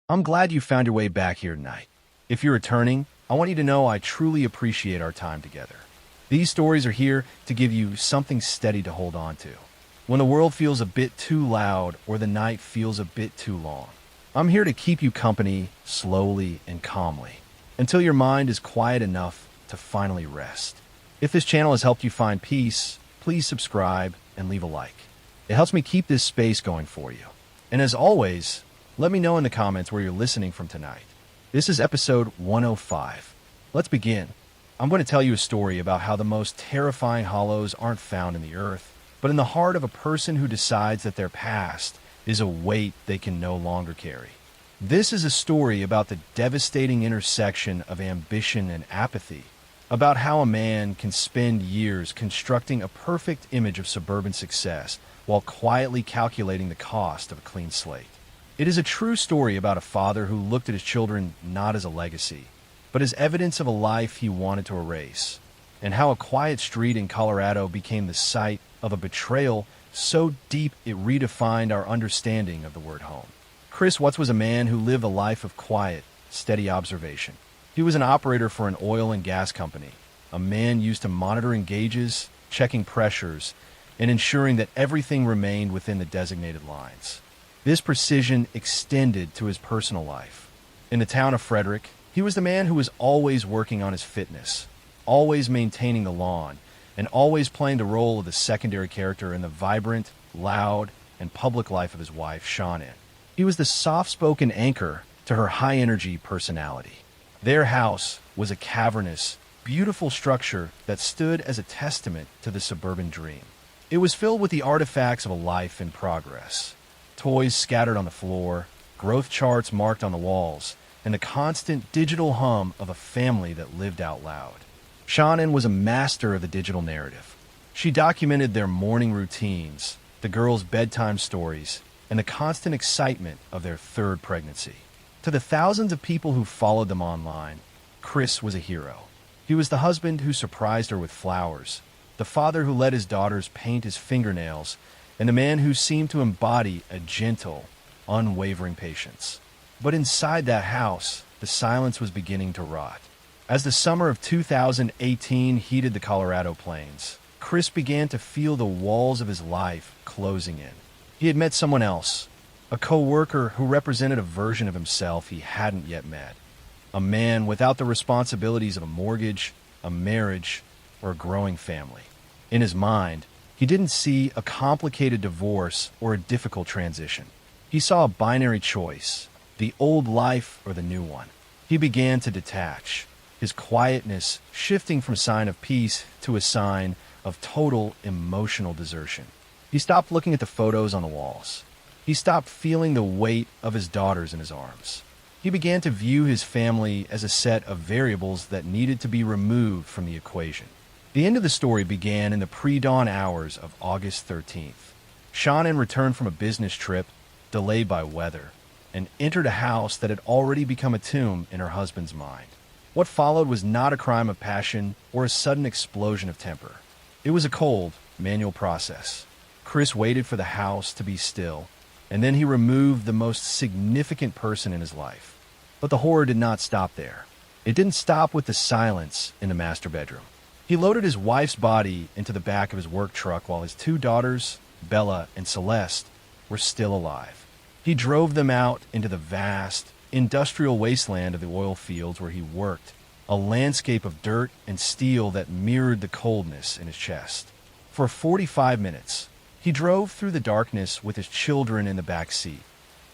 I'm glad you found your way back here tonight. If you're returning, I want you to know I truly appreciate our time together. These stories are here to give you something steady to hold on to. When the world feels a bit too loud or the night feels a bit too long, I'm here to keep you company slowly and calmly until your mind is quiet enough to finally rest. If this channel has helped you find peace, please subscribe and leave a like. It helps me keep this space going for you. And as always, let me know in the comments where you're listening from tonight. This is episode 105. Let's begin. I'm going to tell you a story about how the most terrifying hollows aren't found in the earth, but in the heart of a person who decides that their past is a weight they can no longer carry. This is a story about the devastating intersection of ambition and apathy, about how a man can spend years constructing a perfect image of suburban success while quietly calculating the cost of a clean slate. It is a true story about a father who looked at his children not as a legacy, but as evidence of a life he wanted to erase, and how a quiet street in Colorado became the site of a betrayal so deep it redefined our understanding of the word home. Chris Watts was a man who lived a life of quiet, steady observation. He was an operator for an oil and gas company, a man used to monitoring gauges, checking pressures, and ensuring that everything remained within the designated lines. This precision extended to his personal life. In the town of Frederick, he was the man who was always working on his fitness, always maintaining the lawn, and always playing the role of the secondary character in the vibrant, loud, and public life of his wife, Shannon. He was the soft-spoken anchor to her high-energy personality. Their house was a cavernous, beautiful structure that stood as a testament to the suburban dream. It was filled with the artifacts of a life in progress. Toys scattered on the floor, growth charts marked on the walls, and the constant digital hum of a family that lived out loud. Shannon was a master of the digital narrative. She documented their morning routines, the girls' bedtime stories, and the constant excitement of their third pregnancy. To the thousands of people who followed them online, Chris was a hero. He was the husband who surprised her with flowers, the father who let his daughters paint his fingernails, and the man who seemed to embody a gentle, unwavering patience. But inside that house, the silence was beginning to rot. As the summer of 2018 heated the Colorado plains, Chris began to feel the walls of his life closing in. He had met someone else, a co-worker who represented a version of himself he hadn't yet met. A man without the responsibilities of a mortgage, a marriage, or a growing family. In his mind, he didn't see a complicated divorce or a difficult transition. He saw a binary choice, the old life or the new one. He began to detach, his quietness shifting from a sign of peace to a sign of total emotional desertion. He stopped looking at the photos on the walls. He stopped feeling the weight of his daughters in his arms. He began to view his family as a set of variables that needed to be removed from the equation. The end of the story began in the pre-dawn hours of August 13th. Shannon returned from a business trip, delayed by weather, and entered a house that had already become a tomb in her husband's mind. What followed was not a crime of passion or a sudden explosion of temper. It was a cold, manual process. Chris waited for the house to be still, and then he removed the most significant person in his life. But the horror did not stop there. It didn't stop with the silence in the master bedroom. He loaded his wife's body into the back of his work truck while his two daughters, Bella and Celeste, were still alive. He drove them out into the vast, industrial wasteland of the oil fields where he worked, a landscape of dirt and steel that mirrored the coldness in his chest. For 45 minutes, he drove through the darkness with his children in the back seat,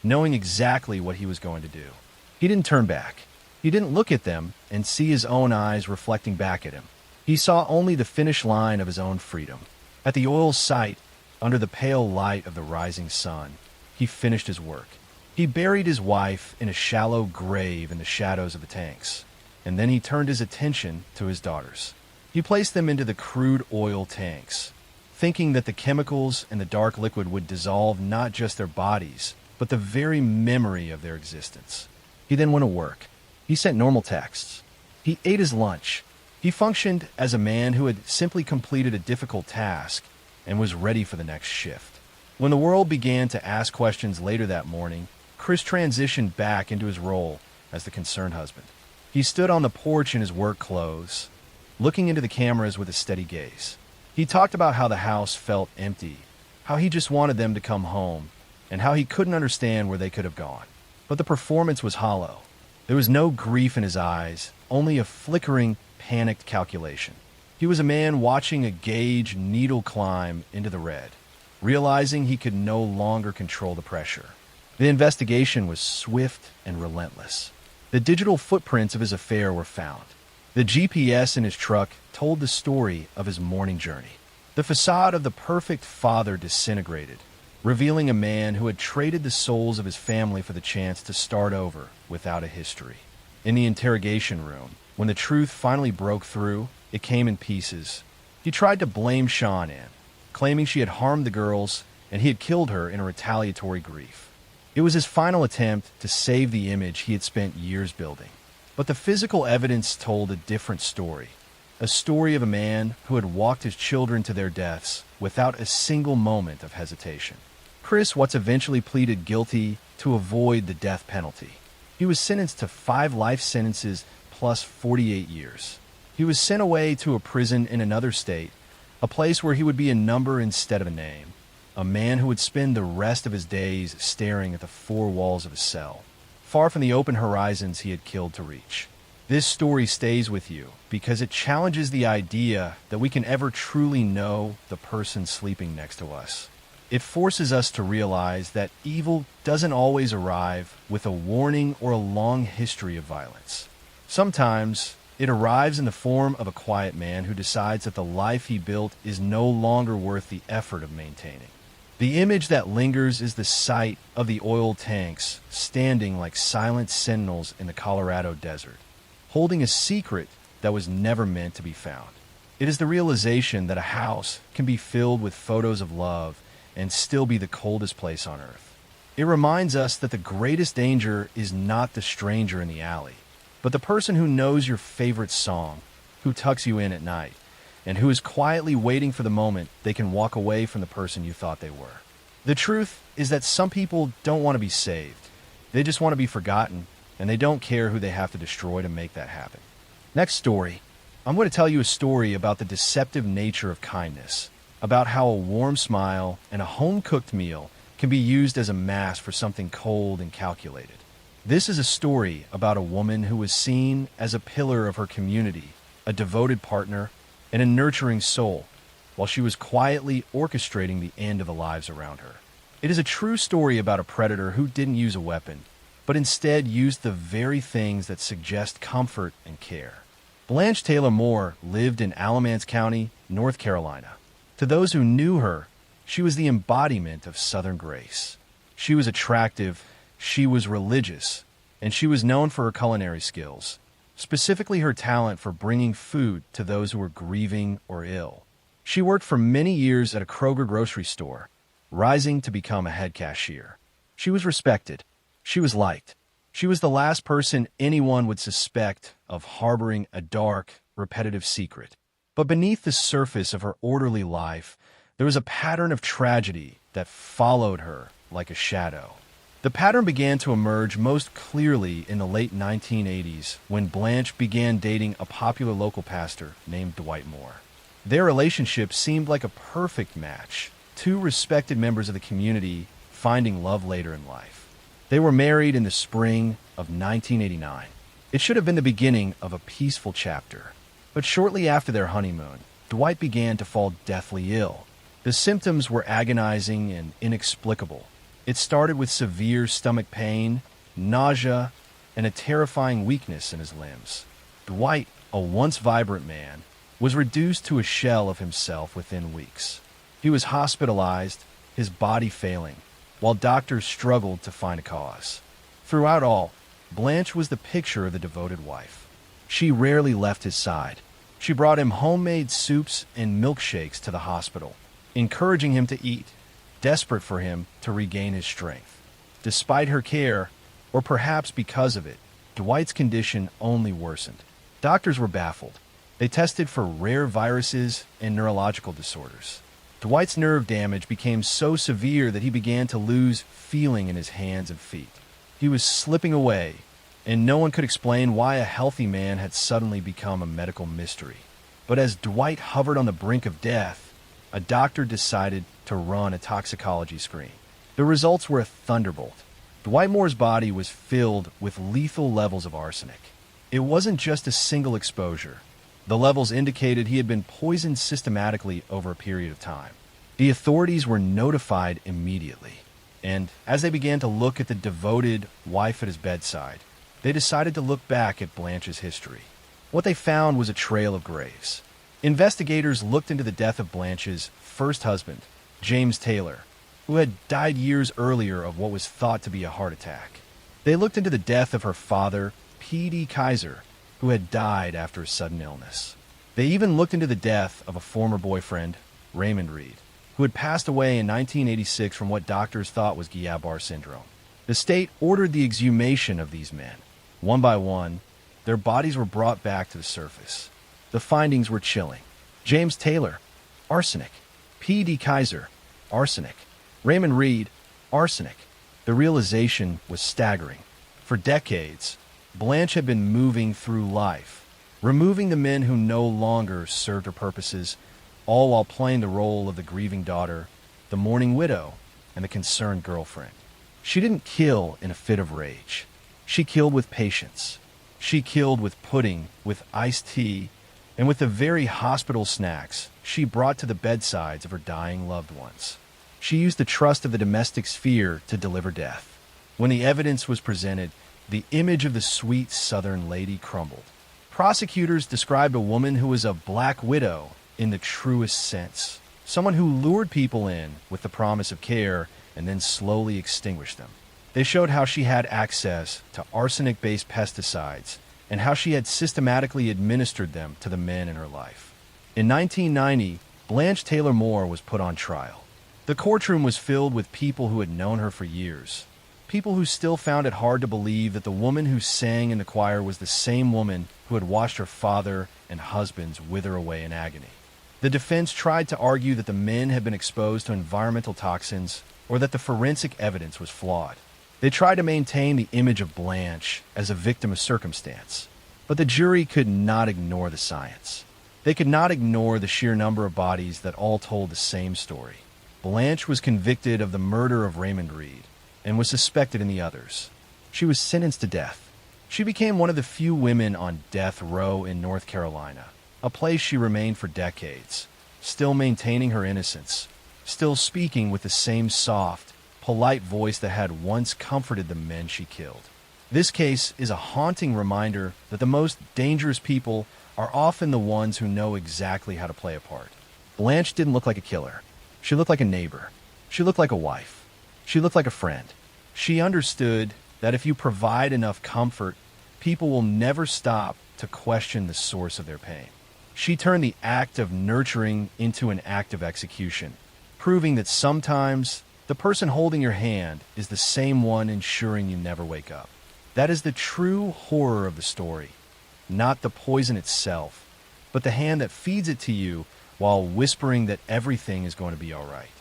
knowing exactly what he was going to do. He didn't turn back. He didn't look at them and see his own eyes reflecting back at him. He saw only the finish line of his own freedom. At the oil site, under the pale light of the rising sun, he finished his work. He buried his wife in a shallow grave in the shadows of the tanks, and then he turned his attention to his daughters. He placed them into the crude oil tanks, thinking that the chemicals and the dark liquid would dissolve not just their bodies, but the very memory of their existence. He then went to work. He sent normal texts. He ate his lunch. He functioned as a man who had simply completed a difficult task and was ready for the next shift. When the world began to ask questions later that morning, Chris transitioned back into his role as the concerned husband. He stood on the porch in his work clothes, looking into the cameras with a steady gaze. He talked about how the house felt empty, how he just wanted them to come home, and how he couldn't understand where they could have gone. But the performance was hollow. There was no grief in his eyes, only a flickering, panicked calculation. He was a man watching a gauge needle climb into the red, realizing he could no longer control the pressure. The investigation was swift and relentless. The digital footprints of his affair were found. The GPS in his truck told the story of his mourning journey. The facade of the perfect father disintegrated, revealing a man who had traded the souls of his family for the chance to start over without a history. In the interrogation room, when the truth finally broke through, it came in pieces. He tried to blame Sean-Ann, claiming she had harmed the girls and he had killed her in a retaliatory grief. It was his final attempt to save the image he had spent years building. But the physical evidence told a different story. A story of a man who had walked his children to their deaths without a single moment of hesitation. Chris Watts eventually pleaded guilty to avoid the death penalty. He was sentenced to 5 life sentences plus 48 years. He was sent away to a prison in another state, a place where he would be a number instead of a name, a man who would spend the rest of his days staring at the 4 walls of a cell, far from the open horizons he had killed to reach. This story stays with you because it challenges the idea that we can ever truly know the person sleeping next to us. It forces us to realize that evil doesn't always arrive with a warning or a long history of violence. Sometimes it arrives in the form of a quiet man who decides that the life he built is no longer worth the effort of maintaining. The image that lingers is the sight of the oil tanks standing like silent sentinels in the Colorado desert, holding a secret that was never meant to be found. It is the realization that a house can be filled with photos of love and still be the coldest place on earth. It reminds us that the greatest danger is not the stranger in the alley, but the person who knows your favorite song, who tucks you in at night, and who is quietly waiting for the moment they can walk away from the person you thought they were. The truth is that some people don't want to be saved. They just want to be forgotten, and they don't care who they have to destroy to make that happen. Next story. I'm going to tell you a story about the deceptive nature of kindness, about how a warm smile and a home-cooked meal can be used as a mask for something cold and calculated. This is a story about a woman who was seen as a pillar of her community, a devoted partner, and a nurturing soul, while she was quietly orchestrating the end of the lives around her. It is a true story about a predator who didn't use a weapon, but instead used the very things that suggest comfort and care. Blanche Taylor Moore lived in Alamance County, North Carolina. To those who knew her, she was the embodiment of Southern grace. She was attractive, she was religious, and she was known for her culinary skills, specifically her talent for bringing food to those who were grieving or ill. She worked for many years at a Kroger grocery store, rising to become a head cashier. She was respected. She was liked. She was the last person anyone would suspect of harboring a dark, repetitive secret. But beneath the surface of her orderly life, there was a pattern of tragedy that followed her like a shadow. The pattern began to emerge most clearly in the late 1980s when Blanche began dating a popular local pastor named Dwight Moore. Their relationship seemed like a perfect match, 2 respected members of the community finding love later in life. They were married in the spring of 1989. It should have been the beginning of a peaceful chapter. But shortly after their honeymoon, Dwight began to fall deathly ill. The symptoms were agonizing and inexplicable. It started with severe stomach pain, nausea, and a terrifying weakness in his limbs. Dwight, a once vibrant man, was reduced to a shell of himself within weeks. He was hospitalized, his body failing, while doctors struggled to find a cause. Throughout all, Blanche was the picture of the devoted wife. She rarely left his side. She brought him homemade soups and milkshakes to the hospital, encouraging him to eat, desperate for him to regain his strength. Despite her care, or perhaps because of it, Dwight's condition only worsened. Doctors were baffled. They tested for rare viruses and neurological disorders. Dwight's nerve damage became so severe that he began to lose feeling in his hands and feet. He was slipping away, and no one could explain why a healthy man had suddenly become a medical mystery. But as Dwight hovered on the brink of death, a doctor decided to run a toxicology screen. The results were a thunderbolt. Dwight Moore's body was filled with lethal levels of arsenic. It wasn't just a single exposure. The levels indicated he had been poisoned systematically over a period of time. The authorities were notified immediately, and as they began to look at the devoted wife at his bedside, they decided to look back at Blanche's history. What they found was a trail of graves. Investigators looked into the death of Blanche's first husband, James Taylor, who had died years earlier of what was thought to be a heart attack. They looked into the death of her father, P.D. Kaiser, who had died after a sudden illness. They even looked into the death of a former boyfriend, Raymond Reed, who had passed away in 1986 from what doctors thought was Guillain-Barré syndrome. The state ordered the exhumation of these men. One by one, their bodies were brought back to the surface. The findings were chilling. James Taylor, arsenic. P.D. Kaiser, arsenic. Raymond Reed, arsenic. The realization was staggering. For decades, Blanche had been moving through life, removing the men who no longer served her purposes, all while playing the role of the grieving daughter, the mourning widow, and the concerned girlfriend. She didn't kill in a fit of rage. She killed with patience. She killed with pudding, with iced tea, and with the very hospital snacks she brought to the bedsides of her dying loved ones. She used the trust of the domestic sphere to deliver death. When the evidence was presented, the image of the sweet Southern lady crumbled. Prosecutors described a woman who was a black widow in the truest sense, someone who lured people in with the promise of care and then slowly extinguished them. They showed how she had access to arsenic-based pesticides and how she had systematically administered them to the men in her life. In 1990, Blanche Taylor Moore was put on trial. The courtroom was filled with people who had known her for years, people who still found it hard to believe that the woman who sang in the choir was the same woman who had watched her father and husbands wither away in agony. The defense tried to argue that the men had been exposed to environmental toxins or that the forensic evidence was flawed. They tried to maintain the image of Blanche as a victim of circumstance, but the jury could not ignore the science. They could not ignore the sheer number of bodies that all told the same story. Blanche was convicted of the murder of Raymond Reed and was suspected in the others. She was sentenced to death. She became one of the few women on death row in North Carolina, a place she remained for decades, still maintaining her innocence, still speaking with the same soft, polite voice that had once comforted the men she killed. This case is a haunting reminder that the most dangerous people are often the ones who know exactly how to play a part. Blanche didn't look like a killer. She looked like a neighbor. She looked like a wife. She looked like a friend. She understood that if you provide enough comfort, people will never stop to question the source of their pain. She turned the act of nurturing into an act of execution, proving that sometimes the person holding your hand is the same one ensuring you never wake up. That is the true horror of the story, not the poison itself, but the hand that feeds it to you while whispering that everything is going to be all right.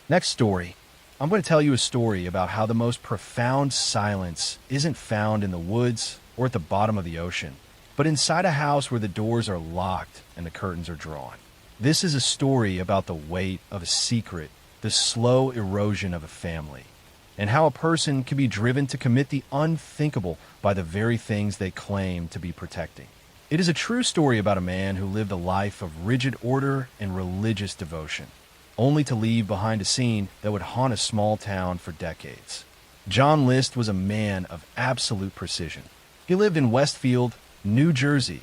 Next story. I'm going to tell you a story about how the most profound silence isn't found in the woods or at the bottom of the ocean, but inside a house where the doors are locked and the curtains are drawn. This is a story about the weight of a secret, the slow erosion of a family, and how a person can be driven to commit the unthinkable by the very things they claim to be protecting. It is a true story about a man who lived a life of rigid order and religious devotion, only to leave behind a scene that would haunt a small town for decades. John List was a man of absolute precision. He lived in Westfield, New Jersey,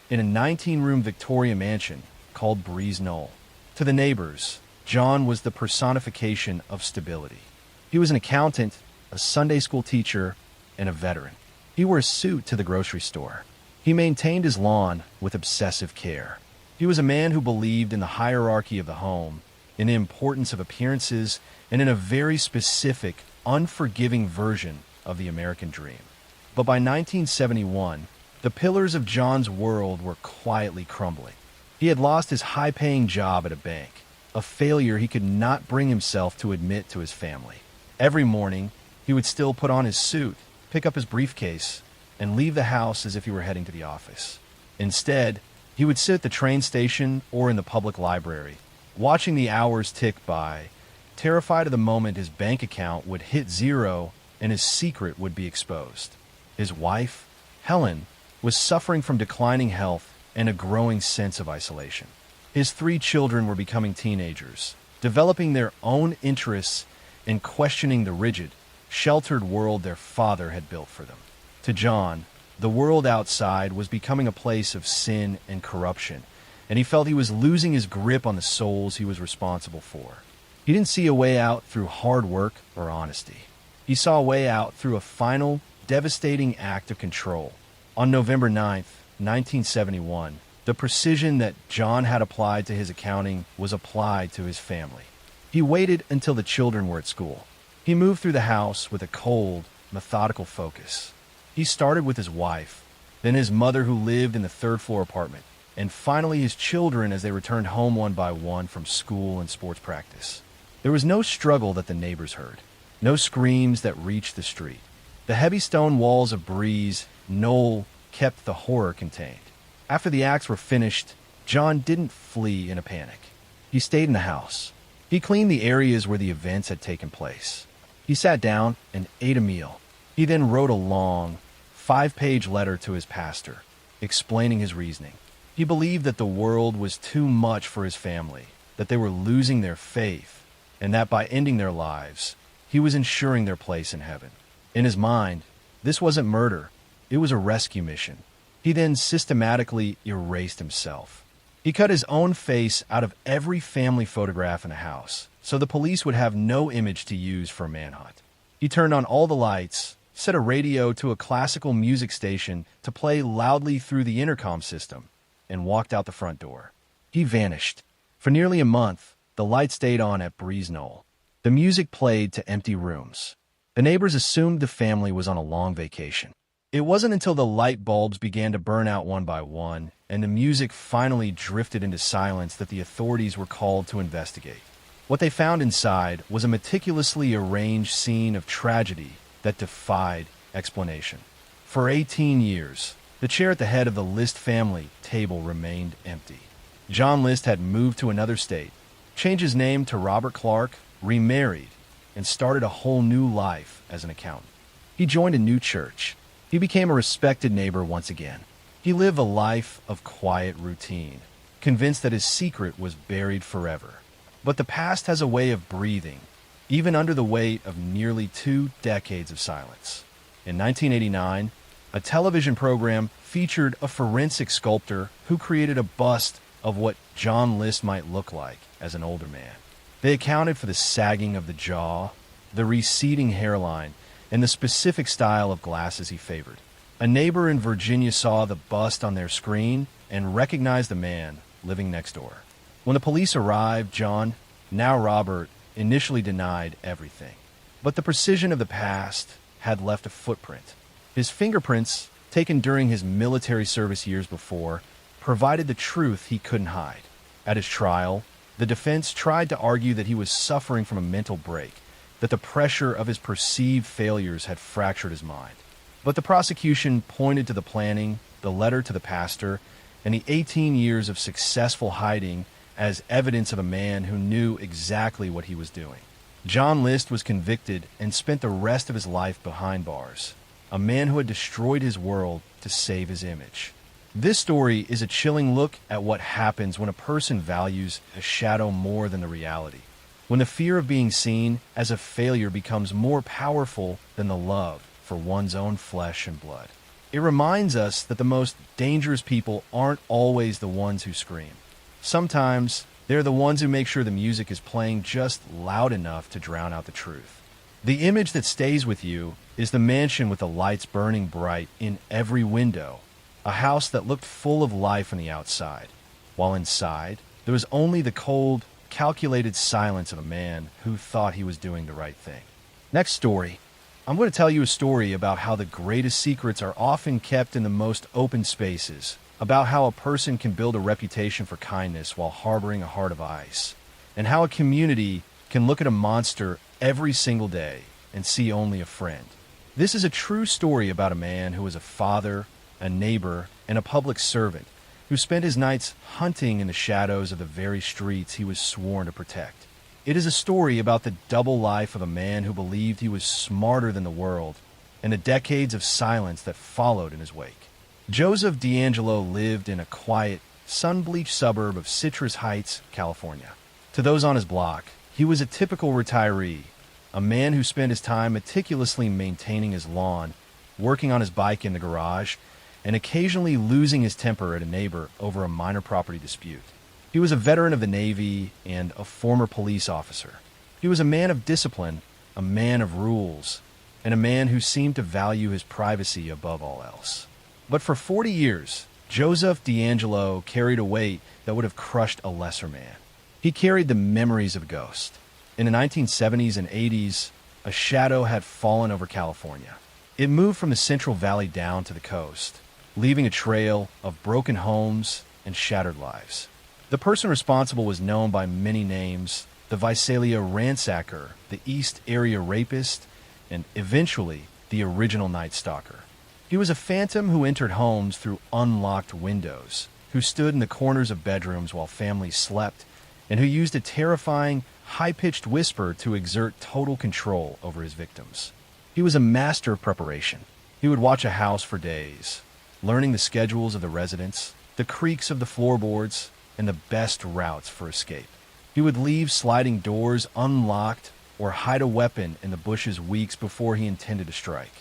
in a 19-room Victoria mansion called Breeze Knoll. To the neighbors, John was the personification of stability. He was an accountant, a Sunday school teacher, and a veteran. He wore a suit to the grocery store. He maintained his lawn with obsessive care. He was a man who believed in the hierarchy of the home, in the importance of appearances, and in a very specific, unforgiving version of the American dream. But by 1971, the pillars of John's world were quietly crumbling. He had lost his high-paying job at a bank, a failure he could not bring himself to admit to his family. Every morning, he would still put on his suit, pick up his briefcase, and leave the house as if he were heading to the office. Instead, he would sit at the train station or in the public library, watching the hours tick by, terrified of the moment his bank account would hit zero and his secret would be exposed. His wife, Helen, was suffering from declining health and a growing sense of isolation. His 3 children were becoming teenagers, developing their own interests and questioning the rigid, sheltered world their father had built for them. To John, the world outside was becoming a place of sin and corruption, and he felt he was losing his grip on the souls he was responsible for. He didn't see a way out through hard work or honesty. He saw a way out through a final, devastating act of control. On November 9th, 1971, the precision that John had applied to his accounting was applied to his family. He waited until the children were at school. He moved through the house with a cold, methodical focus. He started with his wife, then his mother who lived in the 3rd-floor apartment, and finally his children as they returned home one by one from school and sports practice. There was no struggle that the neighbors heard, no screams that reached the street. The heavy stone walls of Breeze Knoll kept the horror contained. After the acts were finished, John didn't flee in a panic. He stayed in the house. He cleaned the areas where the events had taken place. He sat down and ate a meal. He then wrote a long, 5-page letter to his pastor, explaining his reasoning. He believed that the world was too much for his family, that they were losing their faith, and that by ending their lives, he was ensuring their place in heaven. In his mind, this wasn't murder, it was a rescue mission. He then systematically erased himself. He cut his own face out of every family photograph in the house, so the police would have no image to use for a manhunt. He turned on all the lights, set a radio to a classical music station to play loudly through the intercom system, and walked out the front door. He vanished. For nearly a month, the lights stayed on at Breeze Knoll. The music played to empty rooms. The neighbors assumed the family was on a long vacation. It wasn't until the light bulbs began to burn out one by one, and the music finally drifted into silence that the authorities were called to investigate. What they found inside was a meticulously arranged scene of tragedy that defied explanation. For 18 years, the chair at the head of the List family table remained empty. John List had moved to another state, changed his name to Robert Clark, remarried, and started a whole new life as an accountant. He joined a new church. He became a respected neighbor once again. He lived a life of quiet routine, convinced that his secret was buried forever. But the past has a way of breathing, even under the weight of nearly 2 decades of silence. In 1989, a television program featured a forensic sculptor who created a bust of what John List might look like as an older man. They accounted for the sagging of the jaw, the receding hairline, and the specific style of glasses he favored. A neighbor in Virginia saw the bust on their screen and recognized the man living next door. When the police arrived, John, now Robert, initially denied everything. But the precision of the past had left a footprint. His fingerprints, taken during his military service years before, provided the truth he couldn't hide. At his trial, the defense tried to argue that he was suffering from a mental break, that the pressure of his perceived failures had fractured his mind. But the prosecution pointed to the planning, the letter to the pastor, and the 18 years of successful hiding as evidence of a man who knew exactly what he was doing. John List was convicted and spent the rest of his life behind bars, a man who had destroyed his world to save his image. This story is a chilling look at what happens when a person values a shadow more than the reality, when the fear of being seen as a failure becomes more powerful than the love for one's own flesh and blood. It reminds us that the most dangerous people aren't always the ones who scream. Sometimes they're the ones who make sure the music is playing just loud enough to drown out the truth. The image that stays with you is the mansion with the lights burning bright in every window, a house that looked full of life on the outside, while inside there was only the cold, calculated silence of a man who thought he was doing the right thing. Next story. I'm going to tell you a story about how the greatest secrets are often kept in the most open spaces, about how a person can build a reputation for kindness while harboring a heart of ice, and how a community can look at a monster every single day and see only a friend. This is a true story about a man who was a father, a neighbor, and a public servant who spent his nights hunting in the shadows of the very streets he was sworn to protect. It is a story about the double life of a man who believed he was smarter than the world and the decades of silence that followed in his wake. Joseph D'Angelo lived in a quiet, sun-bleached suburb of Citrus Heights, California. To those on his block, he was a typical retiree, a man who spent his time meticulously maintaining his lawn, working on his bike in the garage, and occasionally losing his temper at a neighbor over a minor property dispute. He was a veteran of the Navy and a former police officer. He was a man of discipline, a man of rules, and a man who seemed to value his privacy above all else. But for 40 years, Joseph D'Angelo carried a weight that would have crushed a lesser man. He carried the memories of a ghost. In the 1970s and 80s, a shadow had fallen over California. It moved from the Central Valley down to the coast, leaving a trail of broken homes and shattered lives. The person responsible was known by many names: the Visalia ransacker, the East Area rapist, and eventually the original Night Stalker. He was a phantom who entered homes through unlocked windows, who stood in the corners of bedrooms while families slept, and who used a terrifying, high-pitched whisper to exert total control over his victims. He was a master of preparation. He would watch a house for days, learning the schedules of the residents, the creaks of the floorboards, and the best routes for escape. He would leave sliding doors unlocked or hide a weapon in the bushes weeks before he intended to strike.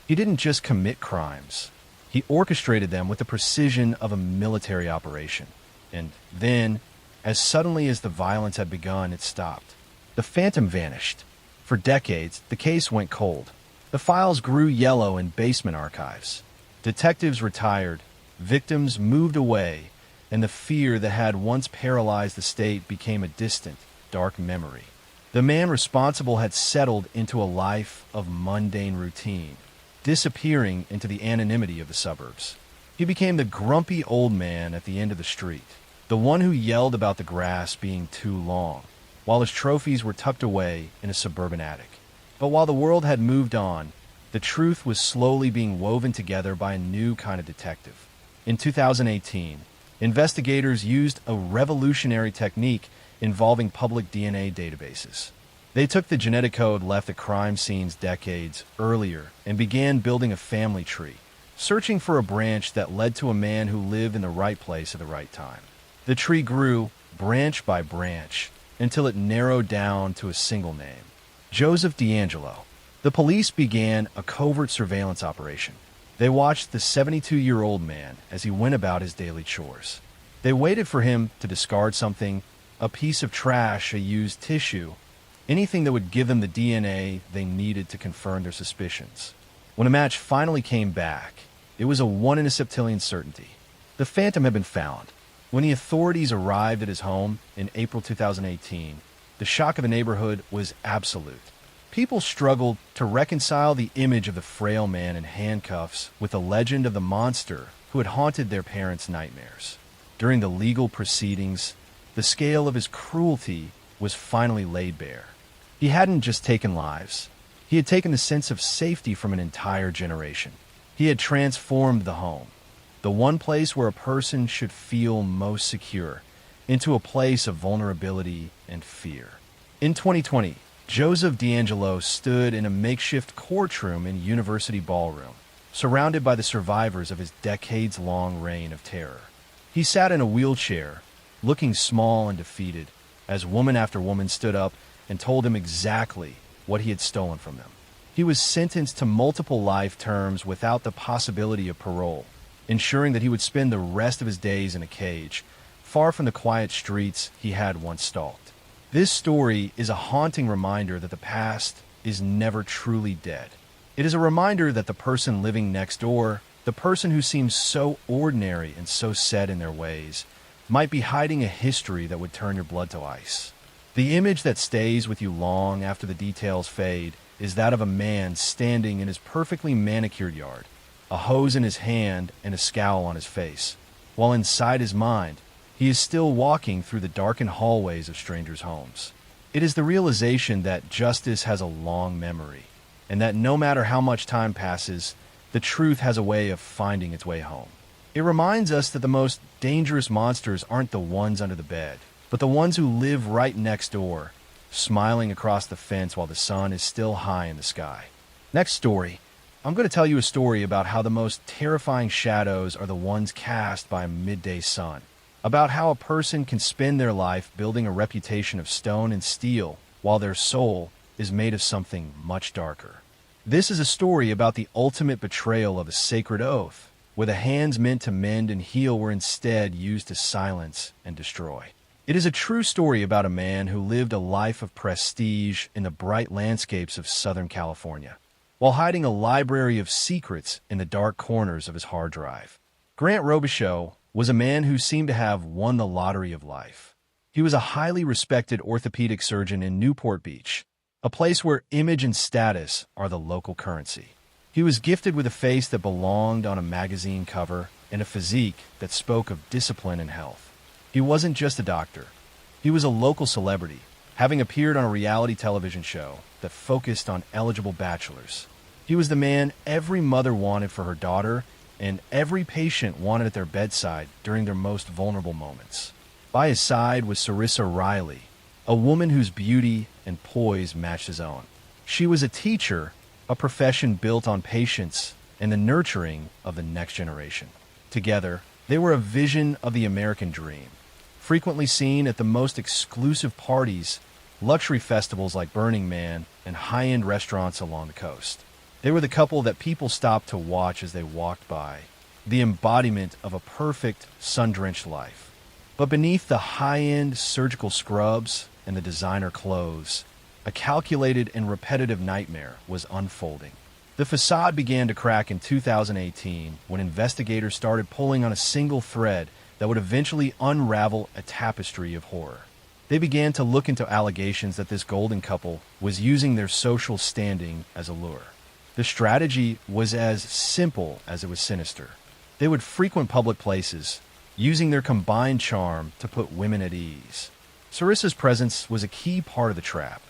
He didn't just commit crimes. He orchestrated them with the precision of a military operation. And then, as suddenly as the violence had begun, it stopped. The phantom vanished. For decades, the case went cold. The files grew yellow in basement archives. Detectives retired, victims moved away, and the fear that had once paralyzed the state became a distant, dark memory. The man responsible had settled into a life of mundane routine, disappearing into the anonymity of the suburbs. He became the grumpy old man at the end of the street, the one who yelled about the grass being too long, while his trophies were tucked away in a suburban attic. But while the world had moved on, the truth was slowly being woven together by a new kind of detective. In 2018, investigators used a revolutionary technique involving public DNA databases. They took the genetic code left at crime scenes decades earlier and began building a family tree, searching for a branch that led to a man who lived in the right place at the right time. The tree grew, branch by branch, until it narrowed down to a single name: Joseph D'Angelo. The police began a covert surveillance operation. They watched the 72-year-old man as he went about his daily chores. They waited for him to discard something: a piece of trash, a used tissue, anything that would give them the DNA they needed to confirm their suspicions. When a match finally came back, it was a 1 in a septillion certainty. The phantom had been found. When the authorities arrived at his home in April 2018, the shock of the neighborhood was absolute. People struggled to reconcile the image of the frail man in handcuffs with the legend of the monster who had haunted their parents' nightmares. During the legal proceedings, the scale of his cruelty was finally laid bare. He hadn't just taken lives. He had taken the sense of safety from an entire generation. He had transformed the home, the one place where a person should feel most secure, into a place of vulnerability and fear. In 2020, Joseph D'Angelo stood in a makeshift courtroom in University Ballroom, surrounded by the survivors of his decades-long reign of terror. He sat in a wheelchair, looking small and defeated, as woman after woman stood up and told him exactly what he had stolen from them. He was sentenced to multiple life terms without the possibility of parole, ensuring that he would spend the rest of his days in a cage, far from the quiet streets he had once stalked. This story is a haunting reminder that the past is never truly dead. It is a reminder that the person living next door, the person who seems so ordinary and so set in their ways, might be hiding a history that would turn your blood to ice. The image that stays with you long after the details fade is that of a man standing in his perfectly manicured yard, a hose in his hand and a scowl on his face, while inside his mind, he is still walking through the darkened hallways of strangers' homes. It is the realization that justice has a long memory, and that no matter how much time passes, the truth has a way of finding its way home. It reminds us that the most dangerous monsters aren't the ones under the bed, but the ones who live right next door, smiling across the fence while the sun is still high in the sky. Next story. I'm going to tell you a story about how the most terrifying shadows are the ones cast by a midday sun. About how a person can spend their life building a reputation of stone and steel while their soul is made of something much darker. This is a story about the ultimate betrayal of a sacred oath, where the hands meant to mend and heal were instead used to silence and destroy. It is a true story about a man who lived a life of prestige in the bright landscapes of Southern California, while hiding a library of secrets in the dark corners of his hard drive. Grant Robichaux was a man who seemed to have won the lottery of life. He was a highly respected orthopedic surgeon in Newport Beach, a place where image and status are the local currency. He was gifted with a face that belonged on a magazine cover and a physique that spoke of discipline and health. He wasn't just a doctor. He was a local celebrity, having appeared on a reality television show that focused on eligible bachelors. He was the man every mother wanted for her daughter and every patient wanted at their bedside during their most vulnerable moments. By his side was Sarissa Riley, a woman whose beauty and poise matched his own. She was a teacher, a profession built on patience and the nurturing of the next generation. Together, they were a vision of the American dream, frequently seen at the most exclusive parties, luxury festivals like Burning Man, and high-end restaurants along the coast. They were the couple that people stopped to watch as they walked by, the embodiment of a perfect, sun-drenched life. But beneath the high-end surgical scrubs and the designer clothes, a calculated and repetitive nightmare was unfolding. The facade began to crack in 2018 when investigators started pulling on a single thread that would eventually unravel a tapestry of horror. They began to look into allegations that this golden couple was using their social standing as a lure. The strategy was as simple as it was sinister. They would frequent public places, using their combined charm to put women at ease. Sarissa's presence was a key part of the trap.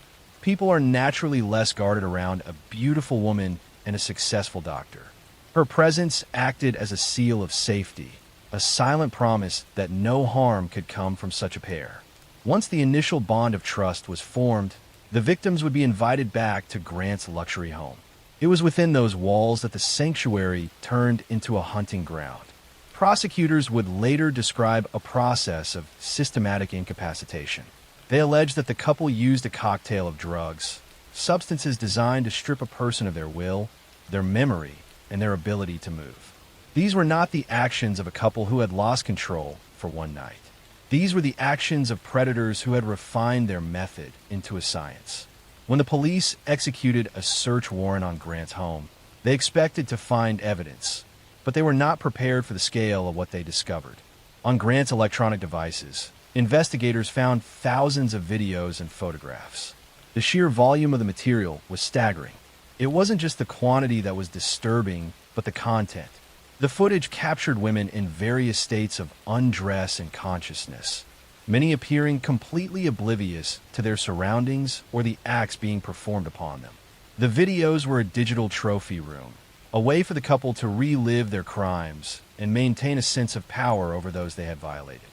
People are naturally less guarded around a beautiful woman and a successful doctor. Her presence acted as a seal of safety, a silent promise that no harm could come from such a pair. Once the initial bond of trust was formed, the victims would be invited back to Grant's luxury home. It was within those walls that the sanctuary turned into a hunting ground. Prosecutors would later describe a process of systematic incapacitation. They alleged that the couple used a cocktail of drugs, substances designed to strip a person of their will, their memory, and their ability to move. These were not the actions of a couple who had lost control for one night. These were the actions of predators who had refined their method into a science. When the police executed a search warrant on Grant's home, they expected to find evidence, but they were not prepared for the scale of what they discovered. On Grant's electronic devices, investigators found thousands of videos and photographs. The sheer volume of the material was staggering. It wasn't just the quantity that was disturbing, but the content. The footage captured women in various states of undress and consciousness, many appearing completely oblivious to their surroundings or the acts being performed upon them. The videos were a digital trophy room, a way for the couple to relive their crimes and maintain a sense of power over those they had violated.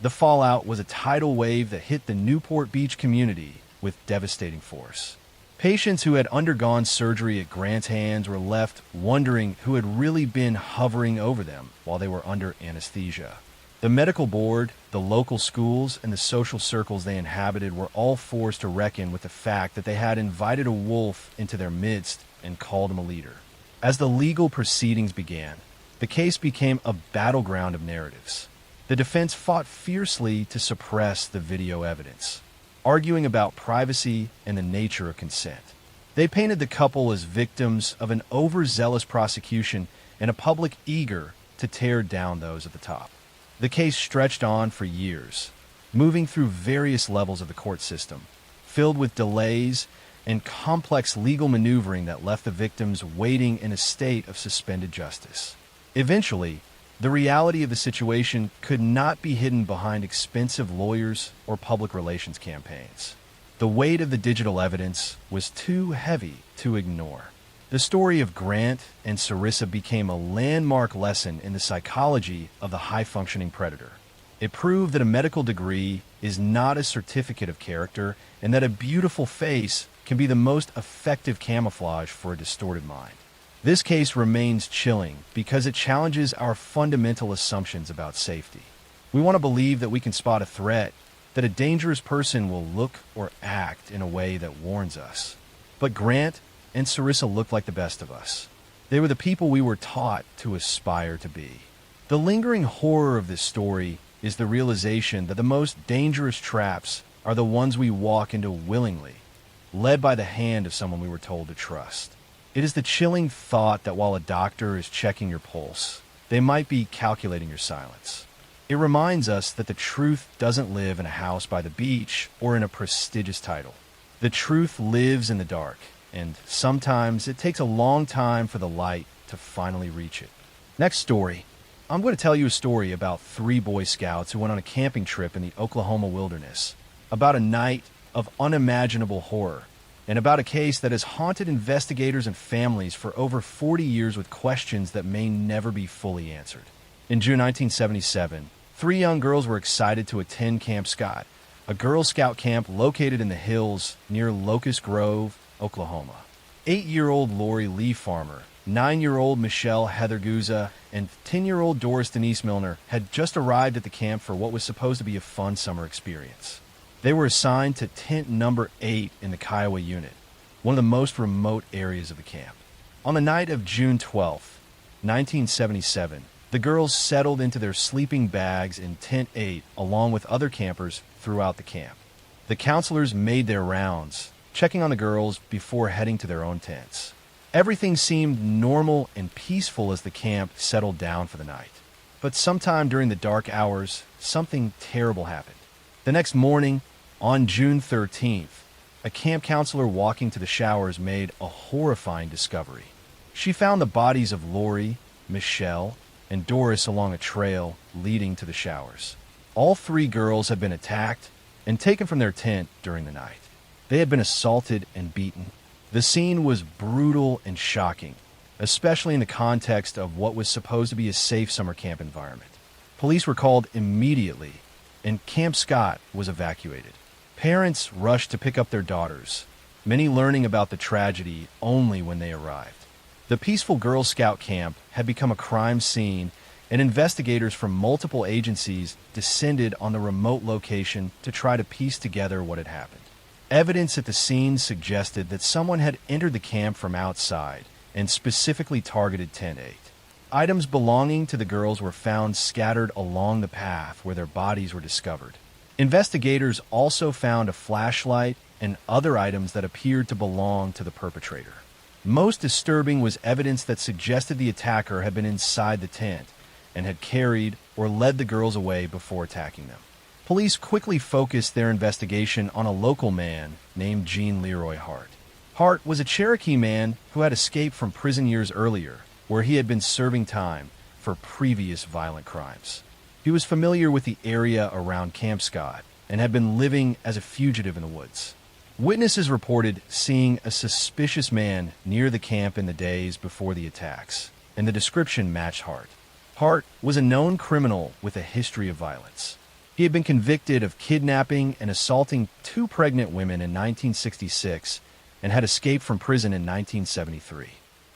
The fallout was a tidal wave that hit the Newport Beach community with devastating force. Patients who had undergone surgery at Grant's hands were left wondering who had really been hovering over them while they were under anesthesia. The medical board, the local schools, and the social circles they inhabited were all forced to reckon with the fact that they had invited a wolf into their midst and called him a leader. As the legal proceedings began, the case became a battleground of narratives. The defense fought fiercely to suppress the video evidence, arguing about privacy and the nature of consent. They painted the couple as victims of an overzealous prosecution and a public eager to tear down those at the top. The case stretched on for years, moving through various levels of the court system, filled with delays and complex legal maneuvering that left the victims waiting in a state of suspended justice. Eventually, the reality of the situation could not be hidden behind expensive lawyers or public relations campaigns. The weight of the digital evidence was too heavy to ignore. The story of Grant and Sarissa became a landmark lesson in the psychology of the high-functioning predator. It proved that a medical degree is not a certificate of character and that a beautiful face can be the most effective camouflage for a distorted mind. This case remains chilling because it challenges our fundamental assumptions about safety. We want to believe that we can spot a threat, that a dangerous person will look or act in a way that warns us. But Grant and Sarissa looked like the best of us. They were the people we were taught to aspire to be. The lingering horror of this story is the realization that the most dangerous traps are the ones we walk into willingly, led by the hand of someone we were told to trust. It is the chilling thought that while a doctor is checking your pulse, they might be calculating your silence. It reminds us that the truth doesn't live in a house by the beach or in a prestigious title. The truth lives in the dark, and sometimes it takes a long time for the light to finally reach it. Next story. I'm going to tell you a story about 3 Boy Scouts who went on a camping trip in the Oklahoma wilderness, about a night of unimaginable horror, and about a case that has haunted investigators and families for over 40 years with questions that may never be fully answered. In June 1977, 3 young girls were excited to attend Camp Scott, a Girl Scout camp located in the hills near Locust Grove, Oklahoma. 8-year-old Lori Lee Farmer, 9-year-old Michelle Heather Guza, and 10-year-old Doris Denise Milner had just arrived at the camp for what was supposed to be a fun summer experience. They were assigned to tent number 8 in the Kiowa unit, one of the most remote areas of the camp. On the night of June 12, 1977, the girls settled into their sleeping bags in tent 8 along with other campers throughout the camp. The counselors made their rounds, checking on the girls before heading to their own tents. Everything seemed normal and peaceful as the camp settled down for the night. But sometime during the dark hours, something terrible happened. The next morning, on June 13th, a camp counselor walking to the showers made a horrifying discovery. She found the bodies of Lori, Michelle, and Doris along a trail leading to the showers. All 3 girls had been attacked and taken from their tent during the night. They had been assaulted and beaten. The scene was brutal and shocking, especially in the context of what was supposed to be a safe summer camp environment. Police were called immediately, and Camp Scott was evacuated. Parents rushed to pick up their daughters, many learning about the tragedy only when they arrived. The peaceful Girl Scout camp had become a crime scene, and investigators from multiple agencies descended on the remote location to try to piece together what had happened. Evidence at the scene suggested that someone had entered the camp from outside and specifically targeted Tent 8. Items belonging to the girls were found scattered along the path where their bodies were discovered. Investigators also found a flashlight and other items that appeared to belong to the perpetrator. Most disturbing was evidence that suggested the attacker had been inside the tent and had carried or led the girls away before attacking them. Police quickly focused their investigation on a local man named Gene Leroy Hart. Hart was a Cherokee man who had escaped from prison years earlier, where he had been serving time for previous violent crimes. He was familiar with the area around Camp Scott and had been living as a fugitive in the woods. Witnesses reported seeing a suspicious man near the camp in the days before the attacks, and the description matched Hart. Hart was a known criminal with a history of violence. He had been convicted of kidnapping and assaulting 2 pregnant women in 1966 and had escaped from prison in 1973.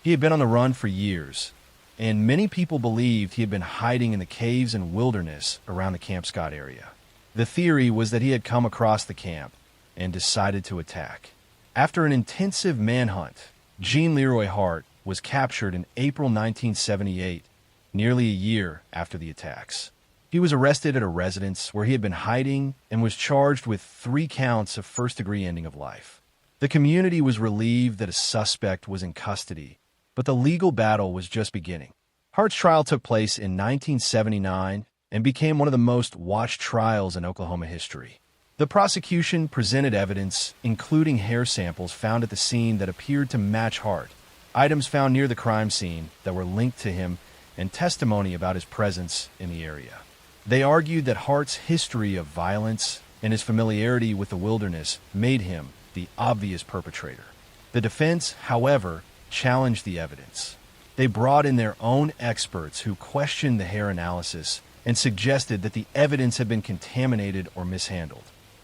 He had been on the run for years, and many people believed he had been hiding in the caves and wilderness around the Camp Scott area. The theory was that he had come across the camp and decided to attack. After an intensive manhunt, Gene Leroy Hart was captured in April 1978, nearly a year after the attacks. He was arrested at a residence where he had been hiding and was charged with 3 counts of first-degree ending of life. The community was relieved that a suspect was in custody, but the legal battle was just beginning. Hart's trial took place in 1979 and became one of the most watched trials in Oklahoma history. The prosecution presented evidence, including hair samples found at the scene that appeared to match Hart, items found near the crime scene that were linked to him, and testimony about his presence in the area. They argued that Hart's history of violence and his familiarity with the wilderness made him the obvious perpetrator. The defense, however, challenged the evidence. They brought in their own experts who questioned the hair analysis and suggested that the evidence had been contaminated or mishandled.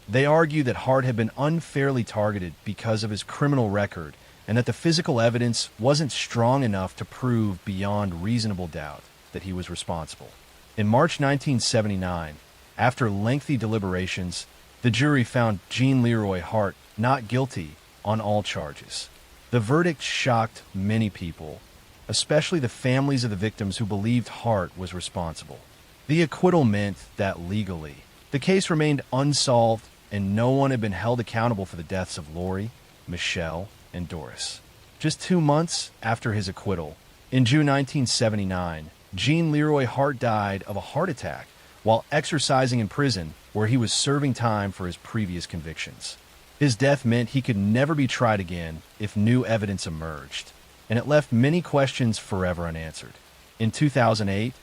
They argued that Hart had been unfairly targeted because of his criminal record and that the physical evidence wasn't strong enough to prove beyond reasonable doubt that he was responsible. In March 1979, after lengthy deliberations, the jury found Jean Leroy Hart not guilty on all charges. The verdict shocked many people, especially the families of the victims who believed Hart was responsible. The acquittal meant that legally, the case remained unsolved and no one had been held accountable for the deaths of Lori, Michelle, and Doris. Just 2 months after his acquittal, in June 1979, Jean Leroy Hart died of a heart attack while exercising in prison where he was serving time for his previous convictions. His death meant he could never be tried again if new evidence emerged, and it left many questions forever unanswered. In 2008,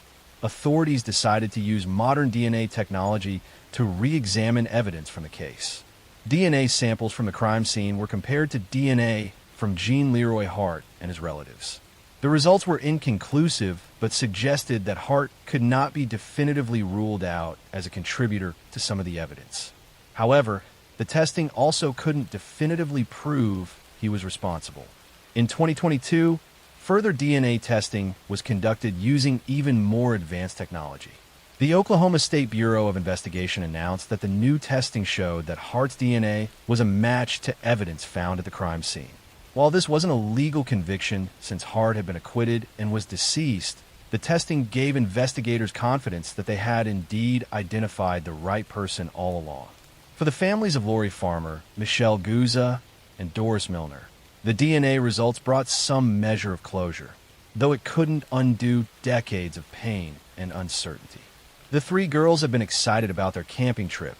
authorities decided to use modern DNA technology to re-examine evidence from the case. DNA samples from the crime scene were compared to DNA from Jean Leroy Hart and his relatives. The results were inconclusive, but suggested that Hart could not be definitively ruled out as a contributor to some of the evidence. However, the testing also couldn't definitively prove he was responsible. In 2022, further DNA testing was conducted using even more advanced technology. The Oklahoma State Bureau of Investigation announced that the new testing showed that Hart's DNA was a match to evidence found at the crime scene. While this wasn't a legal conviction since Hart had been acquitted and was deceased, the testing gave investigators confidence that they had indeed identified the right person all along. For the families of Lori Farmer, Michelle Guzza, and Doris Milner, the DNA results brought some measure of closure, though it couldn't undo decades of pain and uncertainty. The three girls had been excited about their camping trip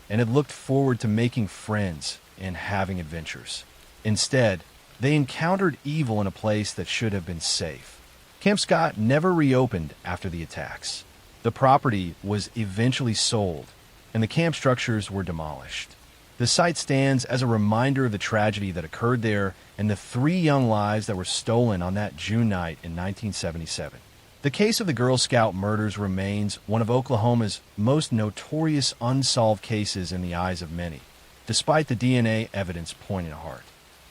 and had looked forward to making friends and having adventures. Instead, they encountered evil in a place that should have been safe. Camp Scott never reopened after the attacks. The property was eventually sold, and the camp structures were demolished. The site stands as a reminder of the tragedy that occurred there and the 3 young lives that were stolen on that June night in 1977. The case of the Girl Scout murders remains one of Oklahoma's most notorious unsolved cases in the eyes of many, despite the DNA evidence pointing to Hart.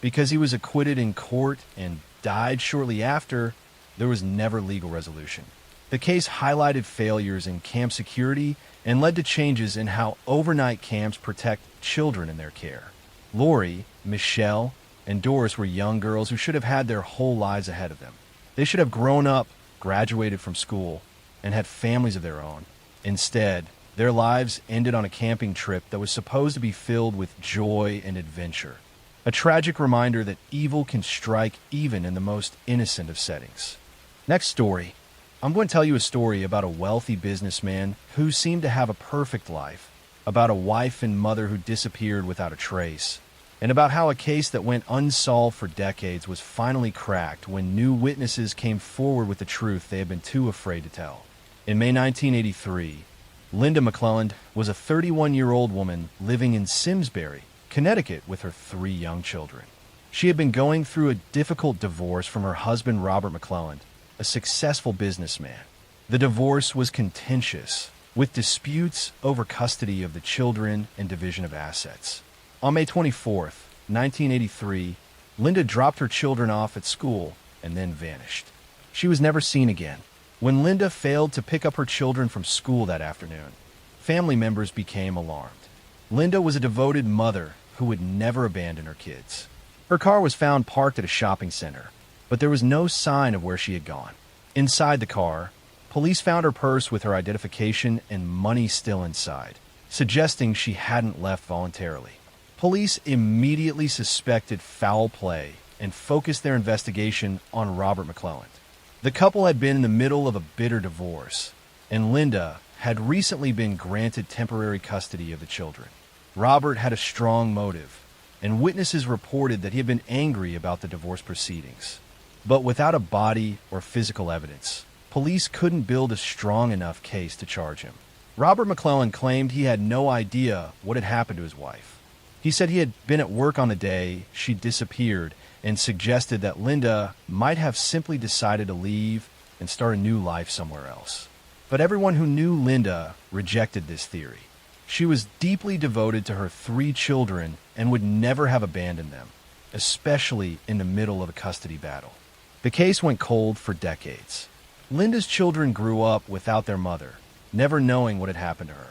Because he was acquitted in court and died shortly after, there was never legal resolution. The case highlighted failures in camp security and led to changes in how overnight camps protect children in their care. Lori, Michelle, and Doris were young girls who should have had their whole lives ahead of them. They should have grown up, graduated from school, and had families of their own. Instead, their lives ended on a camping trip that was supposed to be filled with joy and adventure. A tragic reminder that evil can strike even in the most innocent of settings. Next story. I'm going to tell you a story about a wealthy businessman who seemed to have a perfect life, about a wife and mother who disappeared without a trace, and about how a case that went unsolved for decades was finally cracked when new witnesses came forward with the truth they had been too afraid to tell. In May 1983, Linda McClelland was a 31-year-old woman living in Simsbury, Connecticut, with her 3 young children. She had been going through a difficult divorce from her husband, Robert McClelland, a successful businessman. The divorce was contentious, with disputes over custody of the children and division of assets. On May 24th, 1983, Linda dropped her children off at school and then vanished. She was never seen again. When Linda failed to pick up her children from school that afternoon, family members became alarmed. Linda was a devoted mother who would never abandon her kids. Her car was found parked at a shopping center, but there was no sign of where she had gone. Inside the car, police found her purse with her identification and money still inside, suggesting she hadn't left voluntarily. Police immediately suspected foul play and focused their investigation on Robert McClelland. The couple had been in the middle of a bitter divorce, and Linda had recently been granted temporary custody of the children. Robert had a strong motive, and witnesses reported that he had been angry about the divorce proceedings. But without a body or physical evidence, police couldn't build a strong enough case to charge him. Robert McClellan claimed he had no idea what had happened to his wife. He said he had been at work on the day she disappeared and suggested that Linda might have simply decided to leave and start a new life somewhere else. But everyone who knew Linda rejected this theory. She was deeply devoted to her 3 children and would never have abandoned them, especially in the middle of a custody battle. The case went cold for decades. Linda's children grew up without their mother, never knowing what had happened to her.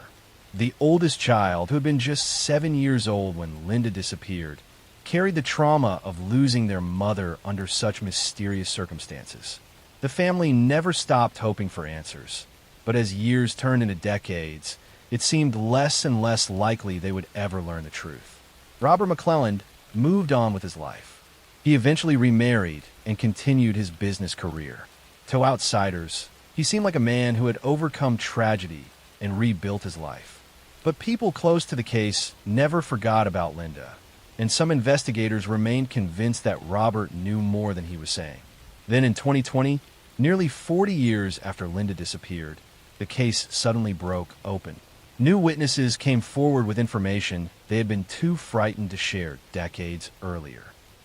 The oldest child, who had been just 7 years old when Linda disappeared, carried the trauma of losing their mother under such mysterious circumstances. The family never stopped hoping for answers, but as years turned into decades, it seemed less and less likely they would ever learn the truth. Robert McClellan moved on with his life. He eventually remarried and continued his business career. To outsiders, he seemed like a man who had overcome tragedy and rebuilt his life. But people close to the case never forgot about Linda, and some investigators remained convinced that Robert knew more than he was saying. Then in 2020, nearly 40 years after Linda disappeared, the case suddenly broke open. New witnesses came forward with information they had been too frightened to share decades earlier.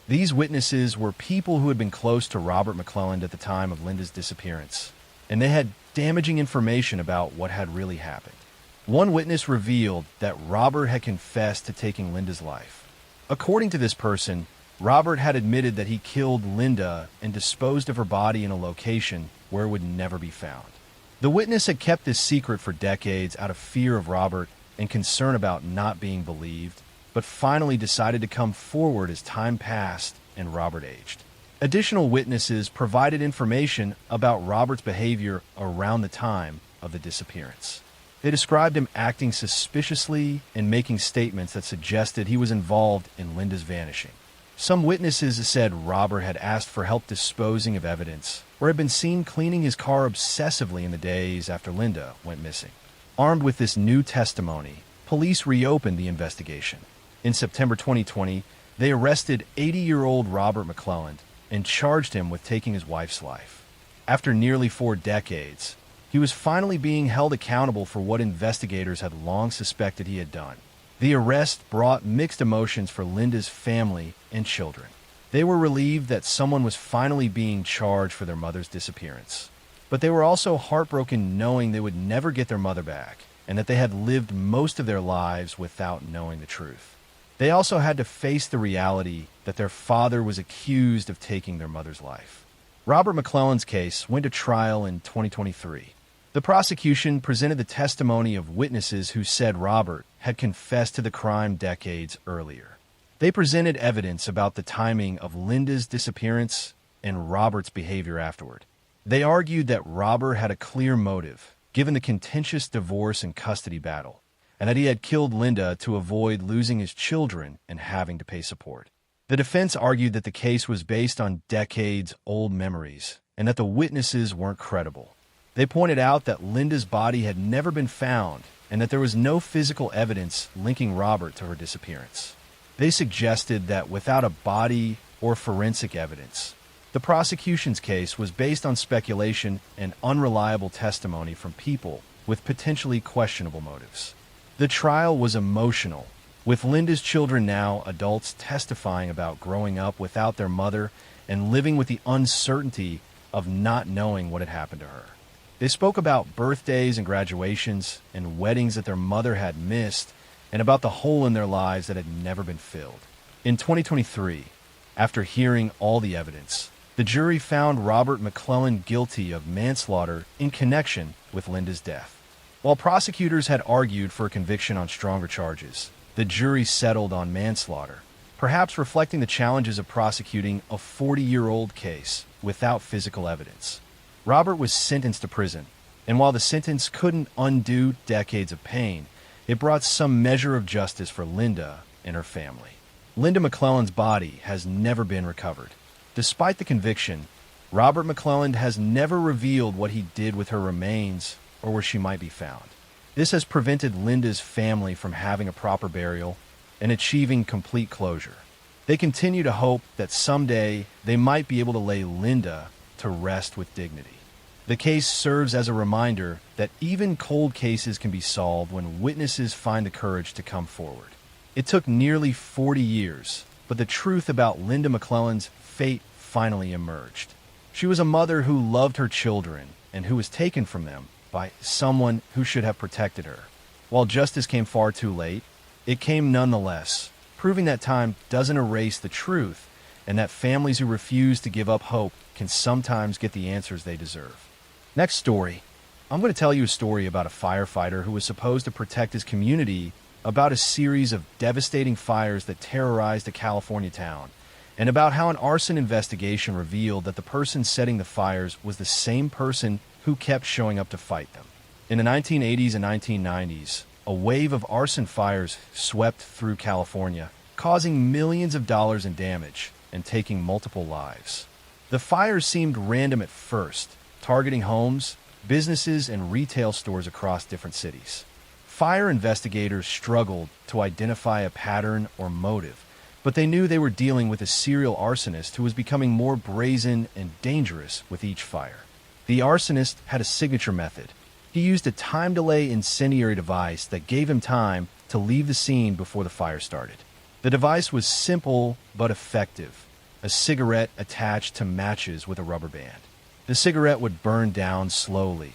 These witnesses were people who had been close to Robert McClellan at the time of Linda's disappearance, and they had damaging information about what had really happened. One witness revealed that Robert had confessed to taking Linda's life. According to this person, Robert had admitted that he killed Linda and disposed of her body in a location where it would never be found. The witness had kept this secret for decades out of fear of Robert and concern about not being believed, but finally decided to come forward as time passed and Robert aged. Additional witnesses provided information about Robert's behavior around the time of the disappearance. They described him acting suspiciously and making statements that suggested he was involved in Linda's vanishing. Some witnesses said Robert had asked for help disposing of evidence, or had been seen cleaning his car obsessively in the days after Linda went missing. Armed with this new testimony, police reopened the investigation. In September 2020, they arrested 80-year-old Robert McClellan and charged him with taking his wife's life. After nearly 4 decades, he was finally being held accountable for what investigators had long suspected he had done. The arrest brought mixed emotions for Linda's family and children. They were relieved that someone was finally being charged for their mother's disappearance. But they were also heartbroken knowing they would never get their mother back, and that they had lived most of their lives without knowing the truth. They also had to face the reality that their father was accused of taking their mother's life. Robert McClellan's case went to trial in 2023. The prosecution presented the testimony of witnesses who said Robert had confessed to the crime decades earlier. They presented evidence about the timing of Linda's disappearance and Robert's behavior afterward. They argued that Robert had a clear motive, given the contentious divorce and custody battle, and that he had killed Linda to avoid losing his children and having to pay support. The defense argued that the case was based on decades-old memories and that the witnesses weren't credible. They pointed out that Linda's body had never been found and that there was no physical evidence linking Robert to her disappearance. They suggested that without a body or forensic evidence, the prosecution's case was based on speculation and unreliable testimony from people with potentially questionable motives. The trial was emotional, with Linda's children now adults testifying about growing up without their mother and living with the uncertainty of not knowing what had happened to her. They spoke about birthdays and graduations and weddings that their mother had missed, and about the hole in their lives that had never been filled. In 2023, after hearing all the evidence, the jury found Robert McClellan guilty of manslaughter in connection with Linda's death. While prosecutors had argued for a conviction on stronger charges, the jury settled on manslaughter, perhaps reflecting the challenges of prosecuting a 40-year-old case without physical evidence. Robert was sentenced to prison, and while the sentence couldn't undo decades of pain, it brought some measure of justice for Linda and her family. Linda McClellan's body has never been recovered. Despite the conviction, Robert McClellan has never revealed what he did with her remains or where she might be found. This has prevented Linda's family from having a proper burial and achieving complete closure. They continue to hope that someday they might be able to lay Linda to rest with dignity. The case serves as a reminder that even cold cases can be solved when witnesses find the courage to come forward. It took nearly 40 years, but the truth about Linda McClellan's fate finally emerged. She was a mother who loved her children and who was taken from them by someone who should have protected her. While justice came far too late, it came nonetheless, proving that time doesn't erase the truth and that families who refuse to give up hope can sometimes get the answers they deserve. Next story. I'm going to tell you a story about a firefighter who was supposed to protect his community about a series of devastating fires that terrorized a California town, and about how an arson investigation revealed that the person setting the fires was the same person who kept showing up to fight them. In the 1980s and 1990s, a wave of arson fires swept through California, causing millions of dollars in damage and taking multiple lives. The fires seemed random at first, targeting homes, businesses, and retail stores across different cities. Fire investigators struggled to identify a pattern or motive, but they knew they were dealing with a serial arsonist who was becoming more brazen and dangerous with each fire. The arsonist had a signature method. He used a time delay incendiary device that gave him time to leave the scene before the fire started. The device was simple but effective: a cigarette attached to matches with a rubber band. The cigarette would burn down slowly,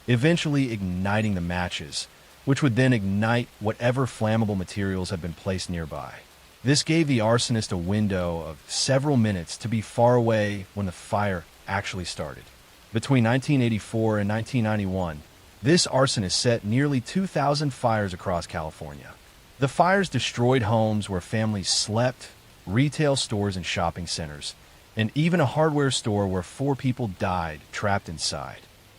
eventually igniting the matches, which would then ignite whatever flammable materials had been placed nearby. This gave the arsonist a window of several minutes to be far away when the fire actually started. Between 1984 and 1991, this arsonist set nearly 2,000 fires across California. The fires destroyed homes where families slept, retail stores and shopping centers, and even a hardware store where 4 people died trapped inside.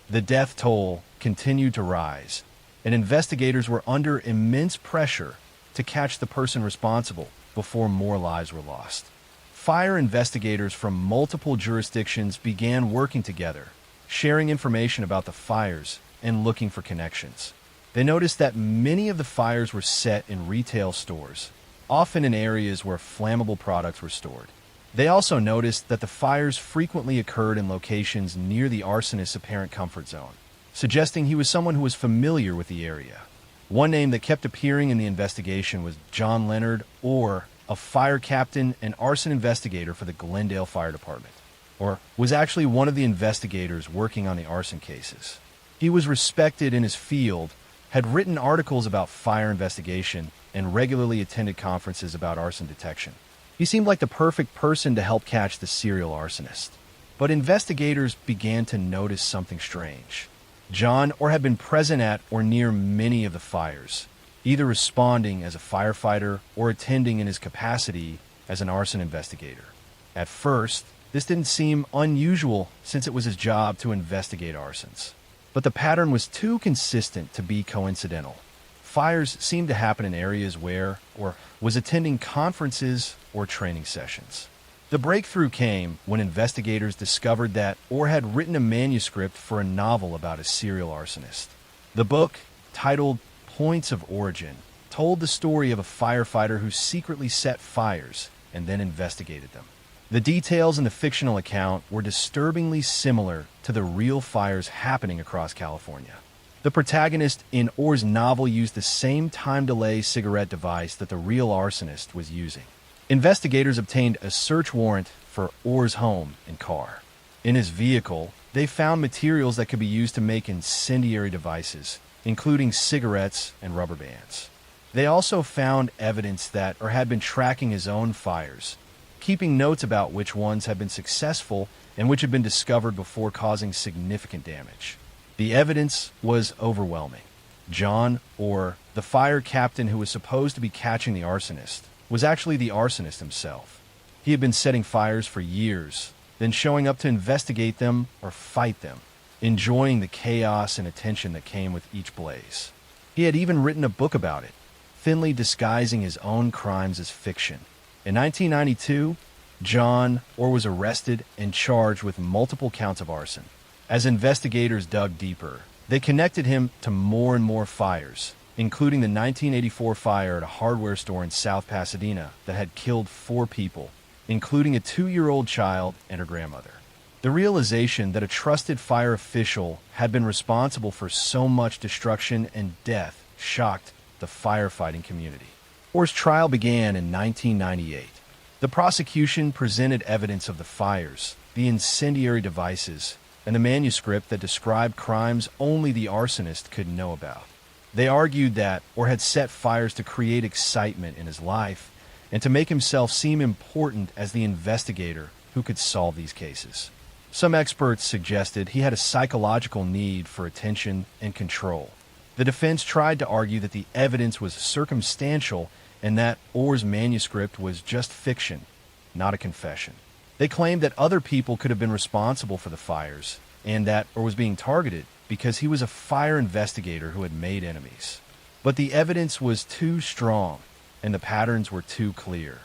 The death toll continued to rise, and investigators were under immense pressure to catch the person responsible before more lives were lost. Fire investigators from multiple jurisdictions began working together, sharing information about the fires and looking for connections. They noticed that many of the fires were set in retail stores, often in areas where flammable products were stored. They also noticed that the fires frequently occurred in locations near the arsonist's apparent comfort zone, suggesting he was someone who was familiar with the area. One name that kept appearing in the investigation was John Leonard, or a fire captain and arson investigator for the Glendale Fire Department, or was actually one of the investigators working on the arson cases. He was respected in his field, had written articles about fire investigation, and regularly attended conferences about arson detection. He seemed like the perfect person to help catch the serial arsonist. But investigators began to notice something strange. John had been present at or near many of the fires, either responding as a firefighter or attending in his capacity as an arson investigator. At first, this didn't seem unusual since it was his job to investigate arsons. But the pattern was too consistent to be coincidental. Fires seemed to happen in areas where, or was attending conferences or training sessions. The breakthrough came when investigators discovered that had written a manuscript for a novel about a serial arsonist. The book, titled Points of Origin, told the story of a firefighter who secretly set fires and then investigated them. The details in the fictional account were disturbingly similar to the real fires happening across California. The protagonist in Orr's novel used the same time delay cigarette device that the real arsonist was using. Investigators obtained a search warrant for Orr's home and car. In his vehicle, they found materials that could be used to make incendiary devices, including cigarettes and rubber bands. They also found evidence that had been tracking his own fires, keeping notes about which ones had been successful and which had been discovered before causing significant damage. The evidence was overwhelming. John, the fire captain who was supposed to be catching the arsonist, was actually the arsonist himself. He had been setting fires for years, then showing up to investigate them or fight them, enjoying the chaos and attention that came with each blaze. He had even written a book about it, thinly disguising his own crimes as fiction. In 1992, John was arrested and charged with multiple counts of arson. As investigators dug deeper, they connected him to more and more fires, including the 1984 fire at a hardware store in South Pasadena that had killed 4 people, including a 2-year-old child and her grandmother. The realization that a trusted fire official had been responsible for so much destruction and death shocked the firefighting community. Orr's trial began in 1998. The prosecution presented evidence of the fires, the incendiary devices, and the manuscript that described crimes only the arsonist could know about. They argued that Orr had set fires to create excitement in his life and to make himself seem important as the investigator who could solve these cases. Some experts suggested he had a psychological need for attention and control. The defense tried to argue that the evidence was circumstantial and that Orr's manuscript was just fiction, not a confession. They claimed that other people could have been responsible for the fires and that Orr was being targeted because he was a fire investigator who had made enemies. But the evidence was too strong and the patterns were too clear.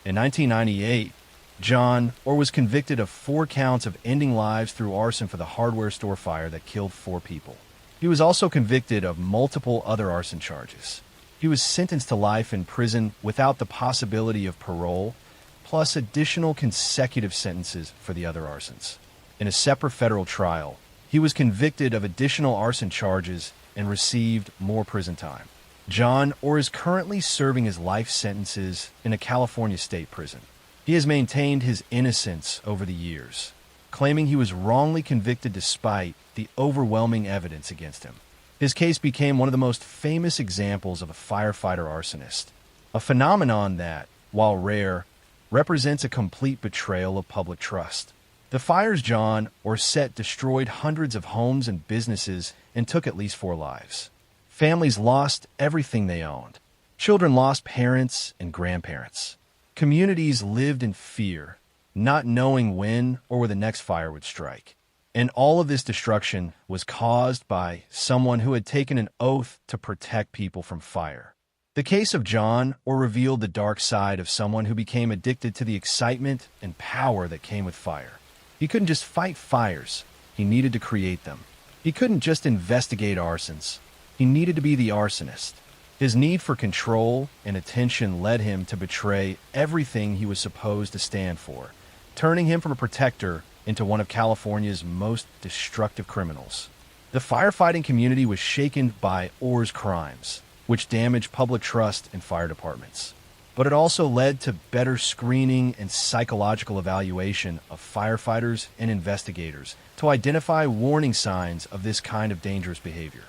In 1998, John Orr was convicted of 4 counts of ending lives through arson for the hardware store fire that killed 4 people. He was also convicted of multiple other arson charges. He was sentenced to life in prison without the possibility of parole, plus additional consecutive sentences for the other arsons. In a separate federal trial, he was convicted of additional arson charges and received more prison time. John Orr is currently serving his life sentences in a California state prison. He has maintained his innocence over the years, claiming he was wrongly convicted despite the overwhelming evidence against him. His case became one of the most famous examples of a firefighter arsonist, a phenomenon that, while rare, represents a complete betrayal of public trust. The fires John Orr set destroyed hundreds of homes and businesses and took at least 4 lives. Families lost everything they owned. Children lost parents and grandparents. Communities lived in fear, not knowing when or where the next fire would strike. And all of this destruction was caused by someone who had taken an oath to protect people from fire. The case of John Orr revealed the dark side of someone who became addicted to the excitement and power that came with fire. He couldn't just fight fires, he needed to create them. He couldn't just investigate arsons, he needed to be the arsonist. His need for control and attention led him to betray everything he was supposed to stand for, turning him from a protector into one of California's most destructive criminals. The firefighting community was shaken by Orr's crimes, which damaged public trust in fire departments. But it also led to better screening and psychological evaluation of firefighters and investigators to identify warning signs of this kind of dangerous behavior.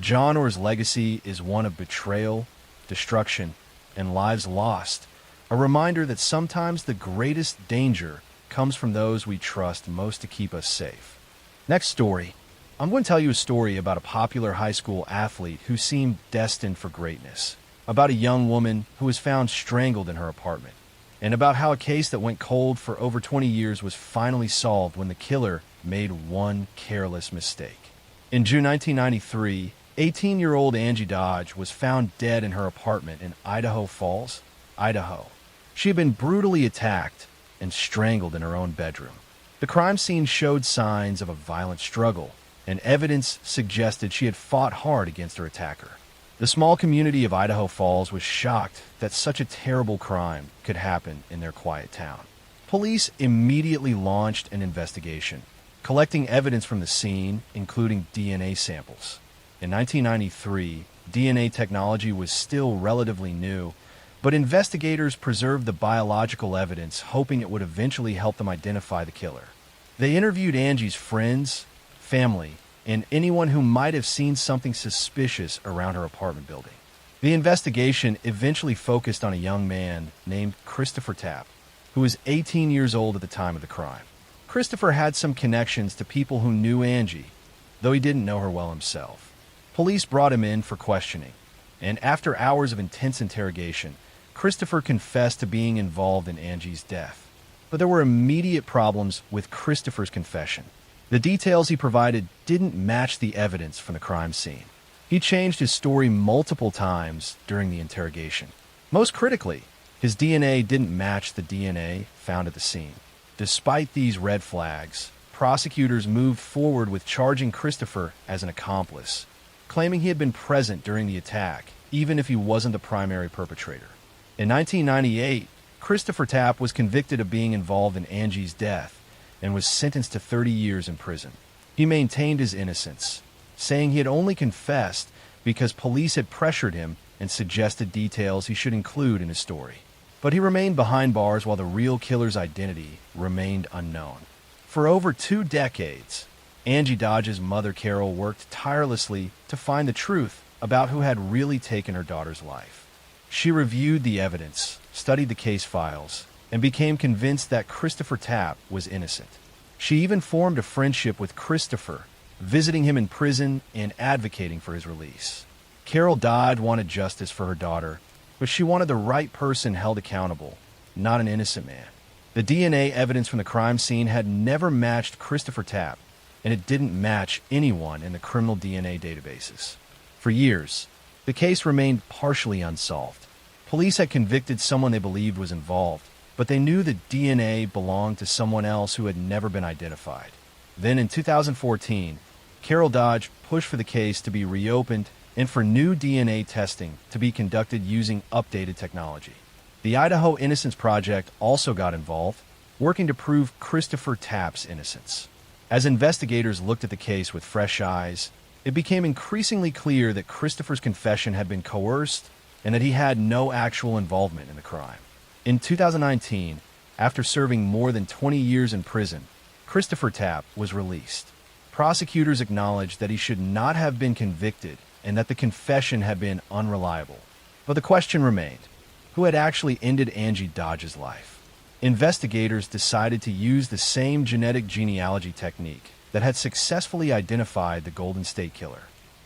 John Orr's legacy is one of betrayal, destruction, and lives lost, a reminder that sometimes the greatest danger comes from those we trust most to keep us safe. Next story. I'm going to tell you a story about a popular high school athlete who seemed destined for greatness, about a young woman who was found strangled in her apartment, and about how a case that went cold for over 20 years was finally solved when the killer made one careless mistake. In June 1993, 18-year-old Angie Dodge was found dead in her apartment in Idaho Falls, Idaho. She had been brutally attacked and strangled in her own bedroom. The crime scene showed signs of a violent struggle, and evidence suggested she had fought hard against her attacker. The small community of Idaho Falls was shocked that such a terrible crime could happen in their quiet town. Police immediately launched an investigation, collecting evidence from the scene, including DNA samples. In 1993, DNA technology was still relatively new, but investigators preserved the biological evidence, hoping it would eventually help them identify the killer. They interviewed Angie's friends, family, and anyone who might have seen something suspicious around her apartment building. The investigation eventually focused on a young man named Christopher Tapp, who was 18 years old at the time of the crime. Christopher had some connections to people who knew Angie, though he didn't know her well himself. Police brought him in for questioning, and after hours of intense interrogation, Christopher confessed to being involved in Angie's death. But there were immediate problems with Christopher's confession. The details he provided didn't match the evidence from the crime scene. He changed his story multiple times during the interrogation. Most critically, his DNA didn't match the DNA found at the scene. Despite these red flags, prosecutors moved forward with charging Christopher as an accomplice, claiming he had been present during the attack, even if he wasn't the primary perpetrator. In 1998, Christopher Tapp was convicted of being involved in Angie's death, and was sentenced to 30 years in prison. He maintained his innocence, saying he had only confessed because police had pressured him and suggested details he should include in his story. But he remained behind bars while the real killer's identity remained unknown. For over 2 decades, Angie Dodge's mother Carol worked tirelessly to find the truth about who had really taken her daughter's life. She reviewed the evidence, studied the case files, and became convinced that Christopher Tapp was innocent. She even formed a friendship with Christopher, visiting him in prison and advocating for his release. Carol Dodd wanted justice for her daughter, but she wanted the right person held accountable, not an innocent man. The DNA evidence from the crime scene had never matched Christopher Tapp, and it didn't match anyone in the criminal DNA databases. For years, the case remained partially unsolved. Police had convicted someone they believed was involved, but they knew the DNA belonged to someone else who had never been identified. Then in 2014, Carol Dodge pushed for the case to be reopened and for new DNA testing to be conducted using updated technology. The Idaho Innocence Project also got involved, working to prove Christopher Tapp's innocence. As investigators looked at the case with fresh eyes, it became increasingly clear that Christopher's confession had been coerced and that he had no actual involvement in the crime. In 2019, after serving more than 20 years in prison, Christopher Tapp was released. Prosecutors acknowledged that he should not have been convicted and that the confession had been unreliable. But the question remained: who had actually ended Angie Dodge's life? Investigators decided to use the same genetic genealogy technique that had successfully identified the Golden State Killer.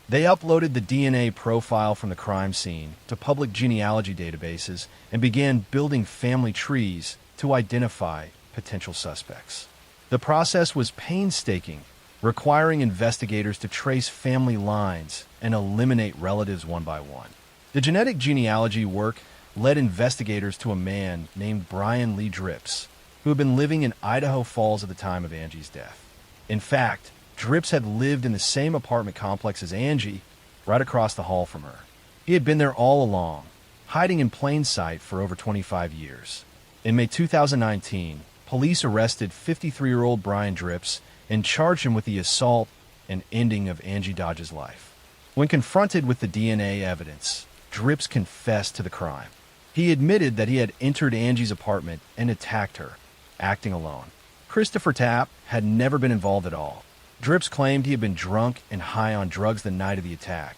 They uploaded the DNA profile from the crime scene to public genealogy databases and began building family trees to identify potential suspects. The process was painstaking, requiring investigators to trace family lines and eliminate relatives one by one. The genetic genealogy work led investigators to a man named Brian Lee Dripps, who had been living in Idaho Falls at the time of Angie's death. In fact, Dripps had lived in the same apartment complex as Angie, right across the hall from her. He had been there all along, hiding in plain sight for over 25 years. In May 2019, police arrested 53-year-old Brian Dripps and charged him with the assault and ending of Angie Dodge's life. When confronted with the DNA evidence, Dripps confessed to the crime. He admitted that he had entered Angie's apartment and attacked her, acting alone. Christopher Tapp had never been involved at all. Dripps claimed he had been drunk and high on drugs the night of the attack,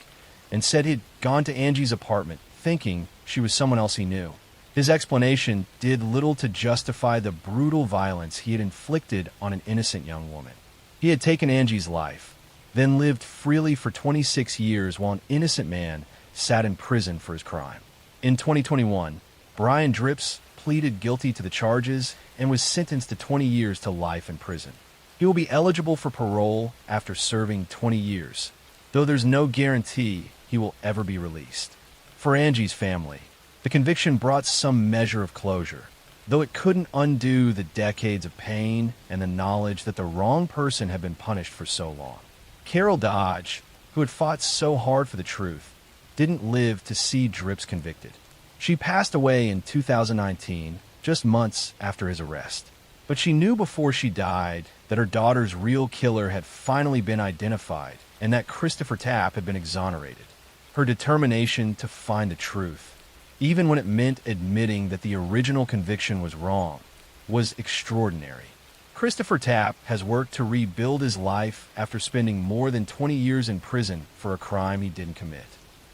and said he'd gone to Angie's apartment thinking she was someone else he knew. His explanation did little to justify the brutal violence he had inflicted on an innocent young woman. He had taken Angie's life, then lived freely for 26 years while an innocent man sat in prison for his crime. In 2021, Brian Dripps pleaded guilty to the charges and was sentenced to 20 years to life in prison. He will be eligible for parole after serving 20 years, though there's no guarantee he will ever be released. For Angie's family, the conviction brought some measure of closure, though it couldn't undo the decades of pain and the knowledge that the wrong person had been punished for so long. Carol Dodge, who had fought so hard for the truth, didn't live to see Dripps convicted. She passed away in 2019, just months after his arrest. But she knew before she died that her daughter's real killer had finally been identified and that Christopher Tapp had been exonerated. Her determination to find the truth, even when it meant admitting that the original conviction was wrong, was extraordinary. Christopher Tapp has worked to rebuild his life after spending more than 20 years in prison for a crime he didn't commit.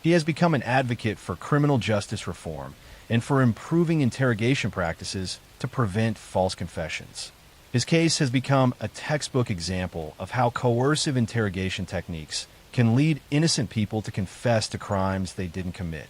He has become an advocate for criminal justice reform and for improving interrogation practices to prevent false confessions. His case has become a textbook example of how coercive interrogation techniques can lead innocent people to confess to crimes they didn't commit.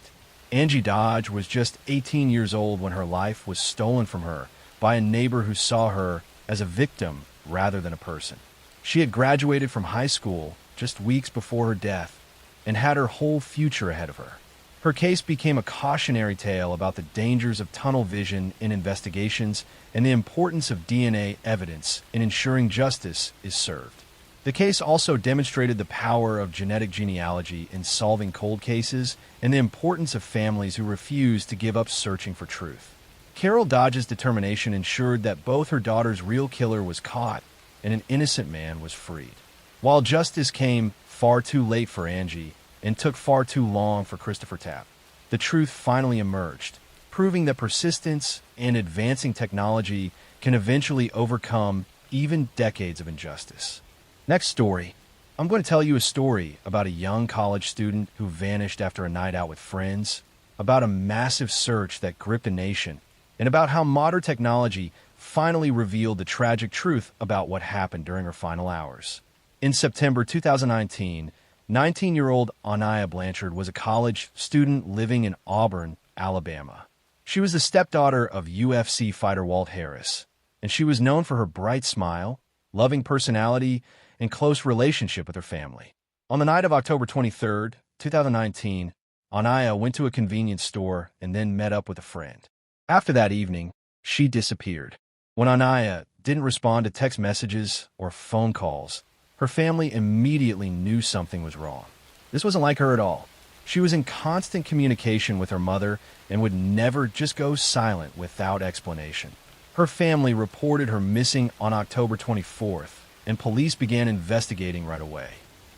Angie Dodge was just 18 years old when her life was stolen from her by a neighbor who saw her as a victim rather than a person. She had graduated from high school just weeks before her death and had her whole future ahead of her. Her case became a cautionary tale about the dangers of tunnel vision in investigations and the importance of DNA evidence in ensuring justice is served. The case also demonstrated the power of genetic genealogy in solving cold cases and the importance of families who refuse to give up searching for truth. Carol Dodge's determination ensured that both her daughter's real killer was caught and an innocent man was freed. While justice came far too late for Angie and took far too long for Christopher Tapp, the truth finally emerged, proving that persistence and advancing technology can eventually overcome even decades of injustice. Next story. I'm going to tell you a story about a young college student who vanished after a night out with friends, about a massive search that gripped a nation, and about how modern technology finally revealed the tragic truth about what happened during her final hours. In September 2019, 19-year-old Anaya Blanchard was a college student living in Auburn, Alabama. She was the stepdaughter of UFC fighter Walt Harris, and she was known for her bright smile, loving personality, and close relationship with her family. On the night of October 23, 2019, Anaya went to a convenience store and then met up with a friend. After that evening, she disappeared. When Anaya didn't respond to text messages or phone calls, her family immediately knew something was wrong. This wasn't like her at all. She was in constant communication with her mother and would never just go silent without explanation. Her family reported her missing on October 24th, and police began investigating right away.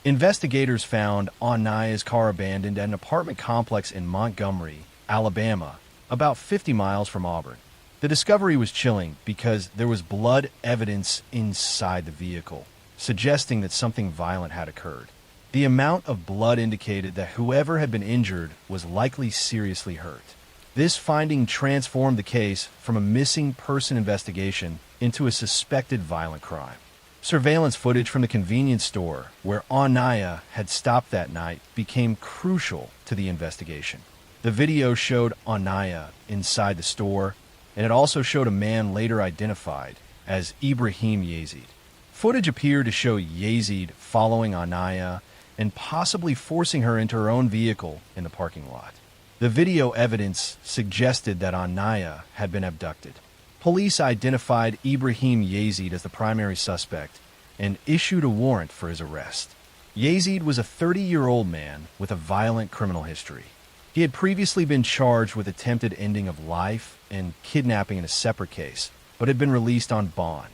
Investigators found Anaya's car abandoned at an apartment complex in Montgomery, Alabama, about 50 miles from Auburn. The discovery was chilling because there was blood evidence inside the vehicle, suggesting that something violent had occurred. The amount of blood indicated that whoever had been injured was likely seriously hurt. This finding transformed the case from a missing person investigation into a suspected violent crime. Surveillance footage from the convenience store where Anaya had stopped that night became crucial to the investigation. The video showed Anaya inside the store, and it also showed a man later identified as Ibrahim Yazid. Footage appeared to show Yazid following Anaya and possibly forcing her into her own vehicle in the parking lot. The video evidence suggested that Anaya had been abducted. Police identified Ibrahim Yazid as the primary suspect and issued a warrant for his arrest. Yazid was a 30-year-old man with a violent criminal history. He had previously been charged with attempted ending of life and kidnapping in a separate case, but had been released on bond.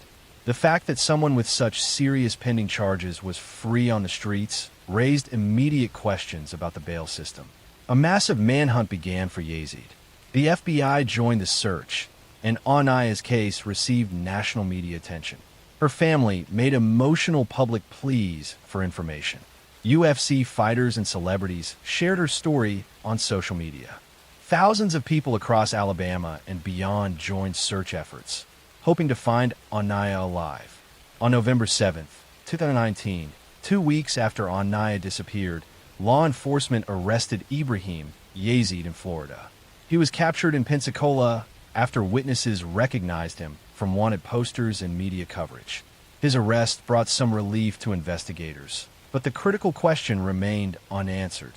The fact that someone with such serious pending charges was free on the streets raised immediate questions about the bail system. A massive manhunt began for Yazid. The FBI joined the search, and Anaya's case received national media attention. Her family made emotional public pleas for information. UFC fighters and celebrities shared her story on social media. Thousands of people across Alabama and beyond joined search efforts, hoping to find Anaya alive. On November 7th, 2019, 2 weeks after Anaya disappeared, law enforcement arrested Ibrahim Yazid in Florida. He was captured in Pensacola after witnesses recognized him from wanted posters and media coverage. His arrest brought some relief to investigators, but the critical question remained unanswered.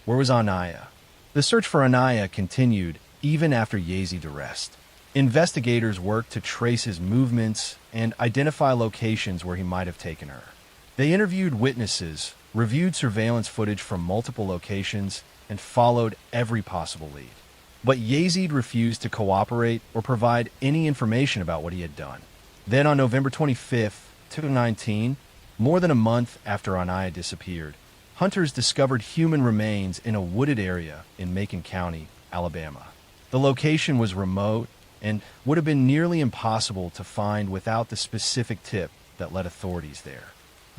Where was Anaya? The search for Anaya continued even after Yazid's arrest. Investigators worked to trace his movements and identify locations where he might have taken her. They interviewed witnesses, reviewed surveillance footage from multiple locations, and followed every possible lead. But Yazid refused to cooperate or provide any information about what he had done. Then on November 25th, 2019, more than a month after Anaya disappeared, hunters discovered human remains in a wooded area in Macon County, Alabama. The location was remote and would have been nearly impossible to find without the specific tip that led authorities there.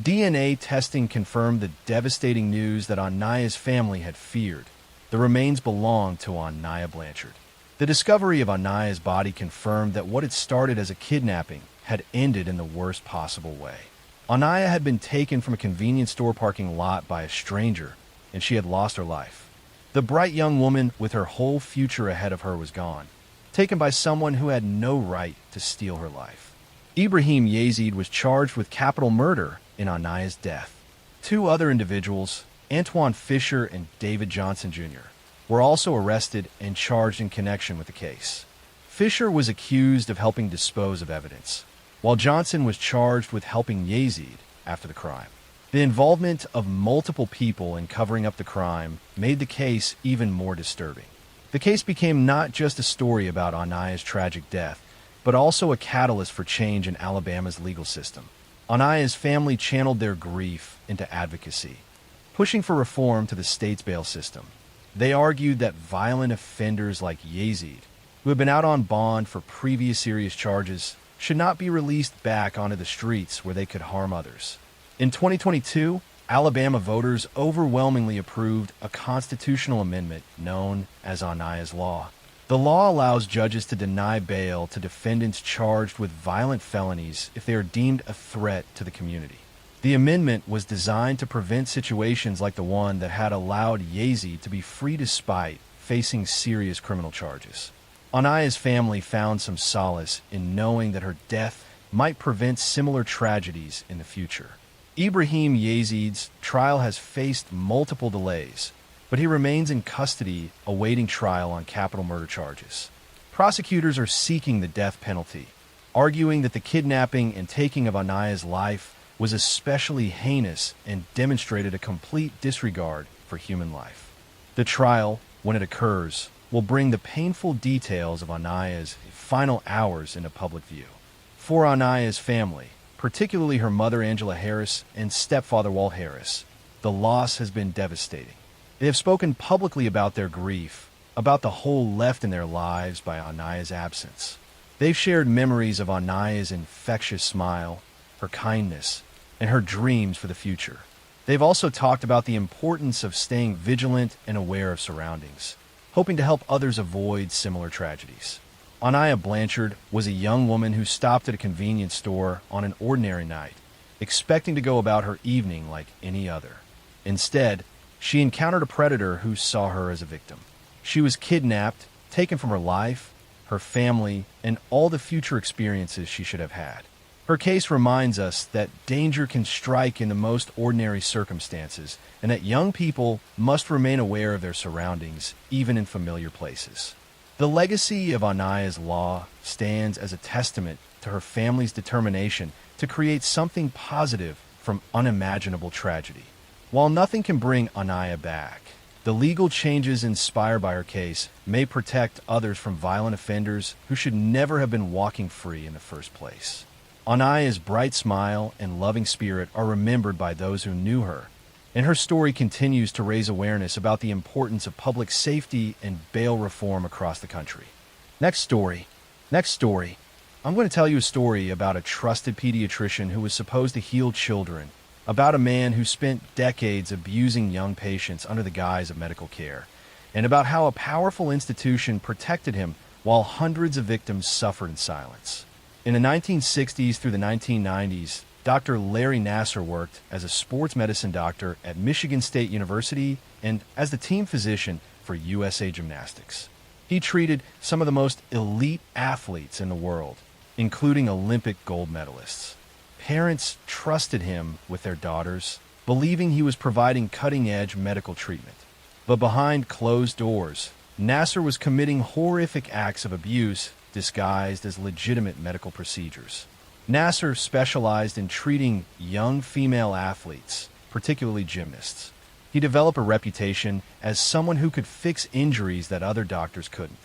DNA testing confirmed the devastating news that Anaya's family had feared. The remains belonged to Anaya Blanchard. The discovery of Anaya's body confirmed that what had started as a kidnapping had ended in the worst possible way. Anaya had been taken from a convenience store parking lot by a stranger, and she had lost her life. The bright young woman with her whole future ahead of her was gone, taken by someone who had no right to steal her life. Ibrahim Yazid was charged with capital murder in Anaya's death. Two other individuals, Antoine Fisher and David Johnson Jr., were also arrested and charged in connection with the case. Fisher was accused of helping dispose of evidence, while Johnson was charged with helping Yazid after the crime. The involvement of multiple people in covering up the crime made the case even more disturbing. The case became not just a story about Anaya's tragic death, but also a catalyst for change in Alabama's legal system. Anaya's family channeled their grief into advocacy, pushing for reform to the state's bail system. They argued that violent offenders like Yazid, who had been out on bond for previous serious charges, should not be released back onto the streets where they could harm others. In 2022, Alabama voters overwhelmingly approved a constitutional amendment known as Anaya's Law. The law allows judges to deny bail to defendants charged with violent felonies if they are deemed a threat to the community. The amendment was designed to prevent situations like the one that had allowed Yazid to be free despite facing serious criminal charges. Anaya's family found some solace in knowing that her death might prevent similar tragedies in the future. Ibrahim Yazid's trial has faced multiple delays, but he remains in custody awaiting trial on capital murder charges. Prosecutors are seeking the death penalty, arguing that the kidnapping and taking of Anaya's life was especially heinous and demonstrated a complete disregard for human life. The trial, when it occurs, will bring the painful details of Anaya's final hours into public view. For Anaya's family, particularly her mother Angela Harris and stepfather Walt Harris, the loss has been devastating. They have spoken publicly about their grief, about the hole left in their lives by Anaya's absence. They've shared memories of Anaya's infectious smile, her kindness, and her dreams for the future. They've also talked about the importance of staying vigilant and aware of surroundings, hoping to help others avoid similar tragedies. Anaya Blanchard was a young woman who stopped at a convenience store on an ordinary night, expecting to go about her evening like any other. Instead, she encountered a predator who saw her as a victim. She was kidnapped, taken from her life, her family, and all the future experiences she should have had. Her case reminds us that danger can strike in the most ordinary circumstances, and that young people must remain aware of their surroundings, even in familiar places. The legacy of Anaya's Law stands as a testament to her family's determination to create something positive from unimaginable tragedy. While nothing can bring Anaya back, the legal changes inspired by her case may protect others from violent offenders who should never have been walking free in the first place. Anaya's bright smile and loving spirit are remembered by those who knew her, and her story continues to raise awareness about the importance of public safety and bail reform across the country. Next story. I'm going to tell you a story about a trusted pediatrician who was supposed to heal children, about a man who spent decades abusing young patients under the guise of medical care, and about how a powerful institution protected him while hundreds of victims suffered in silence. In the 1960s through the 1990s, Dr. Larry Nassar worked as a sports medicine doctor at Michigan State University and as the team physician for USA Gymnastics. He treated some of the most elite athletes in the world, including Olympic gold medalists. Parents trusted him with their daughters, believing he was providing cutting-edge medical treatment. But behind closed doors, Nassar was committing horrific acts of abuse disguised as legitimate medical procedures. Nassar specialized in treating young female athletes, particularly gymnasts. He developed a reputation as someone who could fix injuries that other doctors couldn't.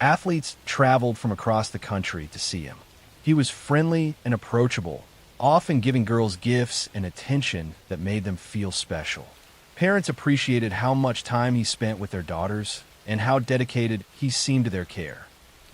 Athletes traveled from across the country to see him. He was friendly and approachable, often giving girls gifts and attention that made them feel special. Parents appreciated how much time he spent with their daughters and how dedicated he seemed to their care.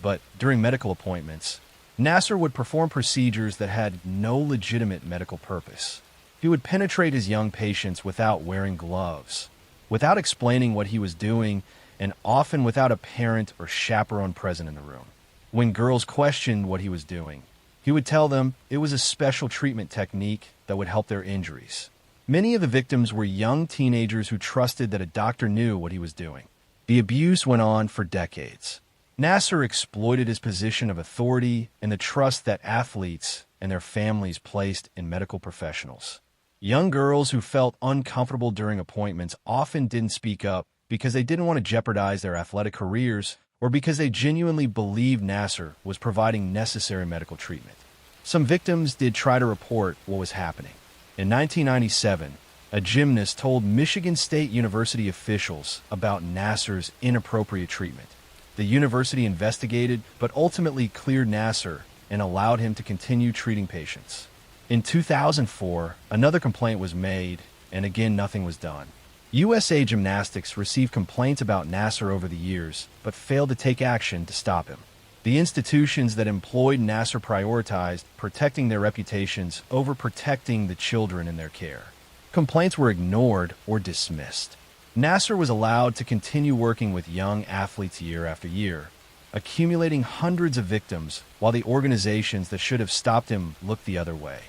But during medical appointments, Nassar would perform procedures that had no legitimate medical purpose. He would penetrate his young patients without wearing gloves, without explaining what he was doing, and often without a parent or chaperone present in the room. When girls questioned what he was doing, he would tell them it was a special treatment technique that would help their injuries. Many of the victims were young teenagers who trusted that a doctor knew what he was doing. The abuse went on for decades. Nassar exploited his position of authority and the trust that athletes and their families placed in medical professionals. Young girls who felt uncomfortable during appointments often didn't speak up because they didn't want to jeopardize their athletic careers or because they genuinely believed Nassar was providing necessary medical treatment. Some victims did try to report what was happening. In 1997, a gymnast told Michigan State University officials about Nassar's inappropriate treatment. The university investigated but ultimately cleared Nasser and allowed him to continue treating patients. In 2004, another complaint was made, and again nothing was done. USA Gymnastics received complaints about Nasser over the years, but failed to take action to stop him. The institutions that employed Nasser prioritized protecting their reputations over protecting the children in their care. Complaints were ignored or dismissed. Nasser was allowed to continue working with young athletes year after year, accumulating hundreds of victims, while the organizations that should have stopped him looked the other way.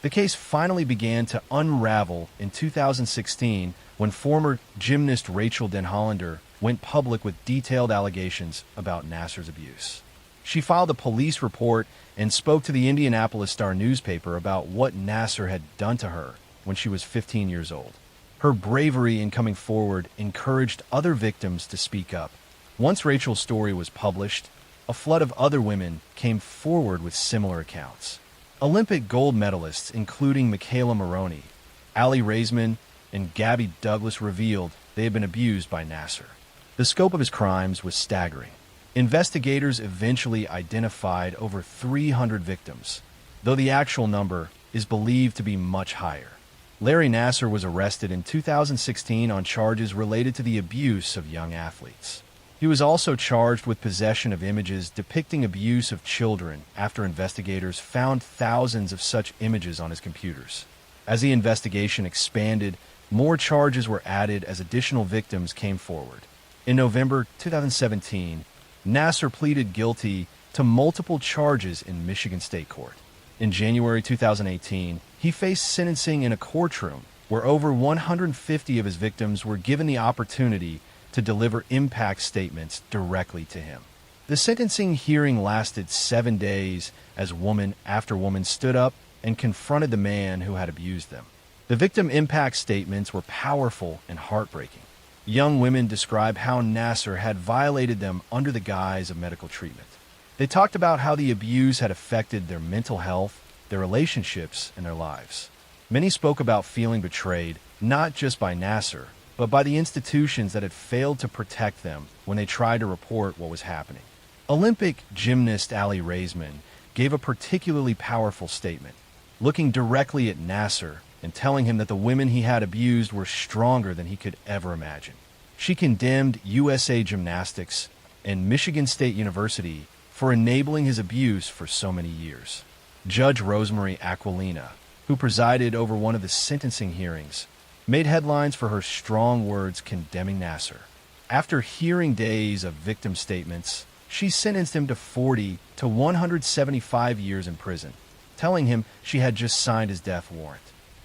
The case finally began to unravel in 2016 when former gymnast Rachel Den Hollander went public with detailed allegations about Nasser's abuse. She filed a police report and spoke to the Indianapolis Star newspaper about what Nasser had done to her when she was 15 years old. Her bravery in coming forward encouraged other victims to speak up. Once Rachel's story was published, a flood of other women came forward with similar accounts. Olympic gold medalists, including Michaela Maroney, Aly Raisman, and Gabby Douglas, revealed they had been abused by Nasser. The scope of his crimes was staggering. Investigators eventually identified over 300 victims, though the actual number is believed to be much higher. Larry Nasser was arrested in 2016 on charges related to the abuse of young athletes. He was also charged with possession of images depicting abuse of children after investigators found thousands of such images on his computers. As the investigation expanded, more charges were added as additional victims came forward. In November 2017, Nasser pleaded guilty to multiple charges in Michigan State Court. In January 2018, he faced sentencing in a courtroom where over 150 of his victims were given the opportunity to deliver impact statements directly to him. The sentencing hearing lasted 7 days as woman after woman stood up and confronted the man who had abused them. The victim impact statements were powerful and heartbreaking. Young women described how Nasser had violated them under the guise of medical treatment. They talked about how the abuse had affected their mental health, their relationships, and their lives. Many spoke about feeling betrayed, not just by Nasser, but by the institutions that had failed to protect them when they tried to report what was happening. Olympic gymnast Aly Raisman gave a particularly powerful statement, looking directly at Nasser and telling him that the women he had abused were stronger than he could ever imagine. She condemned USA Gymnastics and Michigan State University for enabling his abuse for so many years. Judge Rosemary Aquilina, who presided over one of the sentencing hearings, made headlines for her strong words condemning Nasser. After hearing days of victim statements, she sentenced him to 40 to 175 years in prison, telling him she had just signed his death warrant.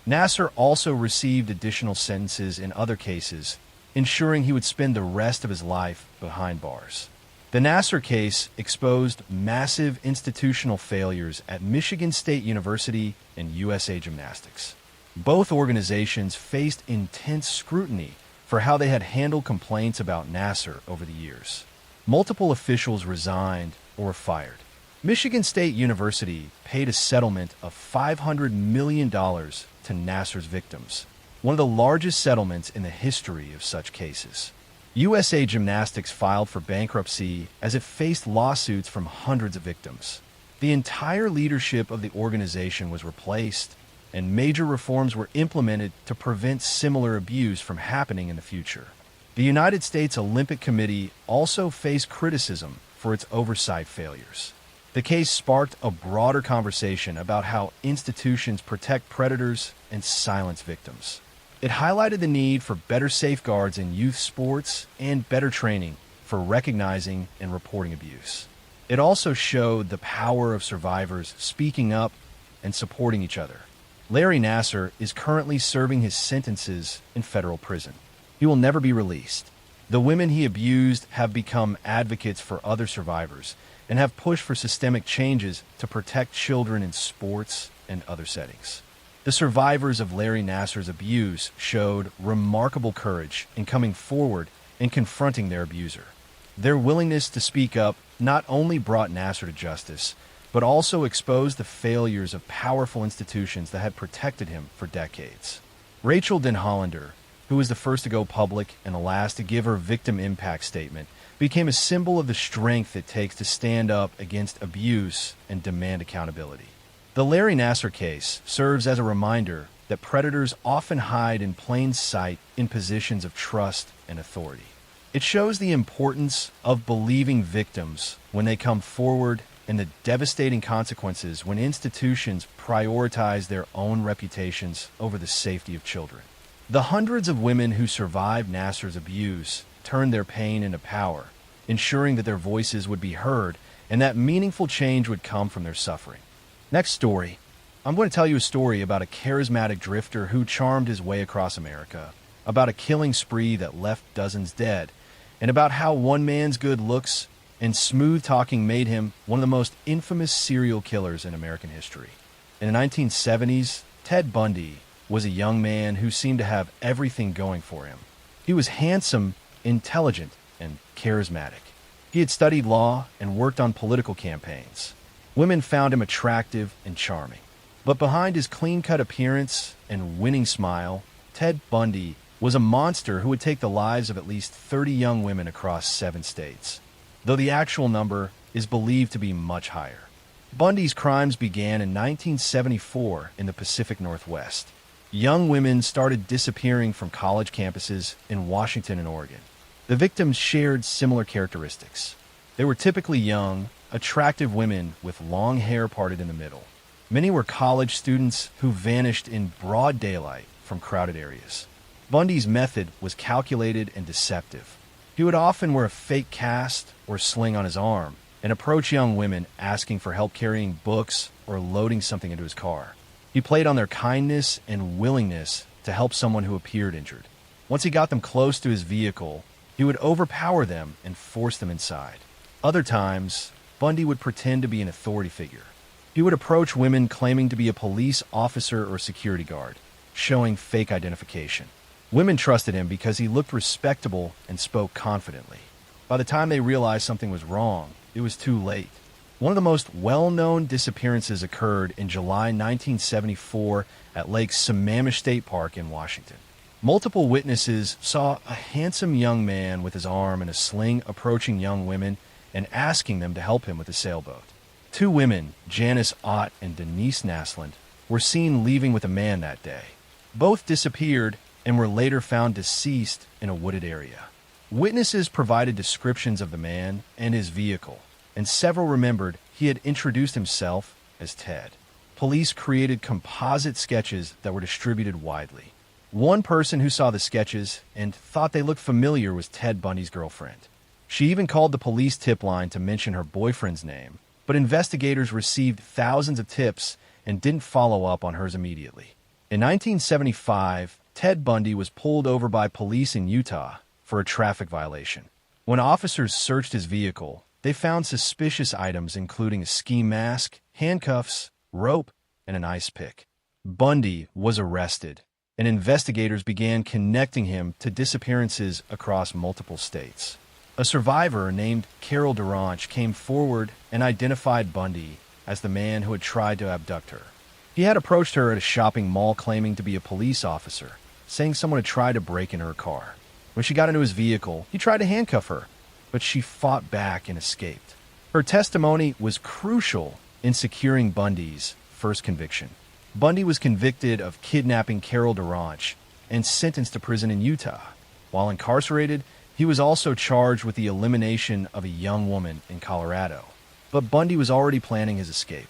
Nasser also received additional sentences in other cases, ensuring he would spend the rest of his life behind bars. The Nasser case exposed massive institutional failures at Michigan State University and USA Gymnastics. Both organizations faced intense scrutiny for how they had handled complaints about Nasser over the years. Multiple officials resigned or were fired. Michigan State University paid a settlement of $500 million to Nasser's victims, one of the largest settlements in the history of such cases. USA Gymnastics filed for bankruptcy as it faced lawsuits from hundreds of victims. The entire leadership of the organization was replaced, and major reforms were implemented to prevent similar abuse from happening in the future. The United States Olympic Committee also faced criticism for its oversight failures. The case sparked a broader conversation about how institutions protect predators and silence victims. It highlighted the need for better safeguards in youth sports and better training for recognizing and reporting abuse. It also showed the power of survivors speaking up and supporting each other. Larry Nasser is currently serving his sentences in federal prison. He will never be released. The women he abused have become advocates for other survivors and have pushed for systemic changes to protect children in sports and other settings. The survivors of Larry Nasser's abuse showed remarkable courage in coming forward and confronting their abuser. Their willingness to speak up not only brought Nasser to justice, but also exposed the failures of powerful institutions that had protected him for decades. Rachel Den Hollander, who was the first to go public and the last to give her victim impact statement, became a symbol of the strength it takes to stand up against abuse and demand accountability. The Larry Nassar case serves as a reminder that predators often hide in plain sight in positions of trust and authority. It shows the importance of believing victims when they come forward and the devastating consequences when institutions prioritize their own reputations over the safety of children. The hundreds of women who survived Nassar's abuse turned their pain into power, ensuring that their voices would be heard and that meaningful change would come from their suffering. Next story. I'm going to tell you a story about a charismatic drifter who charmed his way across America, about a killing spree that left dozens dead, and about how one man's good looks and smooth talking made him one of the most infamous serial killers in American history. In the 1970s, Ted Bundy was a young man who seemed to have everything going for him. He was handsome, intelligent, and charismatic. He had studied law and worked on political campaigns. Women found him attractive and charming. But behind his clean-cut appearance and winning smile, Ted Bundy was a monster who would take the lives of at least 30 young women across 7 states, though the actual number is believed to be much higher. Bundy's crimes began in 1974 in the Pacific Northwest. Young women started disappearing from college campuses in Washington and Oregon. The victims shared similar characteristics. They were typically young, attractive women with long hair parted in the middle. Many were college students who vanished in broad daylight from crowded areas. Bundy's method was calculated and deceptive. He would often wear a fake cast or sling on his arm and approach young women asking for help carrying books or loading something into his car. He played on their kindness and willingness to help someone who appeared injured. Once he got them close to his vehicle, he would overpower them and force them inside. Other times, Bundy would pretend to be an authority figure. He would approach women claiming to be a police officer or security guard, showing fake identification. Women trusted him because he looked respectable and spoke confidently. By the time they realized something was wrong, it was too late. One of the most well-known disappearances occurred in July 1974 at Lake Sammamish State Park in Washington. Multiple witnesses saw a handsome young man with his arm in a sling approaching young women and asking them to help him with a sailboat. 2 women, Janice Ott and Denise Naslund, were seen leaving with a man that day. Both disappeared and were later found deceased in a wooded area. Witnesses provided descriptions of the man and his vehicle, and several remembered he had introduced himself as Ted. Police created composite sketches that were distributed widely. One person who saw the sketches and thought they looked familiar was Ted Bundy's girlfriend. She even called the police tip line to mention her boyfriend's name, but investigators received thousands of tips and didn't follow up on hers immediately. In 1975, Ted Bundy was pulled over by police in Utah for a traffic violation. When officers searched his vehicle, they found suspicious items including a ski mask, handcuffs, rope, and an ice pick. Bundy was arrested, and investigators began connecting him to disappearances across multiple states. A survivor named Carol Duranch came forward and identified Bundy as the man who had tried to abduct her. He had approached her at a shopping mall claiming to be a police officer, saying someone had tried to break into her car. When she got into his vehicle, he tried to handcuff her, but she fought back and escaped. Her testimony was crucial in securing Bundy's first conviction. Bundy was convicted of kidnapping Carol Duranch and sentenced to prison in Utah. While incarcerated, he was also charged with the elimination of a young woman in Colorado. But Bundy was already planning his escape.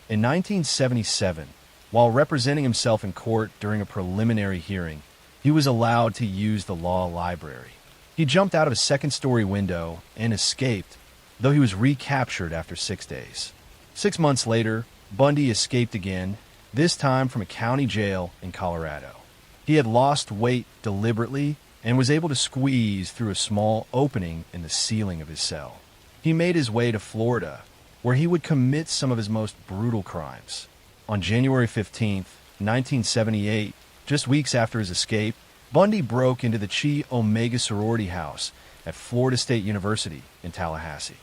In 1977, while representing himself in court during a preliminary hearing, he was allowed to use the law library. He jumped out of a second-story window and escaped, though he was recaptured after 6 days. 6 months later, Bundy escaped again, this time from a county jail in Colorado. He had lost weight deliberately and was able to squeeze through a small opening in the ceiling of his cell. He made his way to Florida, where he would commit some of his most brutal crimes. On January 15, 1978, just weeks after his escape, Bundy broke into the Chi Omega sorority house at Florida State University in Tallahassee.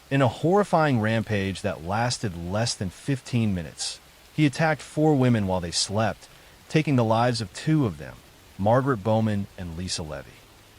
In a horrifying rampage that lasted less than 15 minutes, he attacked 4 women while they slept, taking the lives of 2 of them. Margaret Bowman and Lisa Levy.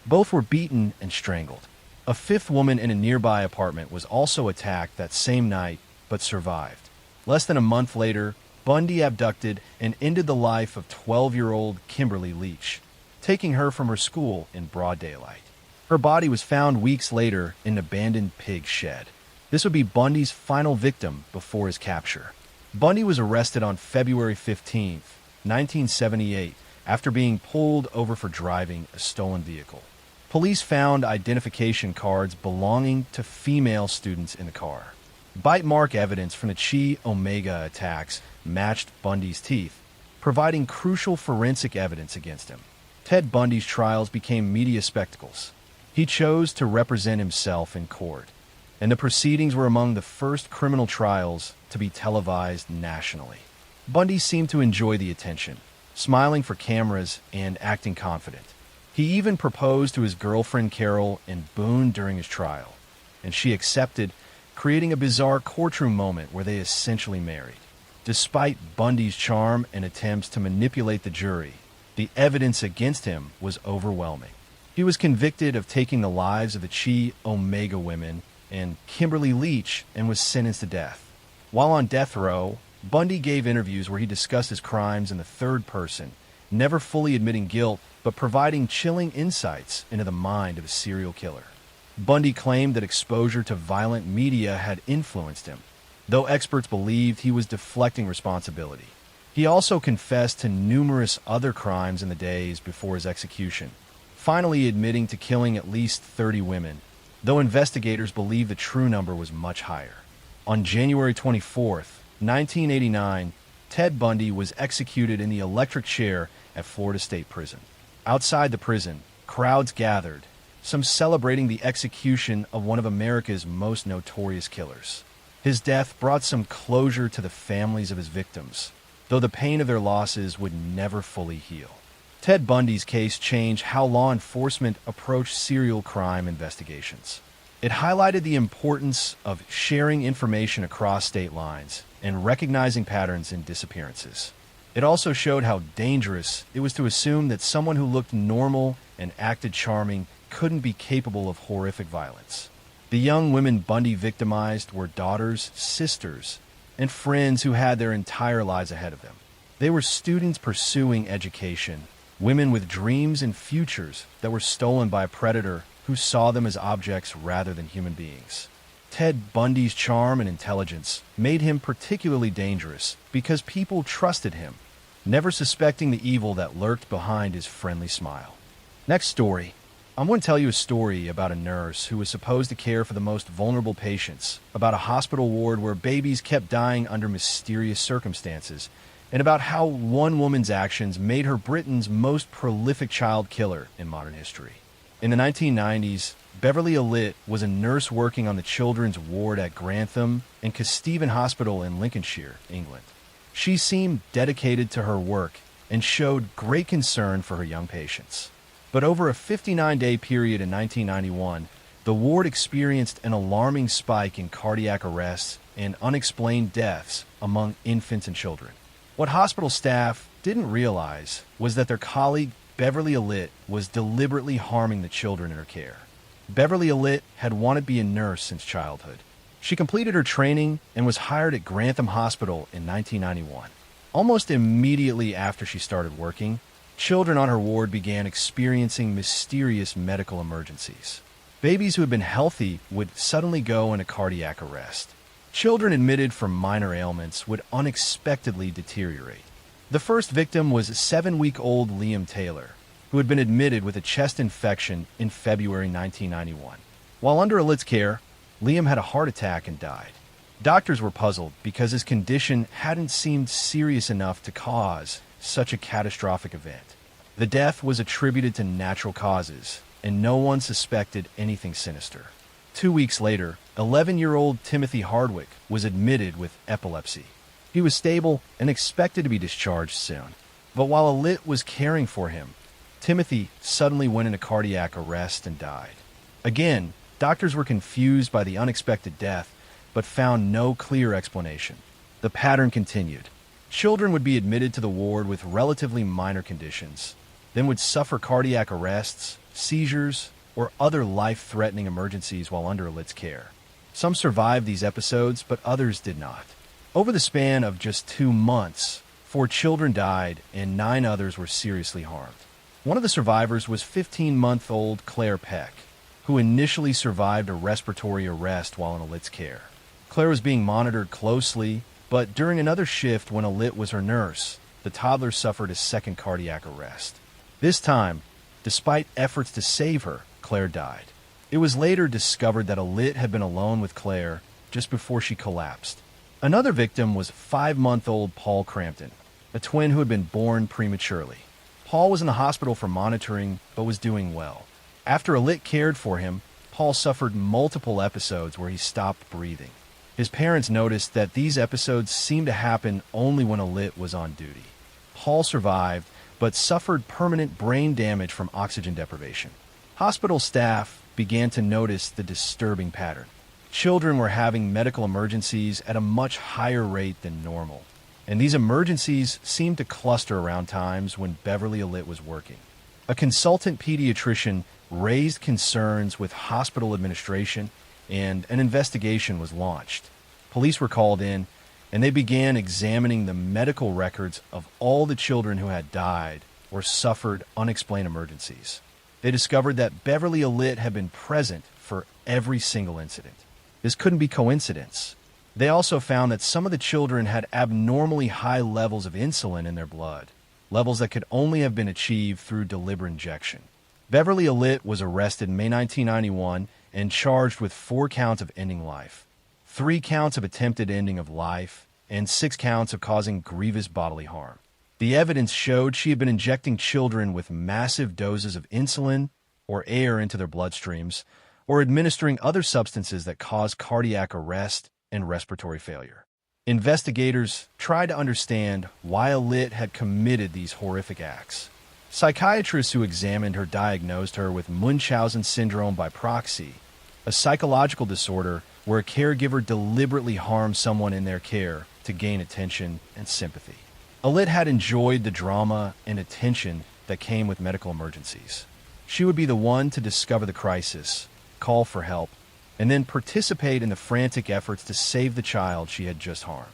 Both were beaten and strangled. A fifth woman in a nearby apartment was also attacked that same night, but survived. Less than a month later, Bundy abducted and ended the life of 12-year-old Kimberly Leach, taking her from her school in broad daylight. Her body was found weeks later in an abandoned pig shed. This would be Bundy's final victim before his capture. Bundy was arrested on February 15, 1978, after being pulled over for driving a stolen vehicle. Police found identification cards belonging to female students in the car. Bite mark evidence from the Chi Omega attacks matched Bundy's teeth, providing crucial forensic evidence against him. Ted Bundy's trials became media spectacles. He chose to represent himself in court, and the proceedings were among the first criminal trials to be televised nationally. Bundy seemed to enjoy the attention, smiling for cameras and acting confident. He even proposed to his girlfriend Carol in Boone during his trial, and she accepted, creating a bizarre courtroom moment where they essentially married. Despite Bundy's charm and attempts to manipulate the jury, the evidence against him was overwhelming. He was convicted of taking the lives of the Chi Omega women and Kimberly Leach and was sentenced to death. While on death row, Bundy gave interviews where he discussed his crimes in the third person, never fully admitting guilt, but providing chilling insights into the mind of a serial killer. Bundy claimed that exposure to violent media had influenced him, though experts believed he was deflecting responsibility. He also confessed to numerous other crimes in the days before his execution, finally admitting to killing at least 30 women, though investigators believe the true number was much higher. On January 24, 1989, Ted Bundy was executed in the electric chair at Florida State Prison. Outside the prison, crowds gathered, some celebrating the execution of one of America's most notorious killers. His death brought some closure to the families of his victims, though the pain of their losses would never fully heal. Ted Bundy's case changed how law enforcement approached serial crime investigations. It highlighted the importance of sharing information across state lines and recognizing patterns in disappearances. It also showed how dangerous it was to assume that someone who looked normal and acted charming couldn't be capable of horrific violence. The young women Bundy victimized were daughters, sisters, and friends who had their entire lives ahead of them. They were students pursuing education, women with dreams and futures that were stolen by a predator who saw them as objects rather than human beings. Ted Bundy's charm and intelligence made him particularly dangerous because people trusted him, never suspecting the evil that lurked behind his friendly smile. Next story. I'm going to tell you a story about a nurse who was supposed to care for the most vulnerable patients, about a hospital ward where babies kept dying under mysterious circumstances, and about how one woman's actions made her Britain's most prolific child killer in modern history. In the 1990s, Beverly Allitt was a nurse working on the children's ward at Grantham and Kesteven Hospital in Lincolnshire, England. She seemed dedicated to her work and showed great concern for her young patients. But over a 59-day period in 1991, the ward experienced an alarming spike in cardiac arrests and unexplained deaths among infants and children. What hospital staff didn't realize was that their colleague Beverly Allitt was deliberately harming the children in her care. Beverly Allitt had wanted to be a nurse since childhood. She completed her training and was hired at Grantham Hospital in 1991. Almost immediately after she started working, children on her ward began experiencing mysterious medical emergencies. Babies who had been healthy would suddenly go into cardiac arrest. Children admitted for minor ailments would unexpectedly deteriorate. The first victim was 7-week-old Liam Taylor, who had been admitted with a chest infection in February 1991. While under Allitt's care, Liam had a heart attack and died. Doctors were puzzled because his condition hadn't seemed serious enough to cause such a catastrophic event. The death was attributed to natural causes, and no one suspected anything sinister. 2 weeks later, 11-year-old Timothy Hardwick was admitted with epilepsy. He was stable and expected to be discharged soon. But while Allitt was caring for him, Timothy suddenly went into cardiac arrest and died. Again, doctors were confused by the unexpected death, but found no clear explanation. The pattern continued. Children would be admitted to the ward with relatively minor conditions. then would suffer cardiac arrests, seizures, or other life-threatening emergencies while under Lit's care. Some survived these episodes, but others did not. Over the span of just 2 months, 4 children died and 9 others were seriously harmed. One of the survivors was 15-month-old Claire Peck, who initially survived a respiratory arrest while in Lit's care. Claire was being monitored closely, but during another shift when Lit was her nurse, the toddler suffered a second cardiac arrest. This time, despite efforts to save her, Claire died. It was later discovered that Lit had been alone with Claire just before she collapsed. Another victim was 5-month-old Paul Crampton, a twin who had been born prematurely. Paul was in the hospital for monitoring, but was doing well. After Lit cared for him, Paul suffered multiple episodes where he stopped breathing. His parents noticed that these episodes seemed to happen only when Lit was on duty. Paul survived, but suffered permanent brain damage from oxygen deprivation. Hospital staff began to notice the disturbing pattern. Children were having medical emergencies at a much higher rate than normal, and these emergencies seemed to cluster around times when Beverly Lit was working. A consultant pediatrician raised concerns with hospital administration, and an investigation was launched. Police were called in, and they began examining the medical records of all the children who had died or suffered unexplained emergencies. They discovered that Beverly Lit had been present for every single incident. This couldn't be coincidence. They also found that some of the children had abnormally high levels of insulin in their blood, levels that could only have been achieved through deliberate injection. Beverly Lit was arrested in May 1991 and charged with 4 counts of ending life, 3 counts of attempted ending of life, and 6 counts of causing grievous bodily harm. The evidence showed she had been injecting children with massive doses of insulin or air into their bloodstreams, or administering other substances that cause cardiac arrest and respiratory failure. Investigators tried to understand why Lit had committed these horrific acts. Psychiatrists who examined her diagnosed her with Munchausen syndrome by proxy, a psychological disorder where a caregiver deliberately harms someone in their care to gain attention and sympathy. Lit had enjoyed the drama and attention that came with medical emergencies. She would be the one to discover the crisis, call for help, and then participate in the frantic efforts to save the child she had just harmed.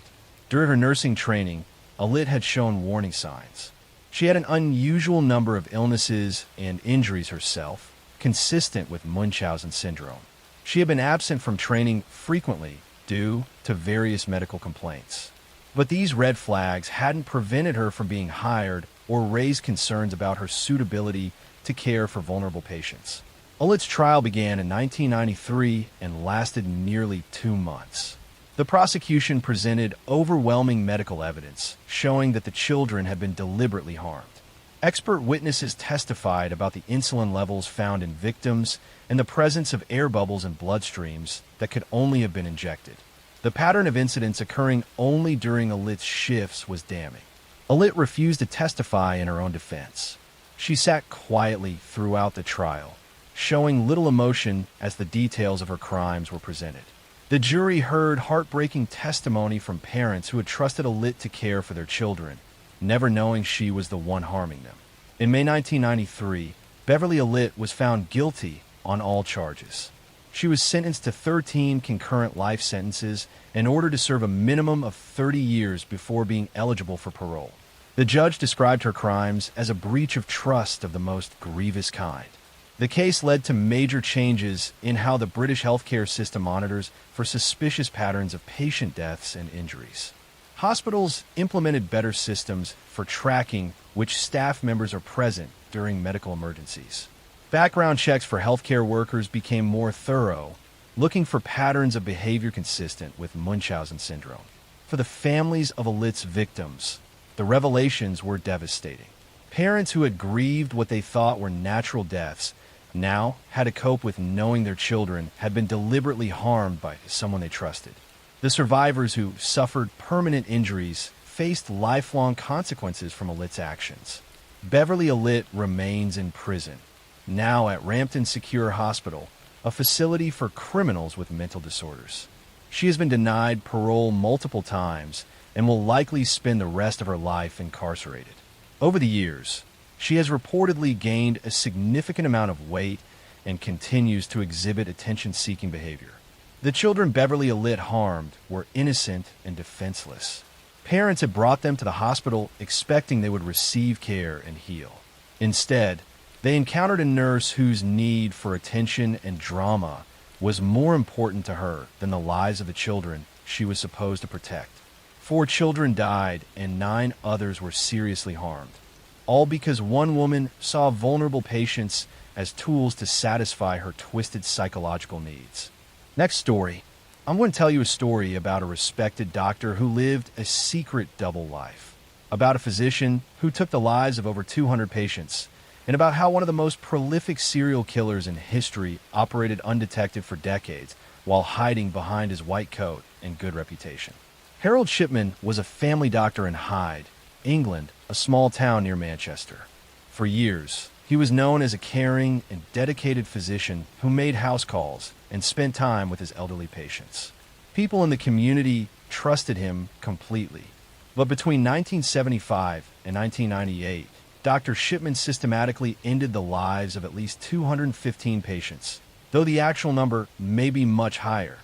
During her nursing training, Lit had shown warning signs. She had an unusual number of illnesses and injuries herself, consistent with Munchausen syndrome. She had been absent from training frequently due to various medical complaints. But these red flags hadn't prevented her from being hired or raised concerns about her suitability to care for vulnerable patients. Lit's trial began in 1993 and lasted nearly 2 months. The prosecution presented overwhelming medical evidence showing that the children had been deliberately harmed. Expert witnesses testified about the insulin levels found in victims and the presence of air bubbles in bloodstreams that could only have been injected. The pattern of incidents occurring only during Lit's shifts was damning. Lit refused to testify in her own defense. She sat quietly throughout the trial, showing little emotion as the details of her crimes were presented. The jury heard heartbreaking testimony from parents who had trusted Lit to care for their children, never knowing she was the one harming them. In May 1993, Beverly Lit was found guilty on all charges. She was sentenced to 13 concurrent life sentences and ordered to serve a minimum of 30 years before being eligible for parole. The judge described her crimes as a breach of trust of the most grievous kind. The case led to major changes in how the British healthcare system monitors for suspicious patterns of patient deaths and injuries. Hospitals implemented better systems for tracking which staff members are present during medical emergencies. Background checks for healthcare workers became more thorough, looking for patterns of behavior consistent with Munchausen syndrome. For the families of Lit's victims, the revelations were devastating. Parents who had grieved what they thought were natural deaths now had to cope with knowing their children had been deliberately harmed by someone they trusted. The survivors who suffered permanent injuries faced lifelong consequences from Lit's actions. Beverly Lit remains in prison, now at Rampton Secure Hospital, a facility for criminals with mental disorders. She has been denied parole multiple times and will likely spend the rest of her life incarcerated. Over the years, She has reportedly gained a significant amount of weight and continues to exhibit attention-seeking behavior. The children Beverly Alit harmed were innocent and defenseless. Parents had brought them to the hospital expecting they would receive care and heal. Instead, they encountered a nurse whose need for attention and drama was more important to her than the lives of the children she was supposed to protect. 4 children died and 9 others were seriously harmed, all because one woman saw vulnerable patients as tools to satisfy her twisted psychological needs. Next story. I'm going to tell you a story about a respected doctor who lived a secret double life, about a physician who took the lives of over 200 patients, and about how one of the most prolific serial killers in history operated undetected for decades while hiding behind his white coat and good reputation. Harold Shipman was a family doctor in Hyde, England, a small town near Manchester. For years, he was known as a caring and dedicated physician who made house calls and spent time with his elderly patients. People in the community trusted him completely. But between 1975 and 1998, Dr. Shipman systematically ended the lives of at least 215 patients, though the actual number may be much higher,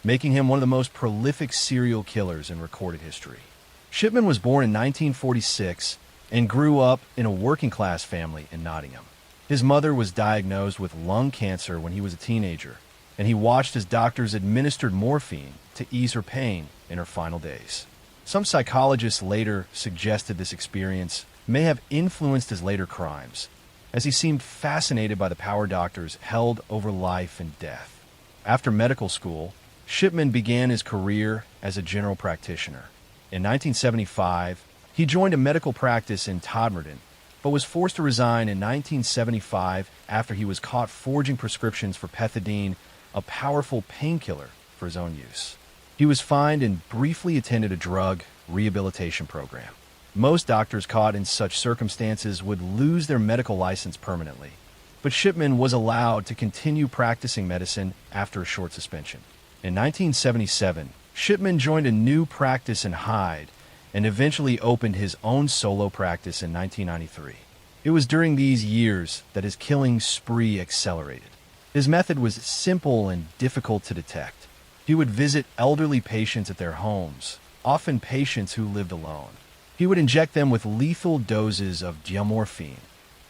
making him one of the most prolific serial killers in recorded history. Shipman was born in 1946 and grew up in a working-class family in Nottingham. His mother was diagnosed with lung cancer when he was a teenager, and he watched as doctors administered morphine to ease her pain in her final days. Some psychologists later suggested this experience may have influenced his later crimes, as he seemed fascinated by the power doctors held over life and death. After medical school, Shipman began his career as a general practitioner. In 1975, he joined a medical practice in Todmorden, but was forced to resign in 1975 after he was caught forging prescriptions for pethidine, a powerful painkiller, for his own use. He was fined and briefly attended a drug rehabilitation program. Most doctors caught in such circumstances would lose their medical license permanently, but Shipman was allowed to continue practicing medicine after a short suspension. In 1977, Shipman joined a new practice in Hyde and eventually opened his own solo practice in 1993. It was during these years that his killing spree accelerated. His method was simple and difficult to detect. He would visit elderly patients at their homes, often patients who lived alone. He would inject them with lethal doses of diamorphine,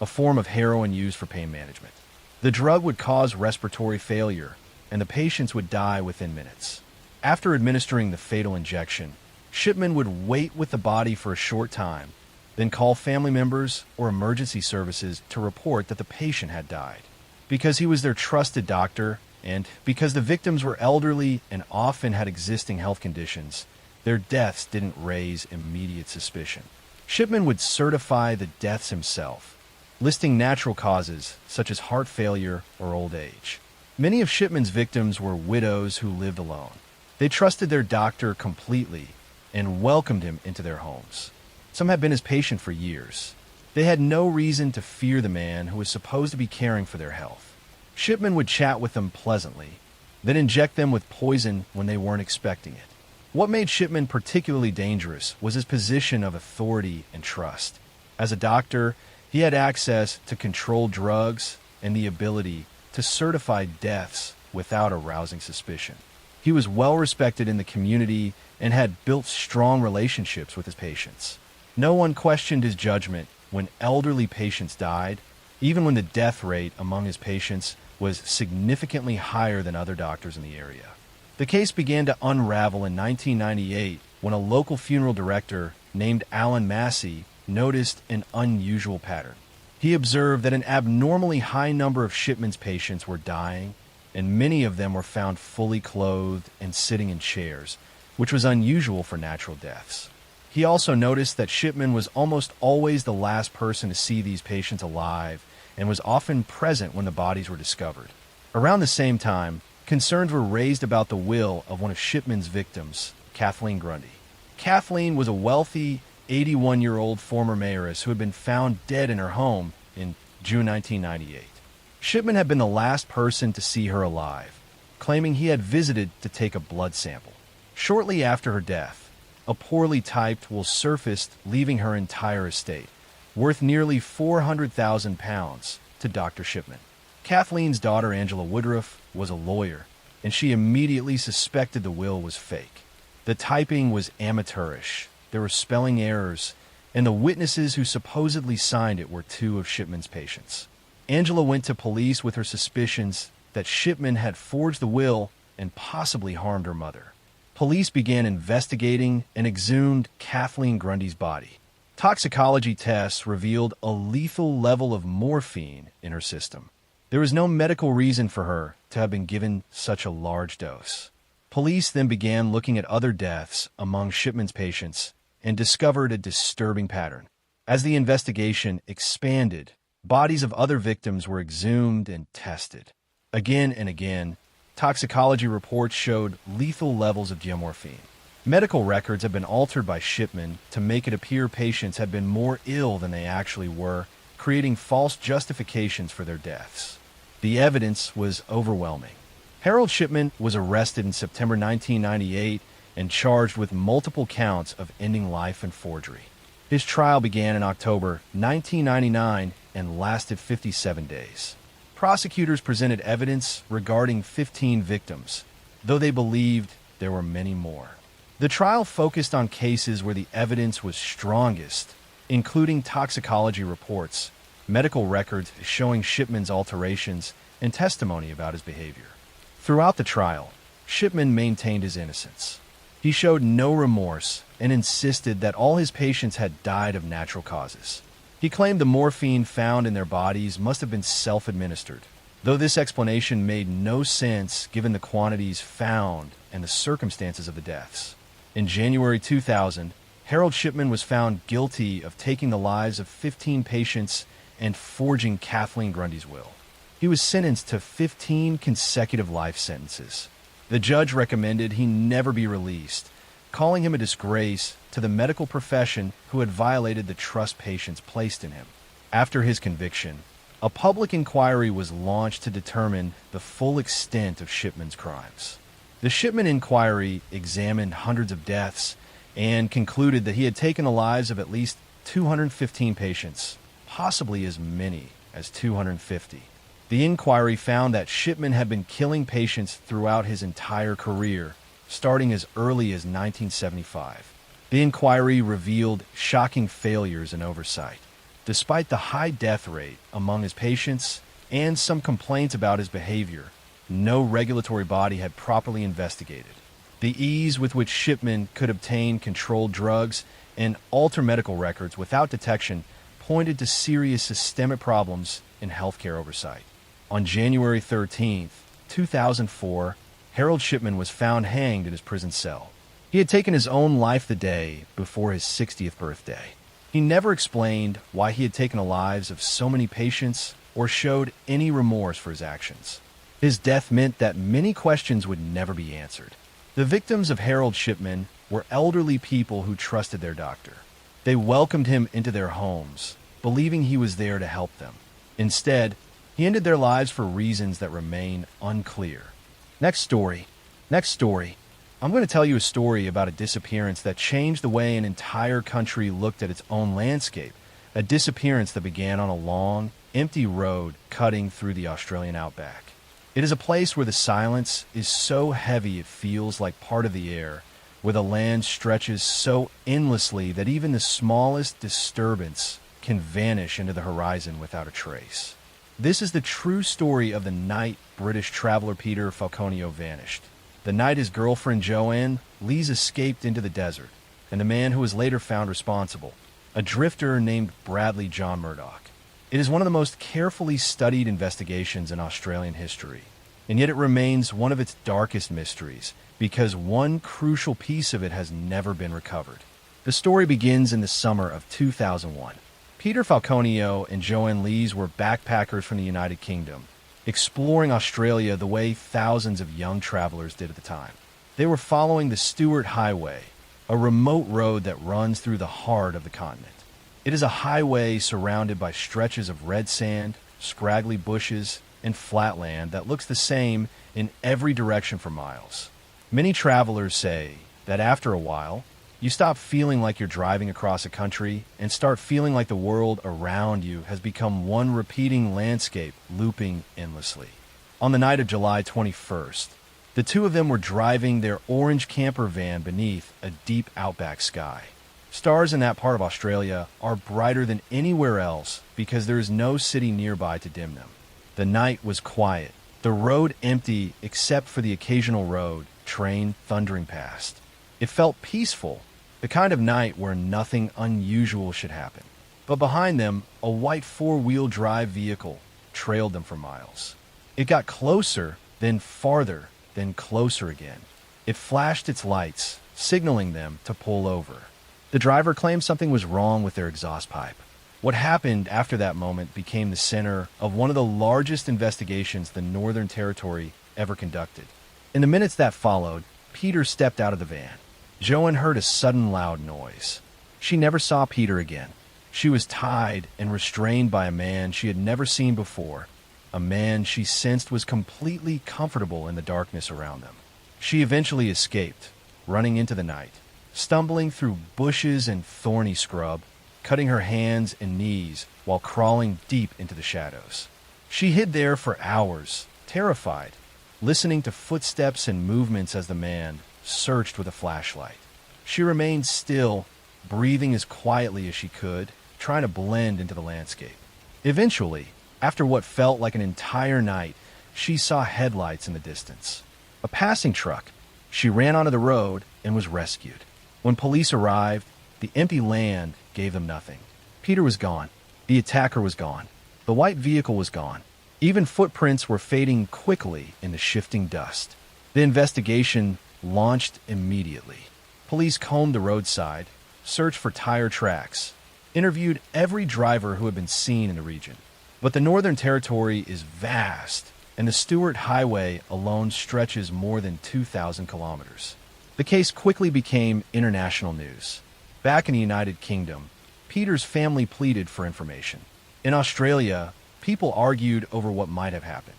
a form of heroin used for pain management. The drug would cause respiratory failure, and the patients would die within minutes. After administering the fatal injection, Shipman would wait with the body for a short time, then call family members or emergency services to report that the patient had died. Because he was their trusted doctor, and because the victims were elderly and often had existing health conditions, their deaths didn't raise immediate suspicion. Shipman would certify the deaths himself, listing natural causes such as heart failure or old age. Many of Shipman's victims were widows who lived alone. They trusted their doctor completely and welcomed him into their homes. Some had been his patient for years. They had no reason to fear the man who was supposed to be caring for their health. Shipman would chat with them pleasantly, then inject them with poison when they weren't expecting it. What made Shipman particularly dangerous was his position of authority and trust. As a doctor, he had access to controlled drugs and the ability to certify deaths without arousing suspicion. He was well respected in the community and had built strong relationships with his patients. No one questioned his judgment when elderly patients died, even when the death rate among his patients was significantly higher than other doctors in the area. The case began to unravel in 1998 when a local funeral director named Alan Massey noticed an unusual pattern. He observed that an abnormally high number of Shipman's patients were dying, and many of them were found fully clothed and sitting in chairs, which was unusual for natural deaths. He also noticed that Shipman was almost always the last person to see these patients alive and was often present when the bodies were discovered. Around the same time, concerns were raised about the will of one of Shipman's victims, Kathleen Grundy. Kathleen was a wealthy, 81-year-old former mayoress who had been found dead in her home in June 1998. Shipman had been the last person to see her alive, claiming he had visited to take a blood sample. Shortly after her death, a poorly typed will surfaced, leaving her entire estate, worth nearly £400,000 to Dr. Shipman. Kathleen's daughter, Angela Woodruff, was a lawyer, and she immediately suspected the will was fake. The typing was amateurish, there were spelling errors, and the witnesses who supposedly signed it were two of Shipman's patients. Angela went to police with her suspicions that Shipman had forged the will and possibly harmed her mother. Police began investigating and exhumed Kathleen Grundy's body. Toxicology tests revealed a lethal level of morphine in her system. There was no medical reason for her to have been given such a large dose. Police then began looking at other deaths among Shipman's patients and discovered a disturbing pattern. As the investigation expanded, bodies of other victims were exhumed and tested. Again and again, toxicology reports showed lethal levels of geomorphine. Medical records have been altered by Shipman to make it appear patients had been more ill than they actually were, creating false justifications for their deaths. The evidence was overwhelming. Harold Shipman was arrested in September 1998 and charged with multiple counts of ending life and forgery. His trial began in October 1999 and lasted 57 days. Prosecutors presented evidence regarding 15 victims, though they believed there were many more. The trial focused on cases where the evidence was strongest, including toxicology reports, medical records showing Shipman's alterations, and testimony about his behavior. Throughout the trial, Shipman maintained his innocence. He showed no remorse and insisted that all his patients had died of natural causes. He claimed the morphine found in their bodies must have been self-administered, though this explanation made no sense given the quantities found and the circumstances of the deaths. In January 2000, Harold Shipman was found guilty of taking the lives of 15 patients and forging Kathleen Grundy's will. He was sentenced to 15 consecutive life sentences. The judge recommended he never be released, calling him a disgrace to the medical profession who had violated the trust patients placed in him. After his conviction, a public inquiry was launched to determine the full extent of Shipman's crimes. The Shipman inquiry examined hundreds of deaths and concluded that he had taken the lives of at least 215 patients, possibly as many as 250. The inquiry found that Shipman had been killing patients throughout his entire career, starting as early as 1975. The inquiry revealed shocking failures and oversight. Despite the high death rate among his patients and some complaints about his behavior, no regulatory body had properly investigated. The ease with which Shipman could obtain controlled drugs and alter medical records without detection pointed to serious systemic problems in healthcare oversight. On January 13, 2004, Harold Shipman was found hanged in his prison cell. He had taken his own life the day before his 60th birthday. He never explained why he had taken the lives of so many patients or showed any remorse for his actions. His death meant that many questions would never be answered. The victims of Harold Shipman were elderly people who trusted their doctor. They welcomed him into their homes, believing he was there to help them. Instead, he ended their lives for reasons that remain unclear. Next story. I'm going to tell you a story about a disappearance that changed the way an entire country looked at its own landscape. A disappearance that began on a long, empty road cutting through the Australian outback. It is a place where the silence is so heavy it feels like part of the air, where the land stretches so endlessly that even the smallest disturbance can vanish into the horizon without a trace. This is the true story of the night British traveler Peter Falconio vanished. The night his girlfriend Joanne Lees escaped into the desert, and the man who was later found responsible, a drifter named Bradley John Murdoch. It is one of the most carefully studied investigations in Australian history, and yet it remains one of its darkest mysteries because one crucial piece of it has never been recovered. The story begins in the summer of 2001. Peter Falconio and Joanne Lees were backpackers from the United Kingdom, exploring Australia the way thousands of young travelers did at the time. They were following the Stuart Highway, a remote road that runs through the heart of the continent. It is a highway surrounded by stretches of red sand, scraggly bushes, and flatland that looks the same in every direction for miles. Many travelers say that after a while, You stop feeling like you're driving across a country and start feeling like the world around you has become one repeating landscape, looping endlessly. On the night of July 21st, the two of them were driving their orange camper van beneath a deep outback sky. Stars in that part of Australia are brighter than anywhere else because there is no city nearby to dim them. The night was quiet, the road empty except for the occasional road train thundering past. It felt peaceful, the kind of night where nothing unusual should happen. But behind them, a white four-wheel drive vehicle trailed them for miles. It got closer, then farther, then closer again. It flashed its lights, signaling them to pull over. The driver claimed something was wrong with their exhaust pipe. What happened after that moment became the center of one of the largest investigations the Northern Territory ever conducted. In the minutes that followed, Peter stepped out of the van. Joanne heard a sudden loud noise. She never saw Peter again. She was tied and restrained by a man she had never seen before, a man she sensed was completely comfortable in the darkness around them. She eventually escaped, running into the night, stumbling through bushes and thorny scrub, cutting her hands and knees while crawling deep into the shadows. She hid there for hours, terrified, listening to footsteps and movements as the man searched with a flashlight. She remained still, breathing as quietly as she could, trying to blend into the landscape. Eventually, after what felt like an entire night, she saw headlights in the distance. A passing truck. She ran onto the road and was rescued. When police arrived, the empty land gave them nothing. Peter was gone. The attacker was gone. The white vehicle was gone. Even footprints were fading quickly in the shifting dust. The investigation launched immediately. Police combed the roadside, searched for tire tracks, interviewed every driver who had been seen in the region. But the Northern Territory is vast, and the Stewart Highway alone stretches more than 2,000 kilometers. The case quickly became international news. Back in the United Kingdom, Peter's family pleaded for information. In Australia, people argued over what might have happened.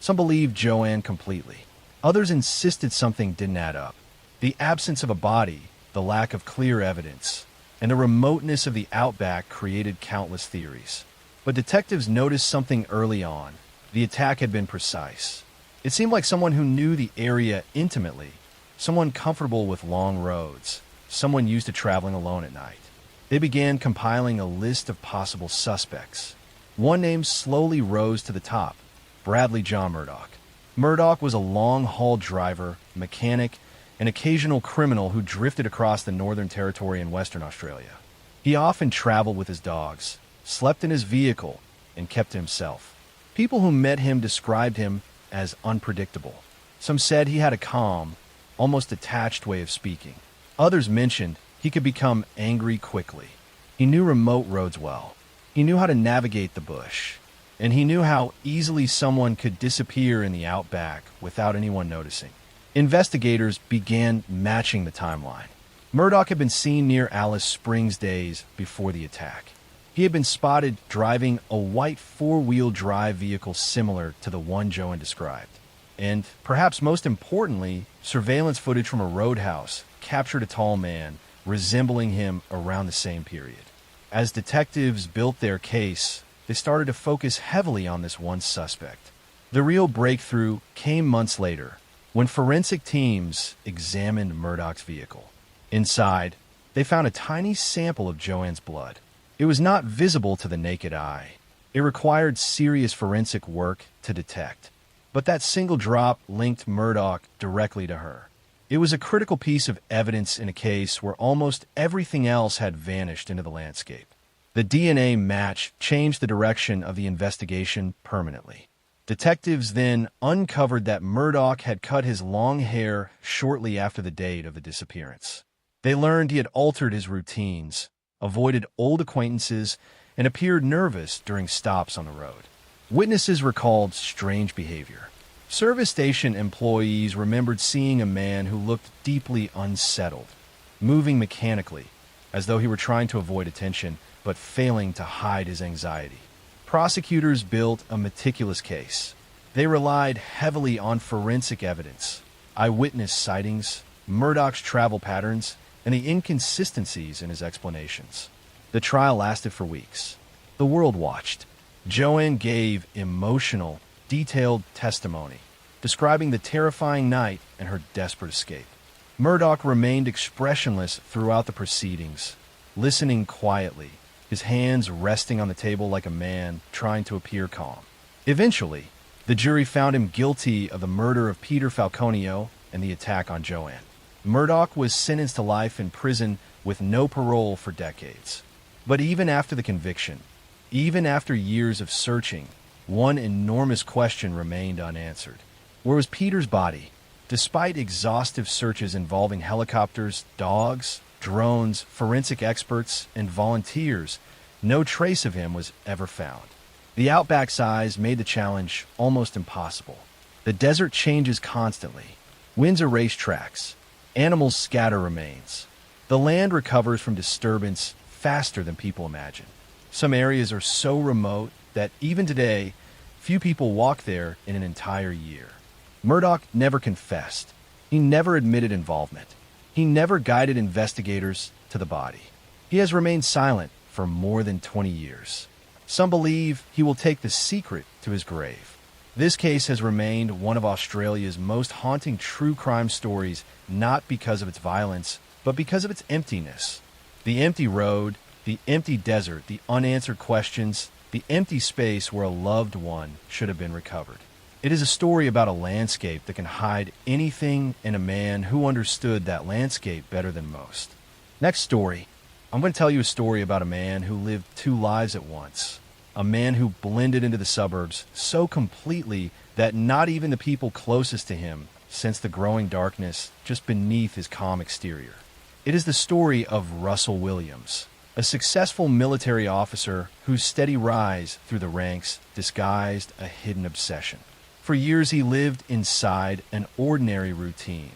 Some believed Joanne completely. Others insisted something didn't add up. The absence of a body, the lack of clear evidence, and the remoteness of the outback created countless theories. But detectives noticed something early on. The attack had been precise. It seemed like someone who knew the area intimately, someone comfortable with long roads, someone used to traveling alone at night. They began compiling a list of possible suspects. One name slowly rose to the top: Bradley John Murdoch. Murdoch was a long-haul driver, mechanic, and occasional criminal who drifted across the Northern Territory in Western Australia. He often traveled with his dogs, slept in his vehicle, and kept to himself. People who met him described him as unpredictable. Some said he had a calm, almost detached way of speaking. Others mentioned he could become angry quickly. He knew remote roads well. He knew how to navigate the bush. And he knew how easily someone could disappear in the outback without anyone noticing. Investigators began matching the timeline. Murdoch had been seen near Alice Springs days before the attack. He had been spotted driving a white four-wheel drive vehicle similar to the one Joanne described. And, perhaps most importantly, surveillance footage from a roadhouse captured a tall man resembling him around the same period. As detectives built their case, they started to focus heavily on this one suspect. The real breakthrough came months later, when forensic teams examined Murdoch's vehicle. Inside, they found a tiny sample of Joanne's blood. It was not visible to the naked eye. It required serious forensic work to detect. But that single drop linked Murdoch directly to her. It was a critical piece of evidence in a case where almost everything else had vanished into the landscape. The DNA match changed the direction of the investigation permanently. Detectives then uncovered that Murdoch had cut his long hair shortly after the date of the disappearance. They learned he had altered his routines, avoided old acquaintances, and appeared nervous during stops on the road. Witnesses recalled strange behavior. Service station employees remembered seeing a man who looked deeply unsettled, moving mechanically, as though he were trying to avoid attention, but failing to hide his anxiety. Prosecutors built a meticulous case. They relied heavily on forensic evidence, eyewitness sightings, Murdoch's travel patterns, and the inconsistencies in his explanations. The trial lasted for weeks. The world watched. Joanne gave emotional, detailed testimony, describing the terrifying night and her desperate escape. Murdoch remained expressionless throughout the proceedings, listening quietly, his hands resting on the table like a man trying to appear calm. Eventually, the jury found him guilty of the murder of Peter Falconio and the attack on Joanne. Murdoch was sentenced to life in prison with no parole for decades. But even after the conviction, even after years of searching, one enormous question remained unanswered. Where was Peter's body? Despite exhaustive searches involving helicopters, dogs, drones, forensic experts, and volunteers, no trace of him was ever found. The outback size made the challenge almost impossible. The desert changes constantly. Winds erase tracks. Animals scatter remains. The land recovers from disturbance faster than people imagine. Some areas are so remote that even today, few people walk there in an entire year. Murdoch never confessed. He never admitted involvement. He never guided investigators to the body. He has remained silent for more than 20 years. Some believe he will take the secret to his grave. This case has remained one of Australia's most haunting true crime stories, not because of its violence, but because of its emptiness. The empty road, the empty desert, the unanswered questions, the empty space where a loved one should have been recovered. It is a story about a landscape that can hide anything and a man who understood that landscape better than most. Next story. I'm going to tell you a story about a man who lived two lives at once. A man who blended into the suburbs so completely that not even the people closest to him sensed the growing darkness just beneath his calm exterior. It is the story of Russell Williams, a successful military officer whose steady rise through the ranks disguised a hidden obsession. For years he lived inside an ordinary routine,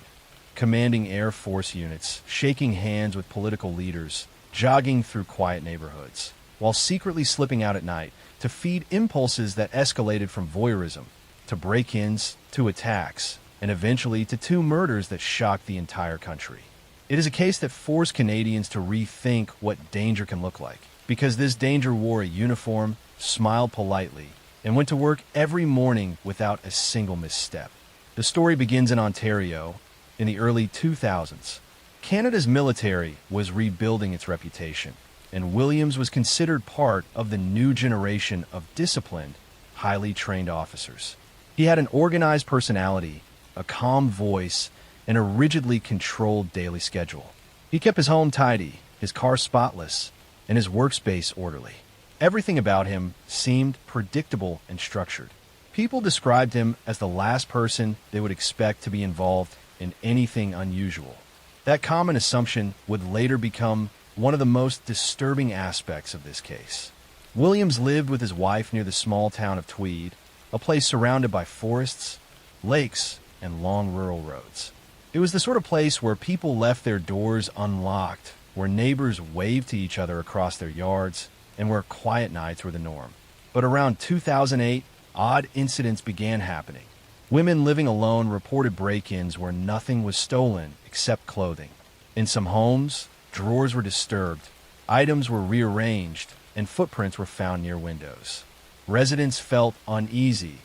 commanding Air Force units, shaking hands with political leaders, jogging through quiet neighborhoods, while secretly slipping out at night to feed impulses that escalated from voyeurism, to break-ins, to attacks, and eventually to two murders that shocked the entire country. It is a case that forced Canadians to rethink what danger can look like, because this danger wore a uniform, smiled politely, and went to work every morning without a single misstep. The story begins in Ontario in the early 2000s. Canada's military was rebuilding its reputation, and Williams was considered part of the new generation of disciplined, highly trained officers. He had an organized personality, a calm voice, and a rigidly controlled daily schedule. He kept his home tidy, his car spotless, and his workspace orderly. Everything about him seemed predictable and structured. People described him as the last person they would expect to be involved in anything unusual. That common assumption would later become one of the most disturbing aspects of this case. Williams lived with his wife near the small town of Tweed, a place surrounded by forests, lakes, and long rural roads. It was the sort of place where people left their doors unlocked, where neighbors waved to each other across their yards, and where quiet nights were the norm. But around 2008, odd incidents began happening. Women living alone reported break-ins where nothing was stolen except clothing. In some homes, drawers were disturbed, items were rearranged, and footprints were found near windows. Residents felt uneasy,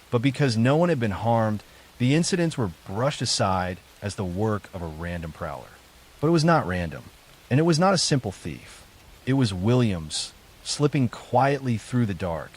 but because no one had been harmed, the incidents were brushed aside as the work of a random prowler. But it was not random, and it was not a simple thief. It was Williams, slipping quietly through the dark,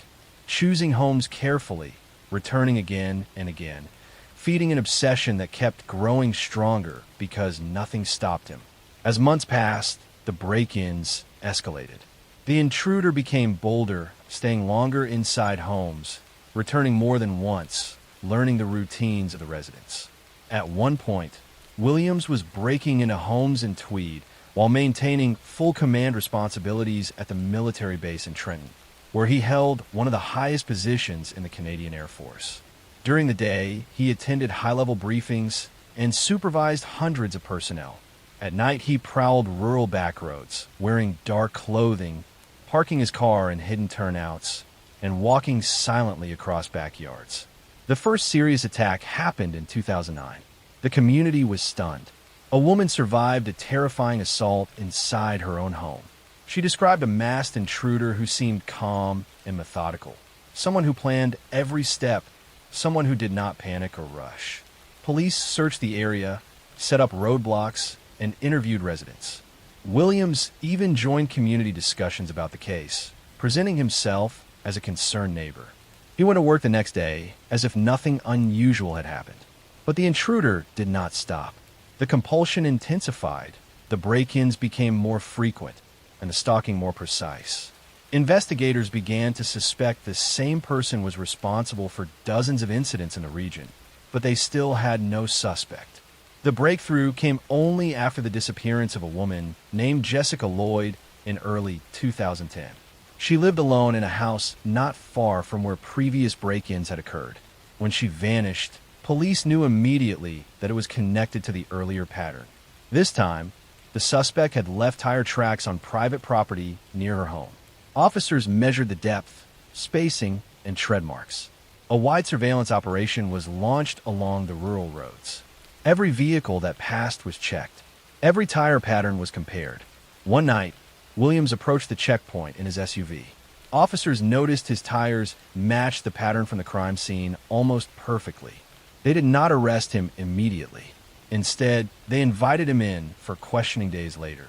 choosing homes carefully, returning again and again, feeding an obsession that kept growing stronger because nothing stopped him. As months passed, the break-ins escalated. The intruder became bolder, staying longer inside homes, returning more than once, learning the routines of the residents. At one point, Williams was breaking into homes in Tweed while maintaining full command responsibilities at the military base in Trenton, where he held one of the highest positions in the Canadian Air Force. During the day, he attended high-level briefings and supervised hundreds of personnel. At night, he prowled rural backroads, wearing dark clothing, parking his car in hidden turnouts, and walking silently across backyards. The first serious attack happened in 2009. The community was stunned. A woman survived a terrifying assault inside her own home. She described a masked intruder who seemed calm and methodical, someone who planned every step, someone who did not panic or rush. Police searched the area, set up roadblocks, and interviewed residents. Williams even joined community discussions about the case, presenting himself as a concerned neighbor. He went to work the next day as if nothing unusual had happened. But the intruder did not stop. The compulsion intensified, the break-ins became more frequent, and the stalking more precise. Investigators began to suspect the same person was responsible for dozens of incidents in the region, but they still had no suspect. The breakthrough came only after the disappearance of a woman named Jessica Lloyd in early 2010. She lived alone in a house not far from where previous break-ins had occurred. When she vanished, police knew immediately that it was connected to the earlier pattern. This time, the suspect had left tire tracks on private property near her home. Officers measured the depth, spacing, and tread marks. A wide surveillance operation was launched along the rural roads. Every vehicle that passed was checked. Every tire pattern was compared. One night, Williams approached the checkpoint in his SUV. Officers noticed his tires matched the pattern from the crime scene almost perfectly. They did not arrest him immediately. Instead, they invited him in for questioning days later.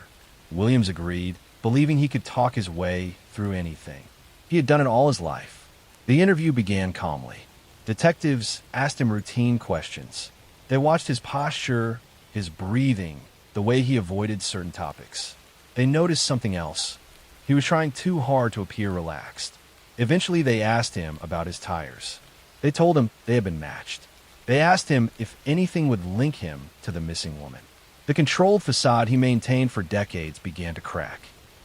Williams agreed, believing he could talk his way through anything. He had done it all his life. The interview began calmly. Detectives asked him routine questions. They watched his posture, his breathing, the way he avoided certain topics. They noticed something else. He was trying too hard to appear relaxed. Eventually, they asked him about his tires. They told him they had been matched. They asked him if anything would link him to the missing woman. The controlled facade he maintained for decades began to crack.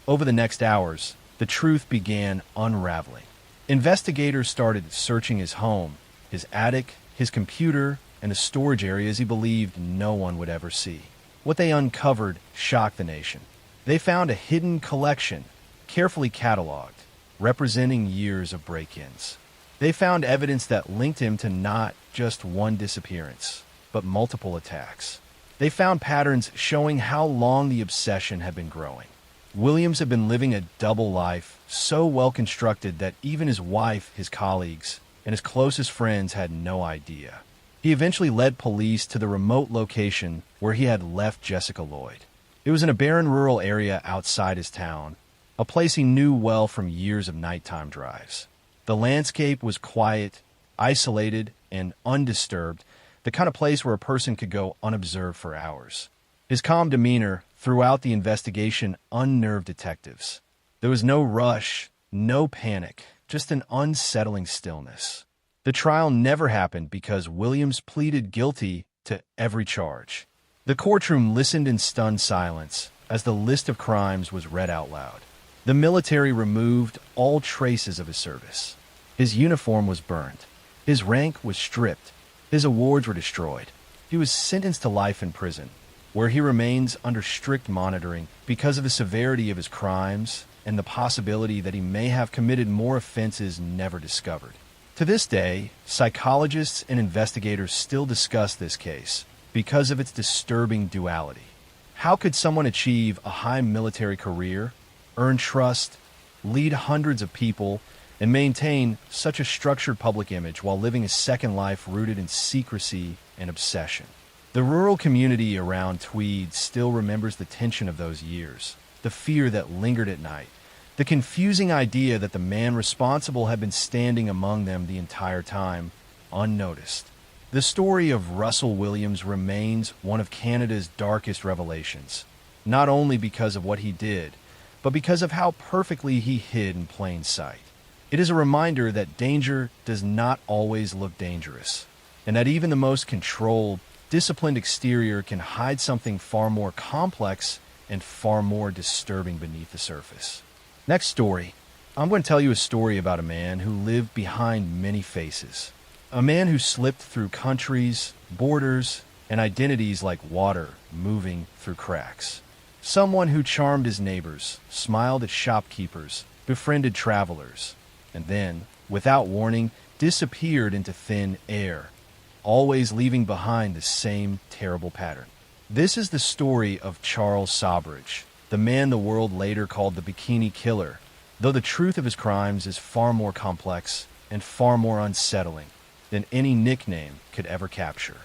Over the next hours, the truth began unraveling. Investigators started searching his home, his attic, his computer, and the storage areas he believed no one would ever see. What they uncovered shocked the nation. They found a hidden collection, carefully cataloged, representing years of break-ins. They found evidence that linked him to not just one disappearance, but multiple attacks. They found patterns showing how long the obsession had been growing. Williams had been living a double life, so well constructed that even his wife, his colleagues, and his closest friends had no idea. He eventually led police to the remote location where he had left Jessica Lloyd. It was in a barren rural area outside his town, a place he knew well from years of nighttime drives. The landscape was quiet, isolated, and undisturbed, the kind of place where a person could go unobserved for hours. His calm demeanor throughout the investigation unnerved detectives. There was no rush, no panic, just an unsettling stillness. The trial never happened because Williams pleaded guilty to every charge. The courtroom listened in stunned silence as the list of crimes was read out loud. The military removed all traces of his service. His uniform was burned. His rank was stripped. His awards were destroyed. He was sentenced to life in prison, where he remains under strict monitoring because of the severity of his crimes and the possibility that he may have committed more offenses never discovered. To this day, psychologists and investigators still discuss this case because of its disturbing duality. How could someone achieve a high military career, earn trust, lead hundreds of people, and maintain such a structured public image while living a second life rooted in secrecy and obsession? The rural community around Tweed still remembers the tension of those years, the fear that lingered at night, the confusing idea that the man responsible had been standing among them the entire time, unnoticed. The story of Russell Williams remains one of Canada's darkest revelations, not only because of what he did, but because of how perfectly he hid in plain sight. It is a reminder that danger does not always look dangerous, and that even the most controlled, disciplined exterior can hide something far more complex and far more disturbing beneath the surface. Next story. I'm going to tell you a story about a man who lived behind many faces. A man who slipped through countries, borders, and identities like water moving through cracks. Someone who charmed his neighbors, smiled at shopkeepers, befriended travelers, and then, without warning, disappeared into thin air, always leaving behind the same terrible pattern. This is the story of Charles Sobridge, the man the world later called the Bikini Killer, though the truth of his crimes is far more complex and far more unsettling than any nickname could ever capture.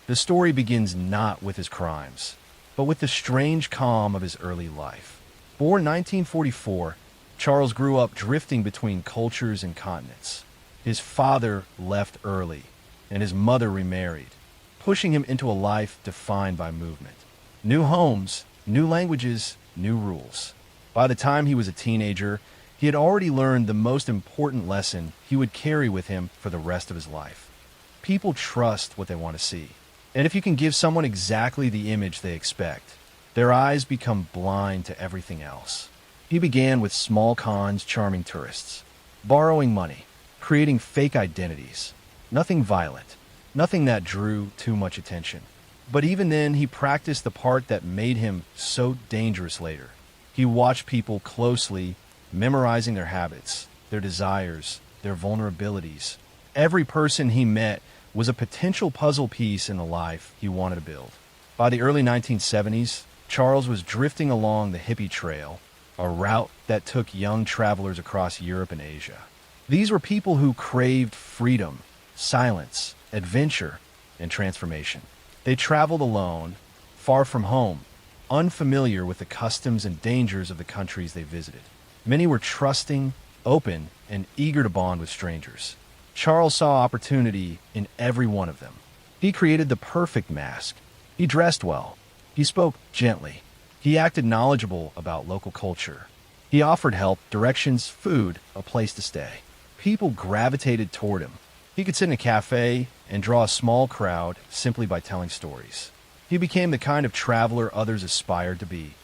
The story begins not with his crimes, but with the strange calm of his early life. Born 1944, Charles grew up drifting between cultures and continents. His father left early, and his mother remarried, pushing him into a life defined by movement. New homes, new languages, new rules. By the time he was a teenager, he had already learned the most important lesson he would carry with him for the rest of his life. People trust what they want to see. And if you can give someone exactly the image they expect, their eyes become blind to everything else. He began with small cons charming tourists, borrowing money, creating fake identities. Nothing violent, nothing that drew too much attention. But even then, he practiced the part that made him so dangerous later. He watched people closely, memorizing their habits, their desires, their vulnerabilities. Every person he met was a potential puzzle piece in the life he wanted to build. By the early 1970s, Charles was drifting along the hippie trail, a route that took young travelers across Europe and Asia. These were people who craved freedom, silence, adventure, and transformation. They traveled alone, far from home, unfamiliar with the customs and dangers of the countries they visited. Many were trusting, open, and eager to bond with strangers. Charles saw opportunity in every one of them. He created the perfect mask. He dressed well. He spoke gently. He acted knowledgeable about local culture. He offered help, directions, food, a place to stay. People gravitated toward him. He could sit in a cafe and draw a small crowd simply by telling stories. He became the kind of traveler others aspired to be.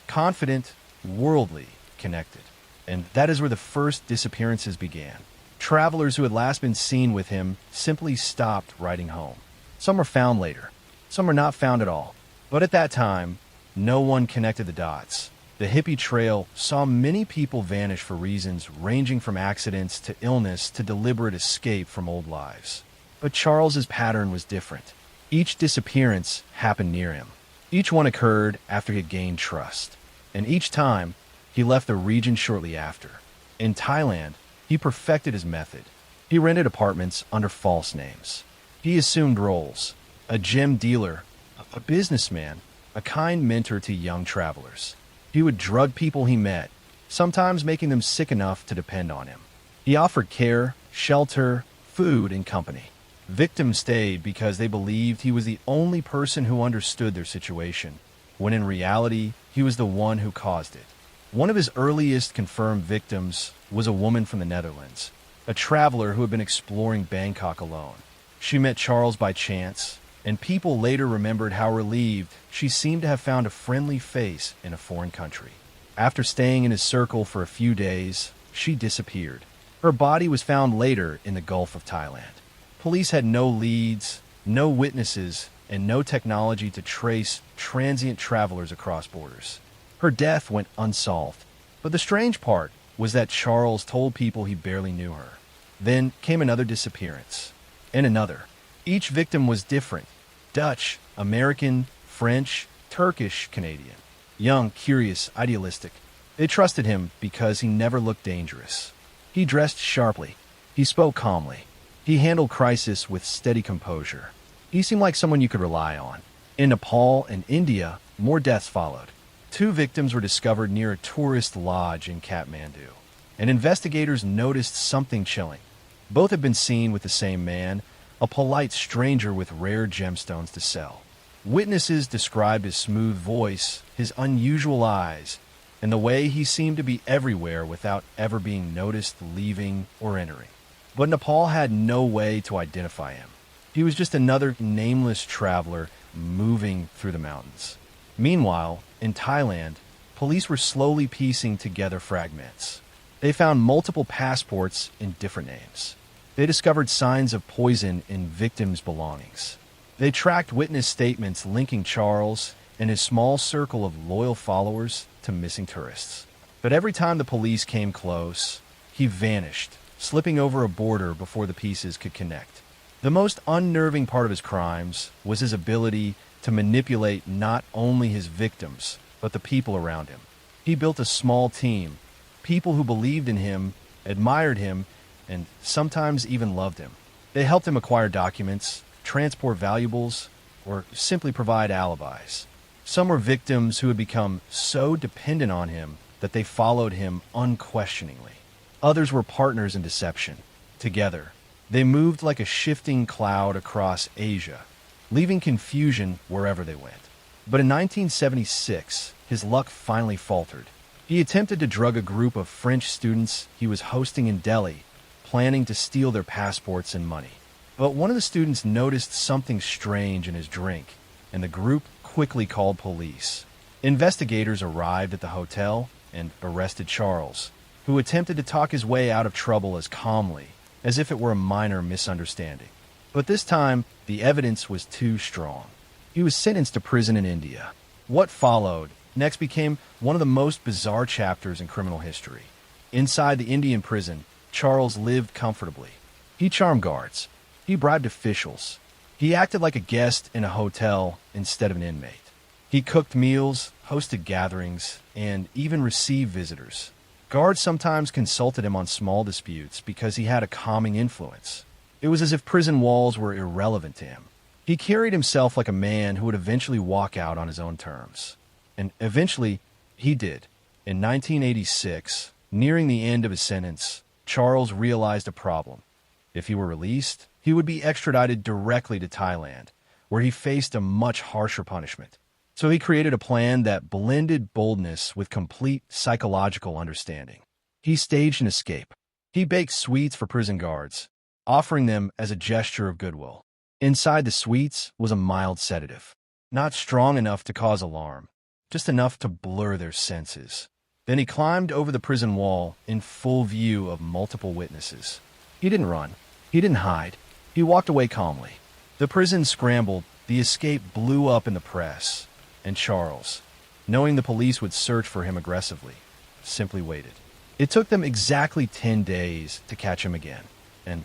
Confident, worldly, connected. And that is where the first disappearances began. Travelers who had last been seen with him simply stopped writing home. Some were found later. Some were not found at all. But at that time, no one connected the dots. The hippie trail saw many people vanish for reasons ranging from accidents to illness to deliberate escape from old lives. But Charles's pattern was different. Each disappearance happened near him. Each one occurred after he had gained trust. And each time, he left the region shortly after. In Thailand, he perfected his method. He rented apartments under false names. He assumed roles: a gem dealer, a businessman, a kind mentor to young travelers. He would drug people he met, sometimes making them sick enough to depend on him. He offered care, shelter, food, and company. Victims stayed because they believed he was the only person who understood their situation, when in reality, he was the one who caused it. One of his earliest confirmed victims was a woman from the Netherlands, a traveler who had been exploring Bangkok alone. She met Charles by chance, and people later remembered how relieved she seemed to have found a friendly face in a foreign country. After staying in his circle for a few days, she disappeared. Her body was found later in the Gulf of Thailand. Police had no leads, no witnesses, and no technology to trace transient travelers across borders. Her death went unsolved. But the strange part was that Charles told people he barely knew her. Then came another disappearance, and another. Each victim was different: Dutch, American, French, Turkish, Canadian. Young, curious, idealistic. They trusted him because he never looked dangerous. He dressed sharply. He spoke calmly. He handled crisis with steady composure. He seemed like someone you could rely on. In Nepal and India, more deaths followed. 2 victims were discovered near a tourist lodge in Kathmandu, and investigators noticed something chilling. Both had been seen with the same man, a polite stranger with rare gemstones to sell. Witnesses described his smooth voice, his unusual eyes, and the way he seemed to be everywhere without ever being noticed leaving or entering. But Nepal had no way to identify him. He was just another nameless traveler moving through the mountains. Meanwhile, in Thailand, police were slowly piecing together fragments. They found multiple passports in different names. They discovered signs of poison in victims' belongings. They tracked witness statements linking Charles and his small circle of loyal followers to missing tourists. But every time the police came close, he vanished, slipping over a border before the pieces could connect. The most unnerving part of his crimes was his ability to manipulate not only his victims, but the people around him. He built a small team, people who believed in him, admired him, and sometimes even loved him. They helped him acquire documents, transport valuables, or simply provide alibis. Some were victims who had become so dependent on him that they followed him unquestioningly. Others were partners in deception. Together, they moved like a shifting cloud across Asia, leaving confusion wherever they went. But in 1976, his luck finally faltered. He attempted to drug a group of French students he was hosting in Delhi, planning to steal their passports and money. But one of the students noticed something strange in his drink, and the group quickly called police. Investigators arrived at the hotel and arrested Charles, who attempted to talk his way out of trouble as calmly as if it were a minor misunderstanding. But this time, the evidence was too strong. He was sentenced to prison in India. What followed next became one of the most bizarre chapters in criminal history. Inside the Indian prison, Charles lived comfortably. He charmed guards. He bribed officials. He acted like a guest in a hotel instead of an inmate. He cooked meals, hosted gatherings, and even received visitors. Guards sometimes consulted him on small disputes because he had a calming influence. It was as if prison walls were irrelevant to him. He carried himself like a man who would eventually walk out on his own terms. And eventually, he did. In 1986, nearing the end of his sentence, Charles realized a problem. If he were released, he would be extradited directly to Thailand, where he faced a much harsher punishment. So he created a plan that blended boldness with complete psychological understanding. He staged an escape. He baked sweets for prison guards, offering them as a gesture of goodwill. Inside the sweets was a mild sedative, not strong enough to cause alarm, just enough to blur their senses. Then he climbed over the prison wall in full view of multiple witnesses. He didn't run. He didn't hide. He walked away calmly. The prison scrambled. The escape blew up in the press. And Charles, knowing the police would search for him aggressively, simply waited. It took them exactly 10 days to catch him again. And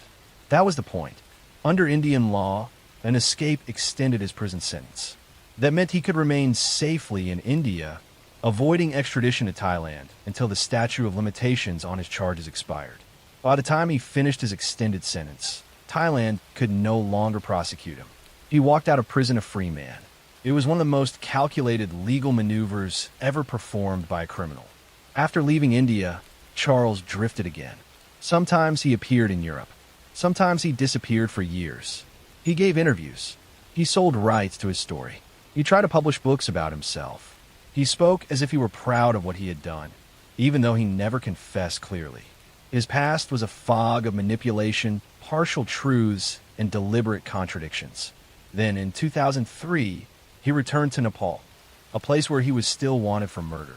that was the point. Under Indian law, an escape extended his prison sentence. That meant he could remain safely in India, avoiding extradition to Thailand until the statute of limitations on his charges expired. By the time he finished his extended sentence, Thailand could no longer prosecute him. He walked out of prison a free man. It was one of the most calculated legal maneuvers ever performed by a criminal. After leaving India, Charles drifted again. Sometimes he appeared in Europe. Sometimes he disappeared for years. He gave interviews. He sold rights to his story. He tried to publish books about himself. He spoke as if he were proud of what he had done, even though he never confessed clearly. His past was a fog of manipulation, partial truths, and deliberate contradictions. Then, in 2003, he returned to Nepal, a place where he was still wanted for murder.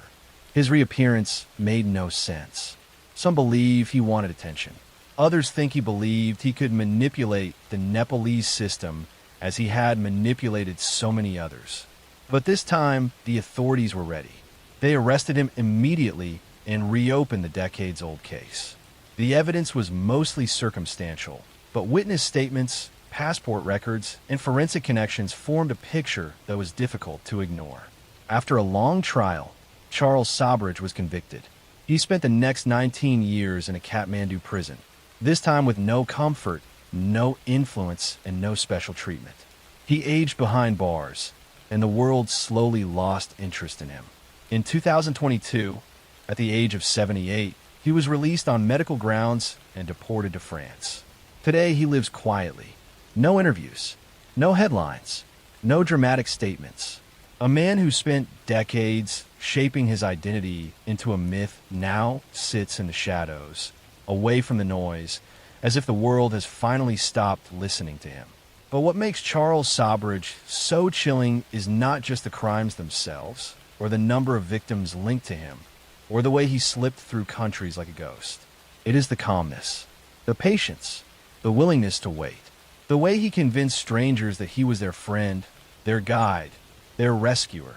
His reappearance made no sense. Some believe he wanted attention. Others think he believed he could manipulate the Nepalese system as he had manipulated so many others. But this time, the authorities were ready. They arrested him immediately and reopened the decades-old case. The evidence was mostly circumstantial, but witness statements, passport records, and forensic connections formed a picture that was difficult to ignore. After a long trial, Charles Sabridge was convicted. He spent the next 19 years in a Kathmandu prison, this time with no comfort, no influence, and no special treatment. He aged behind bars, and the world slowly lost interest in him. In 2022, at the age of 78, he was released on medical grounds and deported to France. Today, he lives quietly. No interviews, no headlines, no dramatic statements. A man who spent decades shaping his identity into a myth now sits in the shadows, away from the noise, as if the world has finally stopped listening to him. But what makes Charles Sabridge so chilling is not just the crimes themselves, or the number of victims linked to him, or the way he slipped through countries like a ghost. It is the calmness, the patience, the willingness to wait. The way he convinced strangers that he was their friend, their guide, their rescuer,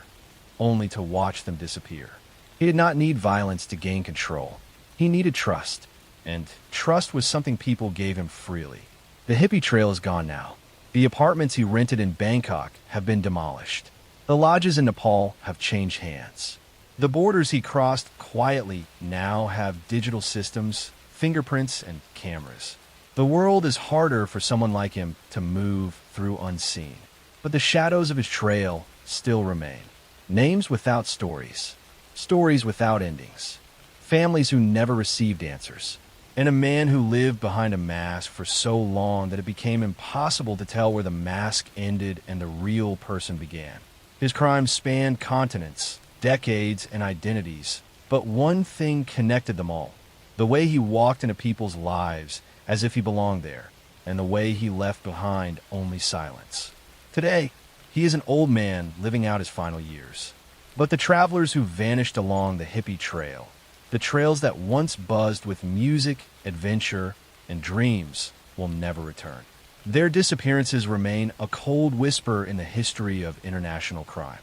only to watch them disappear. He did not need violence to gain control. He needed trust, and trust was something people gave him freely. The hippie trail is gone now. The apartments he rented in Bangkok have been demolished. The lodges in Nepal have changed hands. The borders he crossed quietly now have digital systems, fingerprints, and cameras. The world is harder for someone like him to move through unseen. But the shadows of his trail still remain. Names without stories. Stories without endings. Families who never received answers. And a man who lived behind a mask for so long that it became impossible to tell where the mask ended and the real person began. His crimes spanned continents, decades, and identities, but one thing connected them all: the way he walked into people's lives as if he belonged there, and the way he left behind only silence. Today, he is an old man living out his final years. But the travelers who vanished along the hippie trail, the trails that once buzzed with music, adventure, and dreams, will never return. Their disappearances remain a cold whisper in the history of international crime.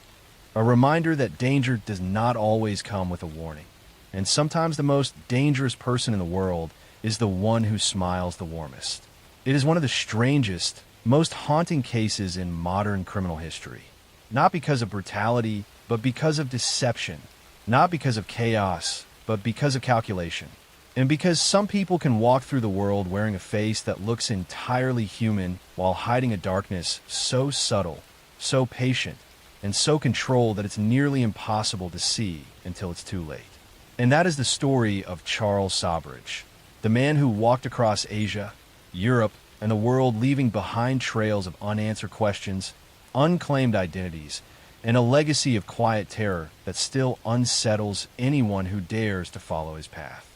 A reminder that danger does not always come with a warning. And sometimes the most dangerous person in the world is the one who smiles the warmest. It is one of the strangest, most haunting cases in modern criminal history. Not because of brutality, but because of deception. Not because of chaos, but because of calculation. And because some people can walk through the world wearing a face that looks entirely human while hiding a darkness so subtle, so patient, and so controlled that it's nearly impossible to see until it's too late. And that is the story of Charles Sobridge, the man who walked across Asia, Europe, and the world, leaving behind trails of unanswered questions, unclaimed identities, and a legacy of quiet terror that still unsettles anyone who dares to follow his path.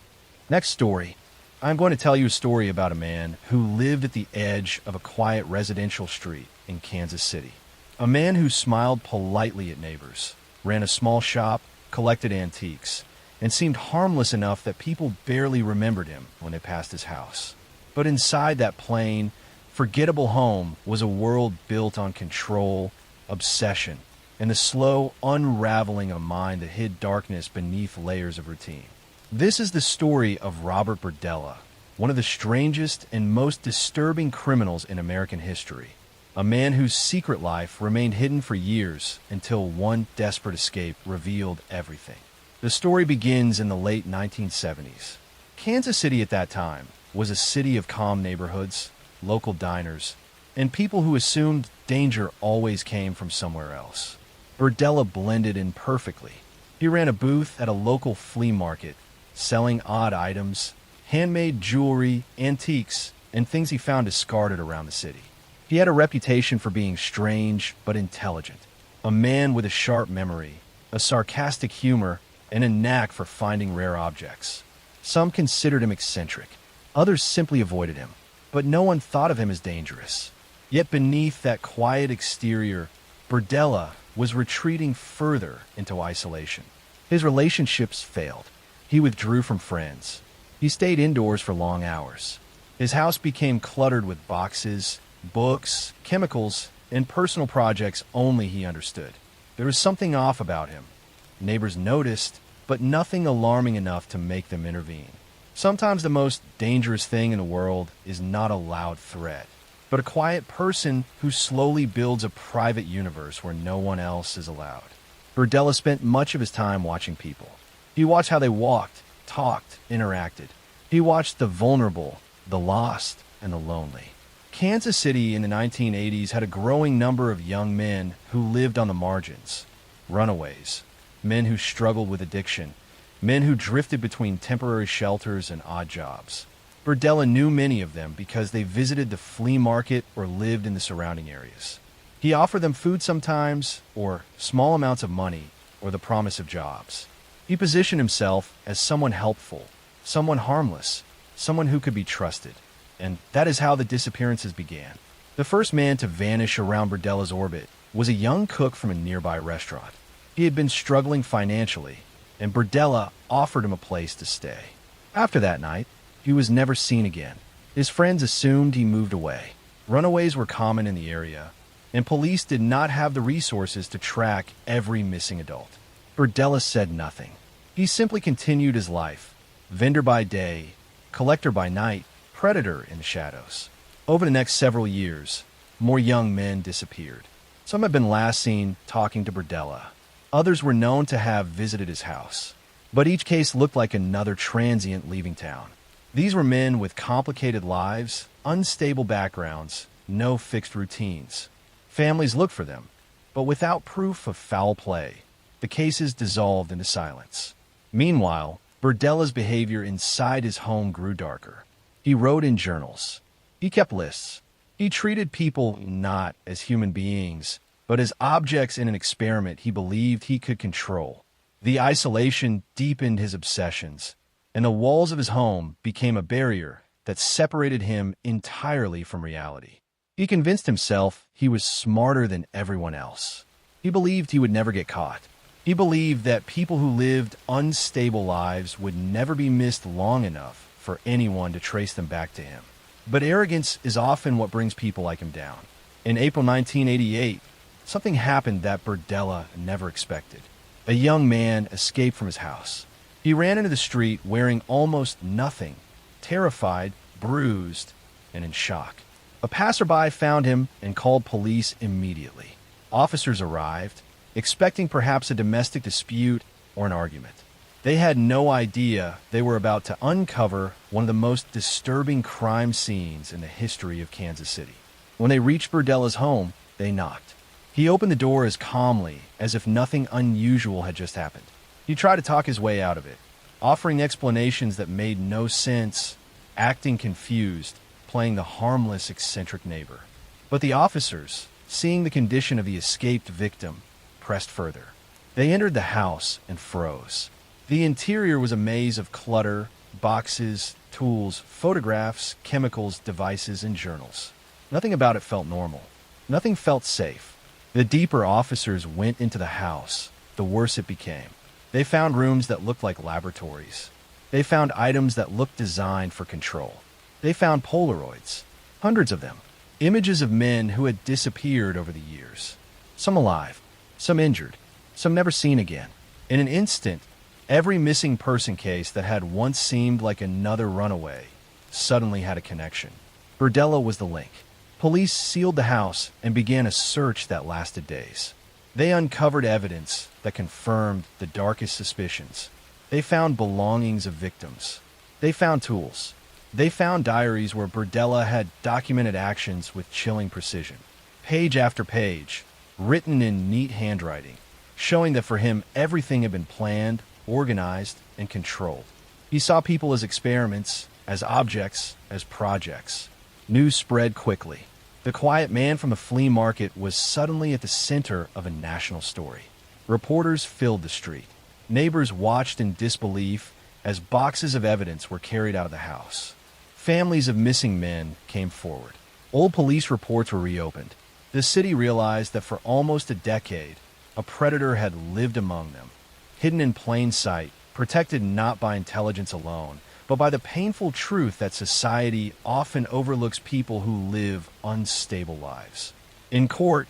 Next story. I'm going to tell you a story about a man who lived at the edge of a quiet residential street in Kansas City. A man who smiled politely at neighbors, ran a small shop, collected antiques, and seemed harmless enough that people barely remembered him when they passed his house. But inside that plain, forgettable home was a world built on control, obsession, and the slow unraveling of a mind that hid darkness beneath layers of routine. This is the story of Robert Berdella, one of the strangest and most disturbing criminals in American history. A man whose secret life remained hidden for years until one desperate escape revealed everything. The story begins in the late 1970s. Kansas City at that time was a city of calm neighborhoods, local diners, and people who assumed danger always came from somewhere else. Berdella blended in perfectly. He ran a booth at a local flea market, selling odd items, handmade jewelry, antiques, and things he found discarded around the city. He had a reputation for being strange but intelligent, a man with a sharp memory, a sarcastic humor, and a knack for finding rare objects. Some considered him eccentric, others simply avoided him, but no one thought of him as dangerous. Yet beneath that quiet exterior, Berdella was retreating further into isolation. His relationships failed. He withdrew from friends. He stayed indoors for long hours. His house became cluttered with boxes, books, chemicals, and personal projects only he understood. There was something off about him. Neighbors noticed, but nothing alarming enough to make them intervene. Sometimes the most dangerous thing in the world is not a loud threat, but a quiet person who slowly builds a private universe where no one else is allowed. Berdella spent much of his time watching people. He watched how they walked, talked, interacted. He watched the vulnerable, the lost, and the lonely. Kansas City in the 1980s had a growing number of young men who lived on the margins. Runaways, men who struggled with addiction, men who drifted between temporary shelters and odd jobs. Berdella knew many of them because they visited the flea market or lived in the surrounding areas. He offered them food sometimes, or small amounts of money, or the promise of jobs. He positioned himself as someone helpful, someone harmless, someone who could be trusted. And that is how the disappearances began. The first man to vanish around Berdella's orbit was a young cook from a nearby restaurant. He had been struggling financially, and Berdella offered him a place to stay. After that night, he was never seen again. His friends assumed he moved away. Runaways were common in the area, and police did not have the resources to track every missing adult. Berdella said nothing. He simply continued his life, vendor by day, collector by night, predator in the shadows. Over the next several years, more young men disappeared. Some had been last seen talking to Burdella. Others were known to have visited his house. But each case looked like another transient leaving town. These were men with complicated lives, unstable backgrounds, no fixed routines. Families looked for them, but without proof of foul play, the cases dissolved into silence. Meanwhile, Burdella's behavior inside his home grew darker. He wrote in journals. He kept lists. He treated people not as human beings, but as objects in an experiment he believed he could control. The isolation deepened his obsessions, and the walls of his home became a barrier that separated him entirely from reality. He convinced himself he was smarter than everyone else. He believed he would never get caught. He believed that people who lived unstable lives would never be missed long enough for anyone to trace them back to him. But arrogance is often what brings people like him down. In April 1988, something happened that Burdella never expected. A young man escaped from his house. He ran into the street wearing almost nothing, terrified, bruised, and in shock. A passerby found him and called police immediately. Officers arrived, expecting perhaps a domestic dispute or an argument. They had no idea they were about to uncover one of the most disturbing crime scenes in the history of Kansas City. When they reached Burdella's home, they knocked. He opened the door as calmly as if nothing unusual had just happened. He tried to talk his way out of it, offering explanations that made no sense, acting confused, playing the harmless, eccentric neighbor. But the officers, seeing the condition of the escaped victim, pressed further. They entered the house and froze. The interior was a maze of clutter, boxes, tools, photographs, chemicals, devices, and journals. Nothing about it felt normal. Nothing felt safe. The deeper officers went into the house, the worse it became. They found rooms that looked like laboratories. They found items that looked designed for control. They found Polaroids, hundreds of them, images of men who had disappeared over the years. Some alive, some injured, some never seen again. In an instant, every missing person case that had once seemed like another runaway suddenly had a connection. Burdella was the link. Police sealed the house and began a search that lasted days. They uncovered evidence that confirmed the darkest suspicions. They found belongings of victims. They found tools. They found diaries where Burdella had documented actions with chilling precision. Page after page, written in neat handwriting, showing that for him everything had been planned, organized, and controlled. He saw people as experiments, as objects, as projects. News spread quickly. The quiet man from the flea market was suddenly at the center of a national story. Reporters filled the street. Neighbors watched in disbelief as boxes of evidence were carried out of the house. Families of missing men came forward. Old police reports were reopened. The city realized that for almost a decade, a predator had lived among them, hidden in plain sight, protected not by intelligence alone, but by the painful truth that society often overlooks people who live unstable lives. In court,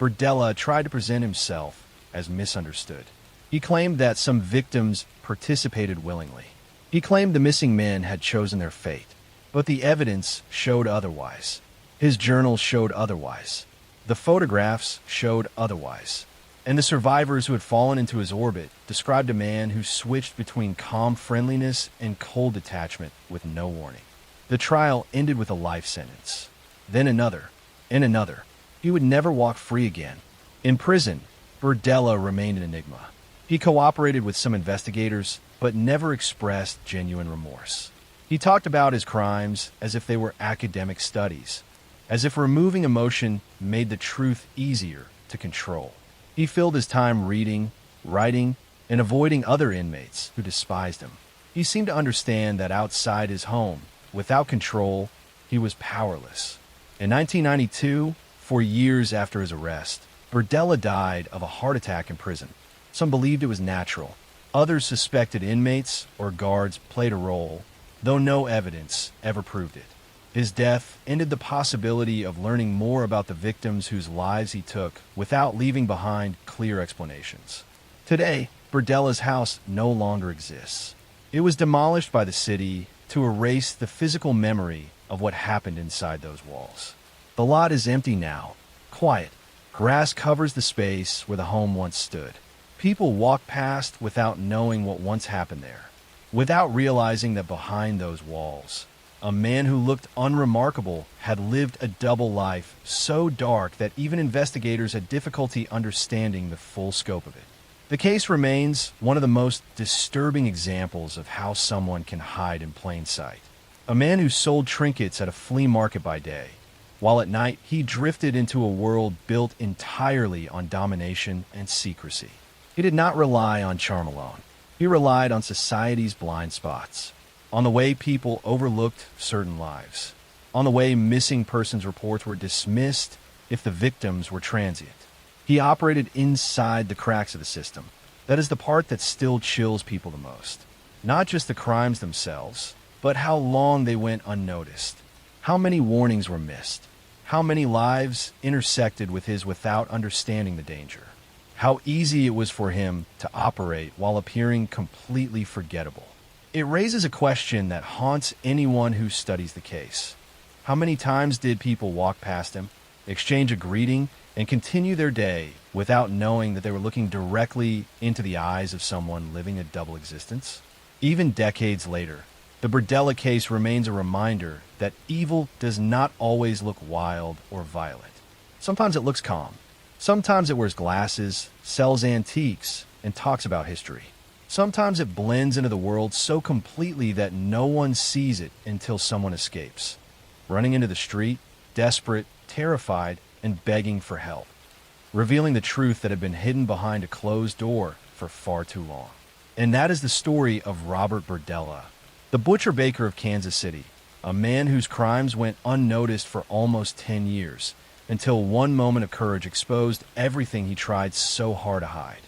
Burdella tried to present himself as misunderstood. He claimed that some victims participated willingly. He claimed the missing men had chosen their fate, but the evidence showed otherwise. His journals showed otherwise. The photographs showed otherwise. And the survivors who had fallen into his orbit described a man who switched between calm friendliness and cold detachment with no warning. The trial ended with a life sentence. Then another, and another. He would never walk free again. In prison, Burdella remained an enigma. He cooperated with some investigators, but never expressed genuine remorse. He talked about his crimes as if they were academic studies, as if removing emotion made the truth easier to control. He filled his time reading, writing, and avoiding other inmates who despised him. He seemed to understand that outside his home, without control, he was powerless. In 1992, 4 years after his arrest, Burdella died of a heart attack in prison. Some believed it was natural. Others suspected inmates or guards played a role, though no evidence ever proved it. His death ended the possibility of learning more about the victims whose lives he took without leaving behind clear explanations. Today, Burdella's house no longer exists. It was demolished by the city to erase the physical memory of what happened inside those walls. The lot is empty now, quiet. Grass covers the space where the home once stood. People walk past without knowing what once happened there, without realizing that behind those walls, a man who looked unremarkable had lived a double life so dark that even investigators had difficulty understanding the full scope of it. The case remains one of the most disturbing examples of how someone can hide in plain sight. A man who sold trinkets at a flea market by day, while at night he drifted into a world built entirely on domination and secrecy. He did not rely on charm alone. He relied on society's blind spots, on the way people overlooked certain lives, on the way missing persons reports were dismissed if the victims were transient. He operated inside the cracks of the system. That is the part that still chills people the most. Not just the crimes themselves, but how long they went unnoticed. How many warnings were missed. How many lives intersected with his without understanding the danger. How easy it was for him to operate while appearing completely forgettable. It raises a question that haunts anyone who studies the case. How many times did people walk past him, exchange a greeting, and continue their day without knowing that they were looking directly into the eyes of someone living a double existence? Even decades later, the Berdella case remains a reminder that evil does not always look wild or violent. Sometimes it looks calm. Sometimes it wears glasses, sells antiques, and talks about history. Sometimes it blends into the world so completely that no one sees it until someone escapes, running into the street, desperate, terrified, and begging for help, revealing the truth that had been hidden behind a closed door for far too long. And that is the story of Robert Berdella, the butcher baker of Kansas City, a man whose crimes went unnoticed for almost 10 years, until one moment of courage exposed everything he tried so hard to hide.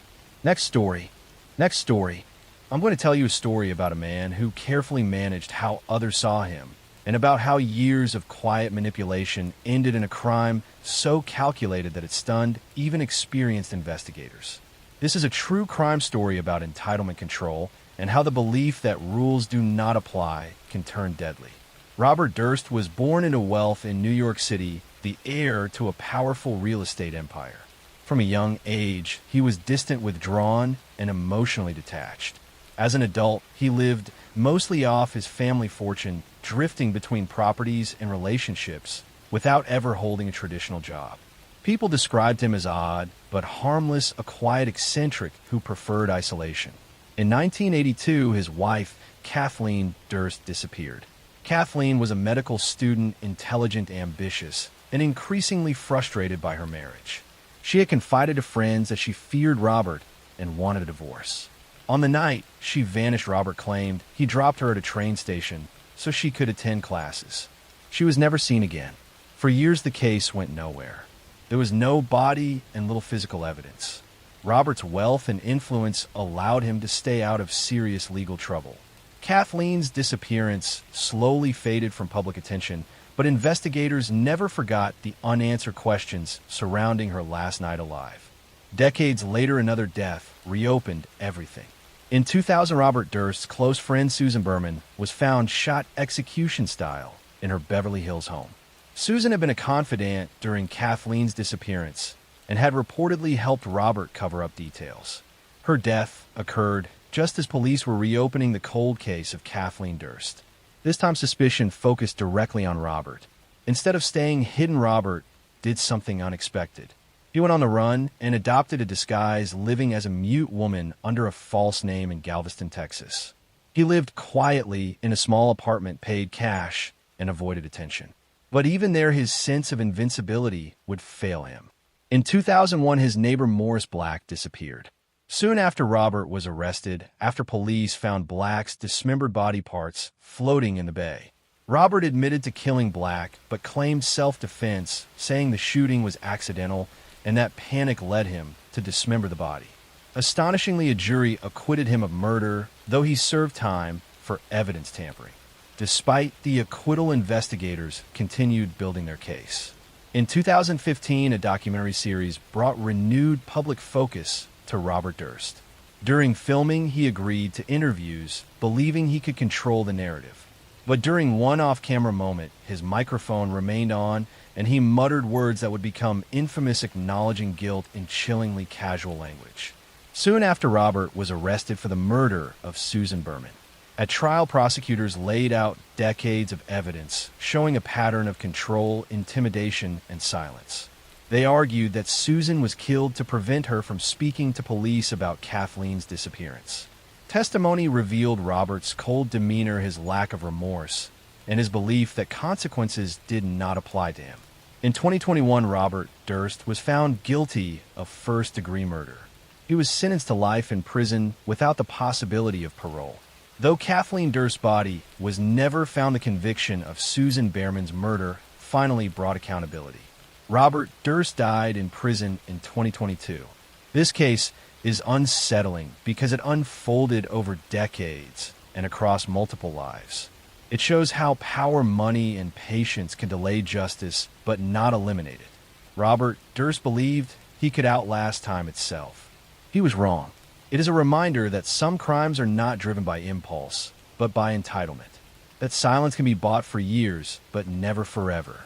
Next story. I'm going to tell you a story about a man who carefully managed how others saw him, and about how years of quiet manipulation ended in a crime so calculated that it stunned even experienced investigators. This is a true crime story about entitlement control and how the belief that rules do not apply can turn deadly. Robert Durst was born into wealth in New York City, the heir to a powerful real estate empire. From a young age, he was distant, withdrawn, and emotionally detached. As an adult, he lived mostly off his family fortune, drifting between properties and relationships without ever holding a traditional job. People described him as odd, but harmless, a quiet eccentric who preferred isolation. In 1982, his wife, Kathleen Durst, disappeared. Kathleen was a medical student, intelligent, ambitious, and increasingly frustrated by her marriage. She had confided to friends that she feared Robert and wanted a divorce. On the night she vanished, Robert claimed he dropped her at a train station so she could attend classes. She was never seen again. For years, the case went nowhere. There was no body and little physical evidence. Robert's wealth and influence allowed him to stay out of serious legal trouble. Kathleen's disappearance slowly faded from public attention, but investigators never forgot the unanswered questions surrounding her last night alive. Decades later, another death reopened everything. In 2000, Robert Durst's close friend Susan Berman was found shot execution style in her Beverly Hills home. Susan had been a confidant during Kathleen's disappearance and had reportedly helped Robert cover up details. Her death occurred just as police were reopening the cold case of Kathleen Durst. This time, suspicion focused directly on Robert. Instead of staying hidden, Robert did something unexpected. He went on the run and adopted a disguise, living as a mute woman under a false name in Galveston, Texas. He lived quietly in a small apartment, paid cash, and avoided attention. But even there, his sense of invincibility would fail him. In 2001, his neighbor Morris Black disappeared. Soon after, Robert was arrested after police found Black's dismembered body parts floating in the bay. Robert admitted to killing Black, but claimed self-defense, saying the shooting was accidental and that panic led him to dismember the body. Astonishingly, a jury acquitted him of murder, though he served time for evidence tampering. Despite the acquittal, investigators continued building their case. In 2015, a documentary series brought renewed public focus to Robert Durst. During filming, he agreed to interviews, believing he could control the narrative. But during one off-camera moment, his microphone remained on and he muttered words that would become infamous, acknowledging guilt in chillingly casual language. Soon after, Robert was arrested for the murder of Susan Berman. At trial, prosecutors laid out decades of evidence showing a pattern of control, intimidation, and silence. They argued that Susan was killed to prevent her from speaking to police about Kathleen's disappearance. Testimony revealed Robert's cold demeanor, his lack of remorse, and his belief that consequences did not apply to him. In 2021, Robert Durst was found guilty of first-degree murder. He was sentenced to life in prison without the possibility of parole. Though Kathleen Durst's body was never found, the conviction of Susan Berman's murder finally brought accountability. Robert Durst died in prison in 2022. This case is unsettling because it unfolded over decades and across multiple lives. It shows how power, money, and patience can delay justice but not eliminate it. Robert Durst believed he could outlast time itself. He was wrong. It is a reminder that some crimes are not driven by impulse, but by entitlement. That silence can be bought for years, but never forever.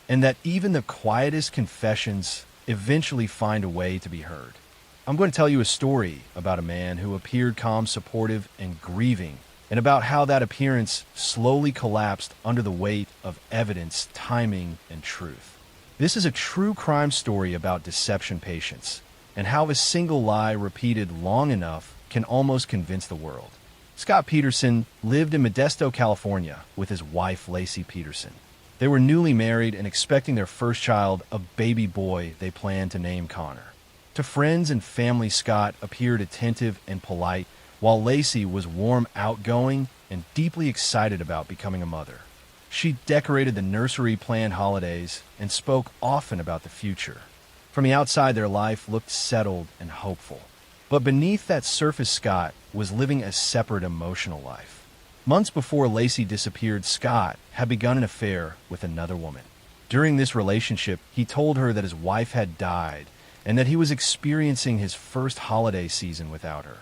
And that even the quietest confessions eventually find a way to be heard. I'm going to tell you a story about a man who appeared calm, supportive, and grieving, and about how that appearance slowly collapsed under the weight of evidence, timing, and truth. This is a true crime story about deception, patience, and how a single lie repeated long enough can almost convince the world. Scott Peterson lived in Modesto, California, with his wife, Lacey Peterson. They were newly married and expecting their first child, a baby boy they planned to name Connor. To friends and family, Scott appeared attentive and polite, while Lacey was warm, outgoing, and deeply excited about becoming a mother. She decorated the nursery, planned holidays, and spoke often about the future. From the outside, their life looked settled and hopeful. But beneath that surface, Scott was living a separate emotional life. Months before Lacey disappeared, Scott had begun an affair with another woman. During this relationship, he told her that his wife had died and that he was experiencing his first holiday season without her.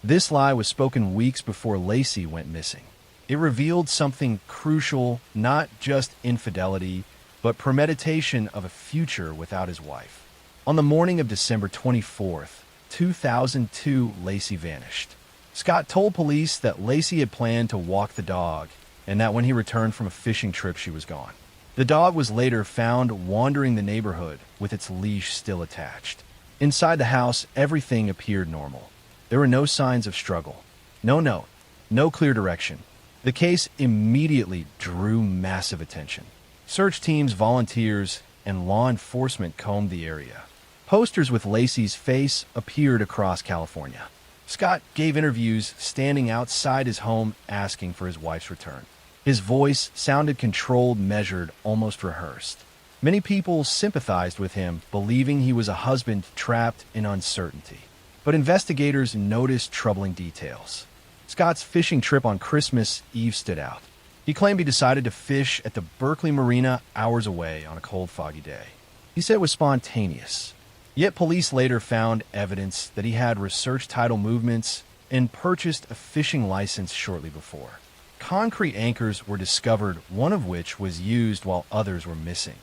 This lie was spoken weeks before Lacey went missing. It revealed something crucial, not just infidelity, but premeditation of a future without his wife. On the morning of December 24th, 2002, Lacey vanished. Scott told police that Lacey had planned to walk the dog and that when he returned from a fishing trip, she was gone. The dog was later found wandering the neighborhood with its leash still attached. Inside the house, everything appeared normal. There were no signs of struggle. No note. No clear direction. The case immediately drew massive attention. Search teams, volunteers, and law enforcement combed the area. Posters with Lacey's face appeared across California. Scott gave interviews standing outside his home asking for his wife's return. His voice sounded controlled, measured, almost rehearsed. Many people sympathized with him, believing he was a husband trapped in uncertainty. But investigators noticed troubling details. Scott's fishing trip on Christmas Eve stood out. He claimed he decided to fish at the Berkeley Marina hours away on a cold, foggy day. He said it was spontaneous. Yet police later found evidence that he had researched tidal movements and purchased a fishing license shortly before. Concrete anchors were discovered, one of which was used while others were missing.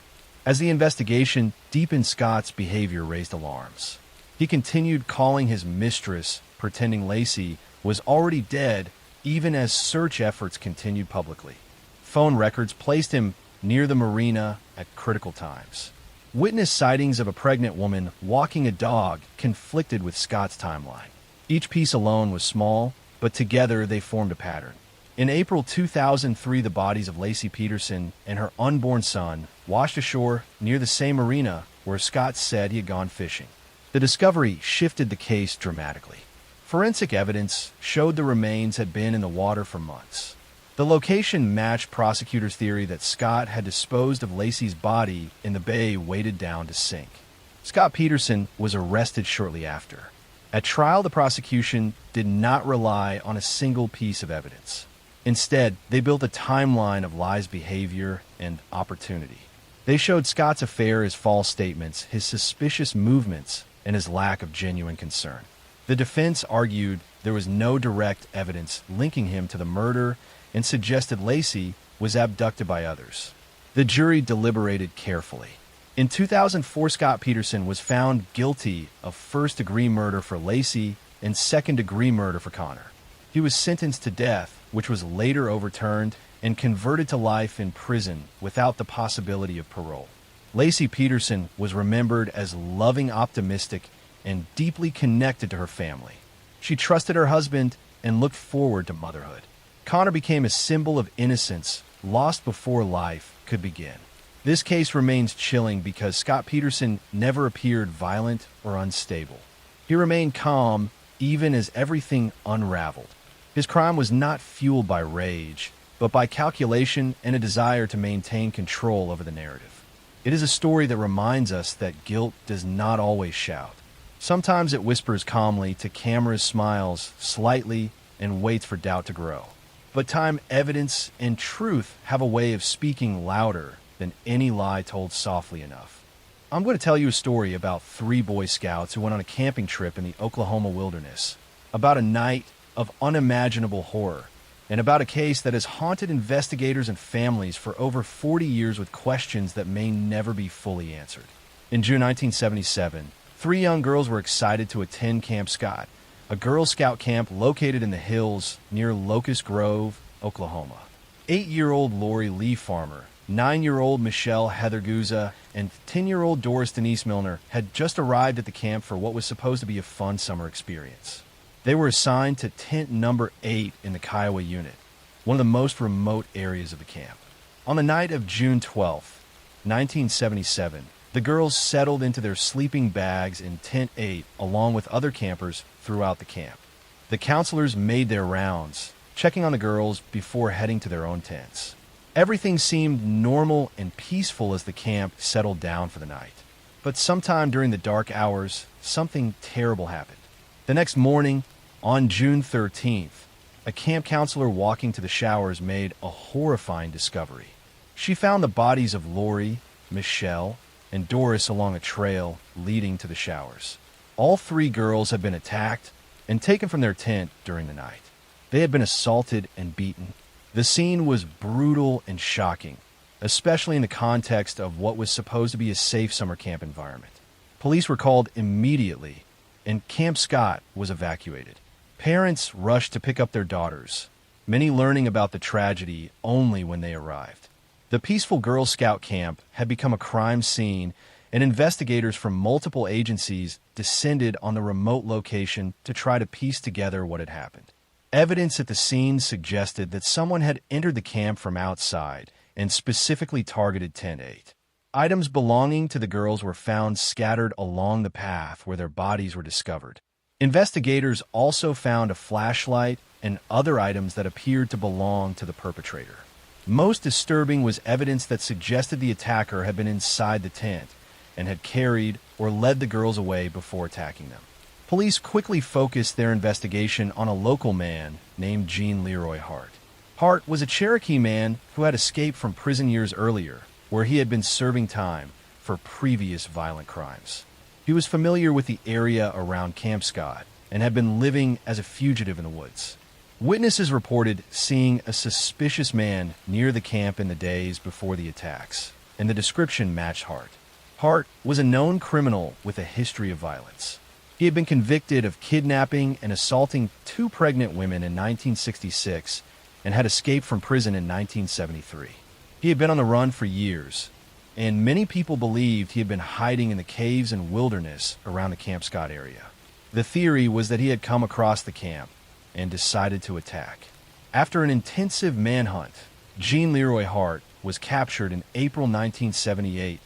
As the investigation deepened, Scott's behavior raised alarms. He continued calling his mistress, pretending Lacey was already dead, even as search efforts continued publicly. Phone records placed him near the marina at critical times. Witness sightings of a pregnant woman walking a dog conflicted with Scott's timeline. Each piece alone was small, but together they formed a pattern. In April 2003, the bodies of Lacey Peterson and her unborn son washed ashore near the same marina where Scott said he had gone fishing. The discovery shifted the case dramatically. Forensic evidence showed the remains had been in the water for months. The location matched prosecutors' theory that Scott had disposed of Lacey's body in the bay weighted down to sink. Scott Peterson was arrested shortly after. At trial, the prosecution did not rely on a single piece of evidence. Instead, they built a timeline of lies, behavior, and opportunity. They showed Scott's affair, his false statements, his suspicious movements, and his lack of genuine concern. The defense argued there was no direct evidence linking him to the murder and suggested Lacey was abducted by others. The jury deliberated carefully. In 2004, Scott Peterson was found guilty of first-degree murder for Lacey and second-degree murder for Connor. He was sentenced to death, which was later overturned, and converted to life in prison without the possibility of parole. Lacey Peterson was remembered as loving, optimistic, and deeply connected to her family. She trusted her husband and looked forward to motherhood. Connor became a symbol of innocence, lost before life could begin. This case remains chilling because Scott Peterson never appeared violent or unstable. He remained calm even as everything unraveled. His crime was not fueled by rage, but by calculation and a desire to maintain control over the narrative. It is a story that reminds us that guilt does not always shout. Sometimes it whispers calmly to cameras, smiles slightly, and waits for doubt to grow. But time, evidence, and truth have a way of speaking louder than any lie told softly enough. I'm going to tell you a story about 3 Boy Scouts who went on a camping trip in the Oklahoma wilderness, about a night of unimaginable horror, and about a case that has haunted investigators and families for over 40 years with questions that may never be fully answered. In June 1977, 3 young girls were excited to attend Camp Scott, a Girl Scout camp located in the hills near Locust Grove, Oklahoma. 8-year-old Lori Lee Farmer, 9-year-old Michelle Heather Guza, and 10-year-old Doris Denise Milner had just arrived at the camp for what was supposed to be a fun summer experience. They were assigned to tent number 8 in the Kiowa unit, one of the most remote areas of the camp. On the night of June 12, 1977, the girls settled into their sleeping bags in tent 8 along with other campers throughout the camp. The counselors made their rounds, checking on the girls before heading to their own tents. Everything seemed normal and peaceful as the camp settled down for the night. But sometime during the dark hours, something terrible happened. The next morning, on June 13th, a camp counselor walking to the showers made a horrifying discovery. She found the bodies of Lori, Michelle, and Doris along a trail leading to the showers. All 3 girls had been attacked and taken from their tent during the night. They had been assaulted and beaten. The scene was brutal and shocking, especially in the context of what was supposed to be a safe summer camp environment. Police were called immediately, and Camp Scott was evacuated. Parents rushed to pick up their daughters, many learning about the tragedy only when they arrived. The peaceful Girl Scout camp had become a crime scene, and investigators from multiple agencies descended on the remote location to try to piece together what had happened. Evidence at the scene suggested that someone had entered the camp from outside and specifically targeted Tent 8. Items belonging to the girls were found scattered along the path where their bodies were discovered. Investigators also found a flashlight and other items that appeared to belong to the perpetrator. Most disturbing was evidence that suggested the attacker had been inside the tent and had carried or led the girls away before attacking them. Police quickly focused their investigation on a local man named Gene Leroy Hart. Hart was a Cherokee man who had escaped from prison years earlier, where he had been serving time for previous violent crimes. He was familiar with the area around Camp Scott and had been living as a fugitive in the woods. Witnesses reported seeing a suspicious man near the camp in the days before the attacks, and the description matched Hart. Hart was a known criminal with a history of violence. He had been convicted of kidnapping and assaulting 2 pregnant women in 1966 and had escaped from prison in 1973. He had been on the run for years, and many people believed he had been hiding in the caves and wilderness around the Camp Scott area. The theory was that he had come across the camp and decided to attack. After an intensive manhunt, Gene Leroy Hart was captured in April 1978,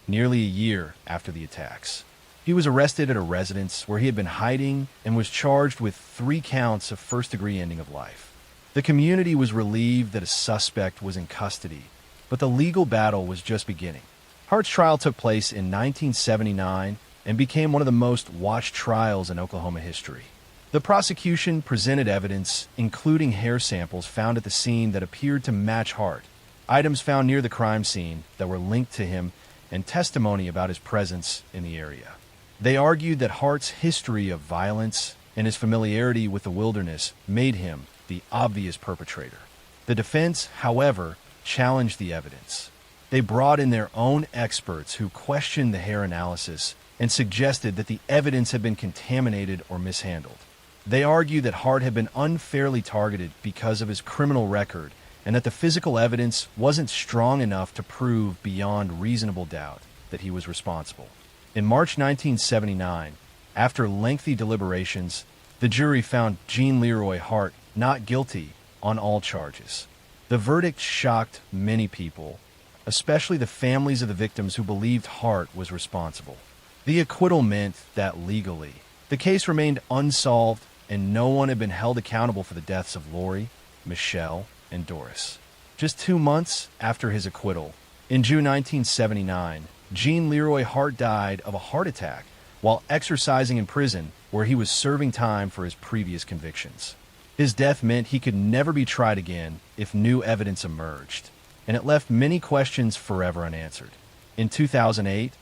nearly a year after the attacks. He was arrested at a residence where he had been hiding and was charged with 3 counts of first-degree ending of life. The community was relieved that a suspect was in custody, but the legal battle was just beginning. Hart's trial took place in 1979 and became one of the most watched trials in Oklahoma history. The prosecution presented evidence, including hair samples found at the scene that appeared to match Hart, items found near the crime scene that were linked to him, and testimony about his presence in the area. They argued that Hart's history of violence and his familiarity with the wilderness made him the obvious perpetrator. The defense, however, challenged the evidence. They brought in their own experts who questioned the hair analysis and suggested that the evidence had been contaminated or mishandled. They argued that Hart had been unfairly targeted because of his criminal record and that the physical evidence wasn't strong enough to prove beyond reasonable doubt that he was responsible. In March 1979, after lengthy deliberations, the jury found Jean Leroy Hart not guilty on all charges. The verdict shocked many people, especially the families of the victims who believed Hart was responsible. The acquittal meant that legally, the case remained unsolved and no one had been held accountable for the deaths of Lori, Michelle, and Doris. Just 2 months after his acquittal, in June 1979, Jean Leroy Hart died of a heart attack while exercising in prison where he was serving time for his previous convictions. His death meant he could never be tried again if new evidence emerged, and it left many questions forever unanswered. In 2008,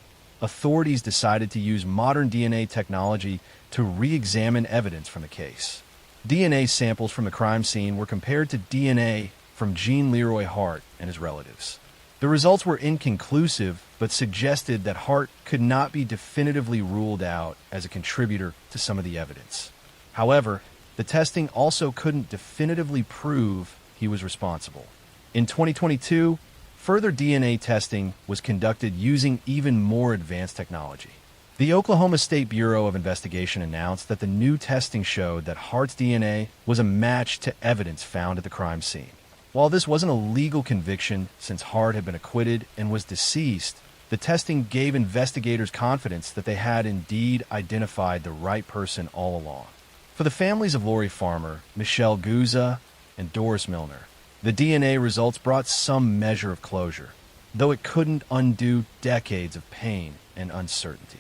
authorities decided to use modern DNA technology to re-examine evidence from the case. DNA samples from the crime scene were compared to DNA from Jean Leroy Hart and his relatives. The results were inconclusive, but suggested that Hart could not be definitively ruled out as a contributor to some of the evidence. However, the testing also couldn't definitively prove he was responsible. In 2022, further DNA testing was conducted using even more advanced technology. The Oklahoma State Bureau of Investigation announced that the new testing showed that Hart's DNA was a match to evidence found at the crime scene. While this wasn't a legal conviction since Hart had been acquitted and was deceased, the testing gave investigators confidence that they had indeed identified the right person all along. For the families of Lori Farmer, Michelle Guzza, and Doris Milner, the DNA results brought some measure of closure, though it couldn't undo decades of pain and uncertainty.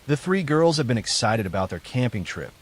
The three girls had been excited about their camping trip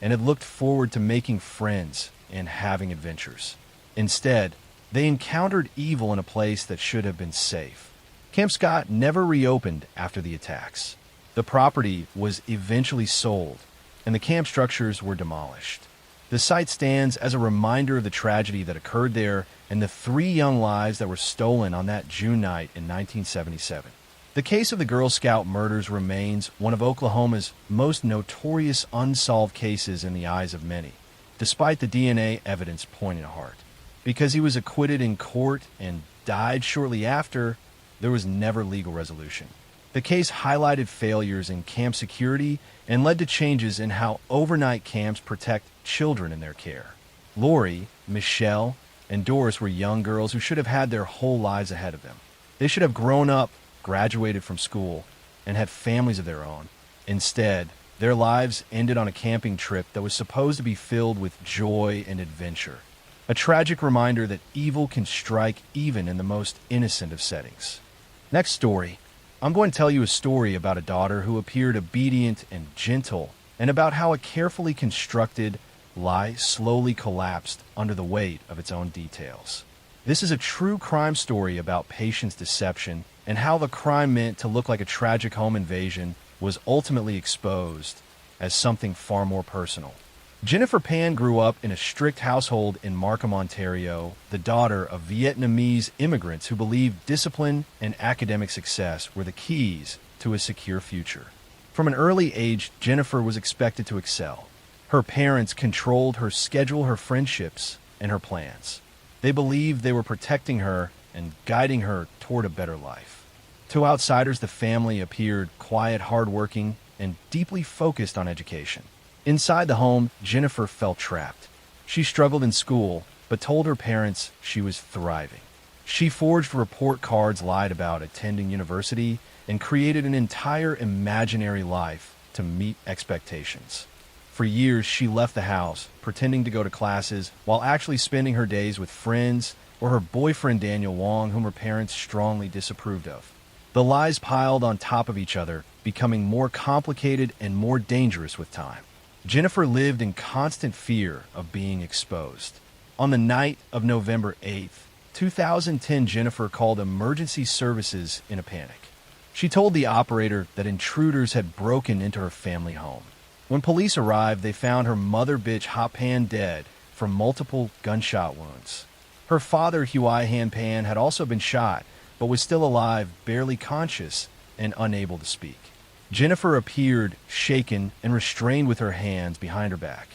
and had looked forward to making friends and having adventures. Instead, they encountered evil in a place that should have been safe. Camp Scott never reopened after the attacks. The property was eventually sold, and the camp structures were demolished. The site stands as a reminder of the tragedy that occurred there and the 3 young lives that were stolen on that June night in 1977. The case of the Girl Scout murders remains one of Oklahoma's most notorious unsolved cases in the eyes of many, despite the DNA evidence pointing to Hart. Because he was acquitted in court and died shortly after, there was never legal resolution. The case highlighted failures in camp security and led to changes in how overnight camps protect children in their care. Lori, Michelle, and Doris were young girls who should have had their whole lives ahead of them. They should have grown up, graduated from school, and had families of their own. Instead, their lives ended on a camping trip that was supposed to be filled with joy and adventure. A tragic reminder that evil can strike even in the most innocent of settings. Next story. I'm going to tell you a story about a daughter who appeared obedient and gentle, and about how a carefully constructed lie slowly collapsed under the weight of its own details. This is a true crime story about patience deception and how the crime meant to look like a tragic home invasion was ultimately exposed as something far more personal. Jennifer Pan grew up in a strict household in Markham, Ontario, the daughter of Vietnamese immigrants who believed discipline and academic success were the keys to a secure future. From an early age, Jennifer was expected to excel. Her parents controlled her schedule, her friendships, and her plans. They believed they were protecting her and guiding her toward a better life. To outsiders, the family appeared quiet, hardworking, and deeply focused on education. Inside the home, Jennifer felt trapped. She struggled in school, but told her parents she was thriving. She forged report cards, lied about attending university, and created an entire imaginary life to meet expectations. For years, she left the house, pretending to go to classes, while actually spending her days with friends or her boyfriend Daniel Wong, whom her parents strongly disapproved of. The lies piled on top of each other, becoming more complicated and more dangerous with time. Jennifer lived in constant fear of being exposed. On the night of November 8th, 2010, Jennifer called emergency services in a panic. She told the operator that intruders had broken into her family home. When police arrived, they found her mother bitch Hot Pan dead from multiple gunshot wounds. Her father, Huai Han Pan, had also been shot, but was still alive, barely conscious, and unable to speak. Jennifer appeared shaken and restrained with her hands behind her back.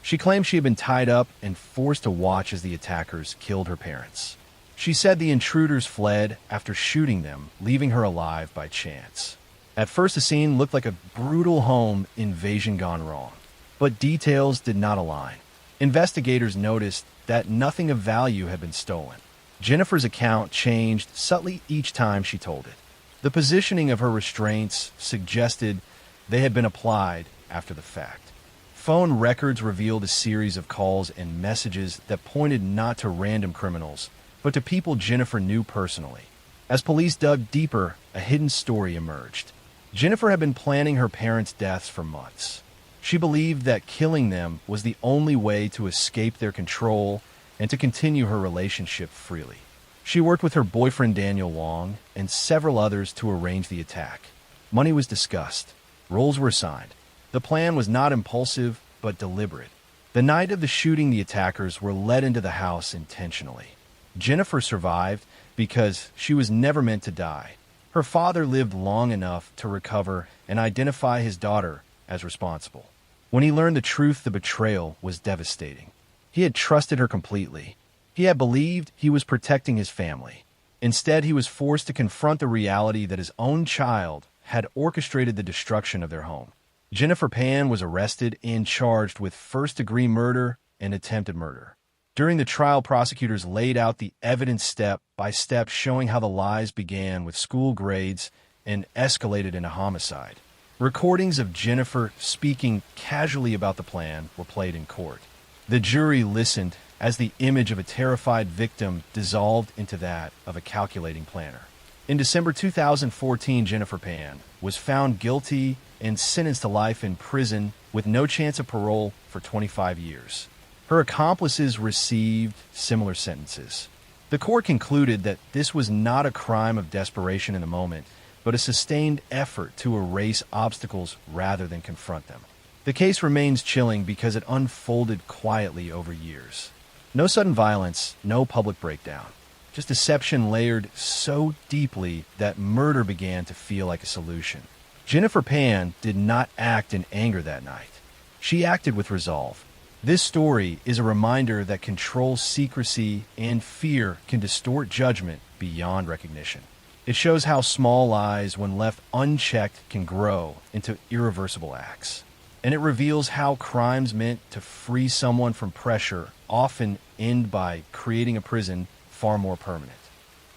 She claimed she had been tied up and forced to watch as the attackers killed her parents. She said the intruders fled after shooting them, leaving her alive by chance. At first, the scene looked like a brutal home invasion gone wrong, but details did not align. Investigators noticed that nothing of value had been stolen. Jennifer's account changed subtly each time she told it. The positioning of her restraints suggested they had been applied after the fact. Phone records revealed a series of calls and messages that pointed not to random criminals, but to people Jennifer knew personally. As police dug deeper, a hidden story emerged. Jennifer had been planning her parents' deaths for months. She believed that killing them was the only way to escape their control and to continue her relationship freely. She worked with her boyfriend Daniel Wong and several others to arrange the attack. Money was discussed. Roles were assigned. The plan was not impulsive, but deliberate. The night of the shooting, the attackers were led into the house intentionally. Jennifer survived because she was never meant to die. Her father lived long enough to recover and identify his daughter as responsible. When he learned the truth, the betrayal was devastating. He had trusted her completely. He had believed he was protecting his family. Instead, he was forced to confront the reality that his own child had orchestrated the destruction of their home. Jennifer Pan was arrested and charged with first-degree murder and attempted murder. During the trial, prosecutors laid out the evidence step by step, showing how the lies began with school grades and escalated into homicide. Recordings of Jennifer speaking casually about the plan were played in court. The jury listened as the image of a terrified victim dissolved into that of a calculating planner. In December 2014, Jennifer Pan was found guilty and sentenced to life in prison with no chance of parole for 25 years. Her accomplices received similar sentences. The court concluded that this was not a crime of desperation in the moment, but a sustained effort to erase obstacles rather than confront them. The case remains chilling because it unfolded quietly over years. No sudden violence, no public breakdown. Just deception layered so deeply that murder began to feel like a solution. Jennifer Pan did not act in anger that night. She acted with resolve. This story is a reminder that control, secrecy, and fear can distort judgment beyond recognition. It shows how small lies, when left unchecked, can grow into irreversible acts. And it reveals how crimes meant to free someone from pressure often end by creating a prison far more permanent.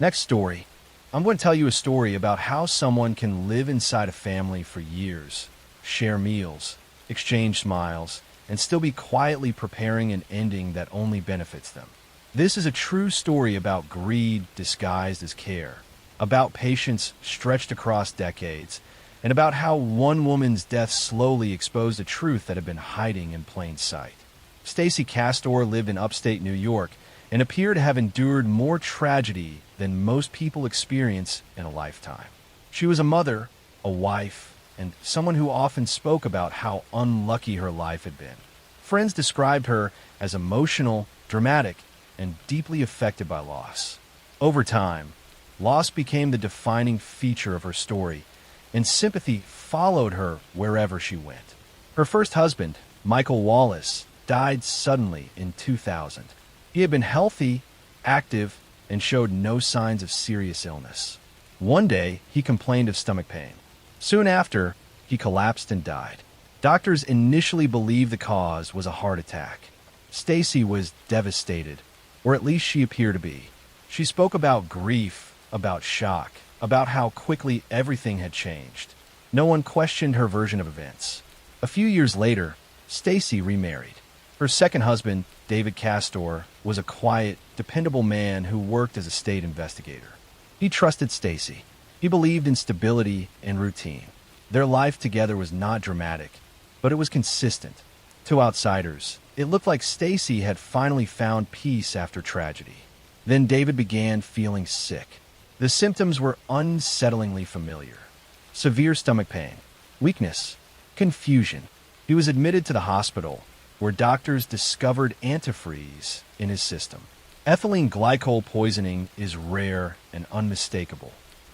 Next story. I'm going to tell you a story about how someone can live inside a family for years, share meals, exchange smiles, and still be quietly preparing an ending that only benefits them. This is a true story about greed disguised as care, about patience stretched across decades, and about how one woman's death slowly exposed a truth that had been hiding in plain sight. Stacy Castor lived in upstate New York and appeared to have endured more tragedy than most people experience in a lifetime. She was a mother, a wife, and someone who often spoke about how unlucky her life had been. Friends described her as emotional, dramatic, and deeply affected by loss. Over time, loss became the defining feature of her story, and sympathy followed her wherever she went. Her first husband, Michael Wallace, died suddenly in 2000. He had been healthy, active, and showed no signs of serious illness. One day, he complained of stomach pain. Soon after, he collapsed and died. Doctors initially believed the cause was a heart attack. Stacy was devastated, or at least she appeared to be. She spoke about grief, about shock, about how quickly everything had changed. No one questioned her version of events. A few years later, Stacy remarried. Her second husband, David Castor, was a quiet, dependable man who worked as a state investigator. He trusted Stacy. He believed in stability and routine. Their life together was not dramatic, but it was consistent. To outsiders, it looked like Stacy had finally found peace after tragedy. Then David began feeling sick. The symptoms were unsettlingly familiar. Severe stomach pain, weakness, confusion. He was admitted to the hospital, where doctors discovered antifreeze in his system. Ethylene glycol poisoning is rare and unmistakable.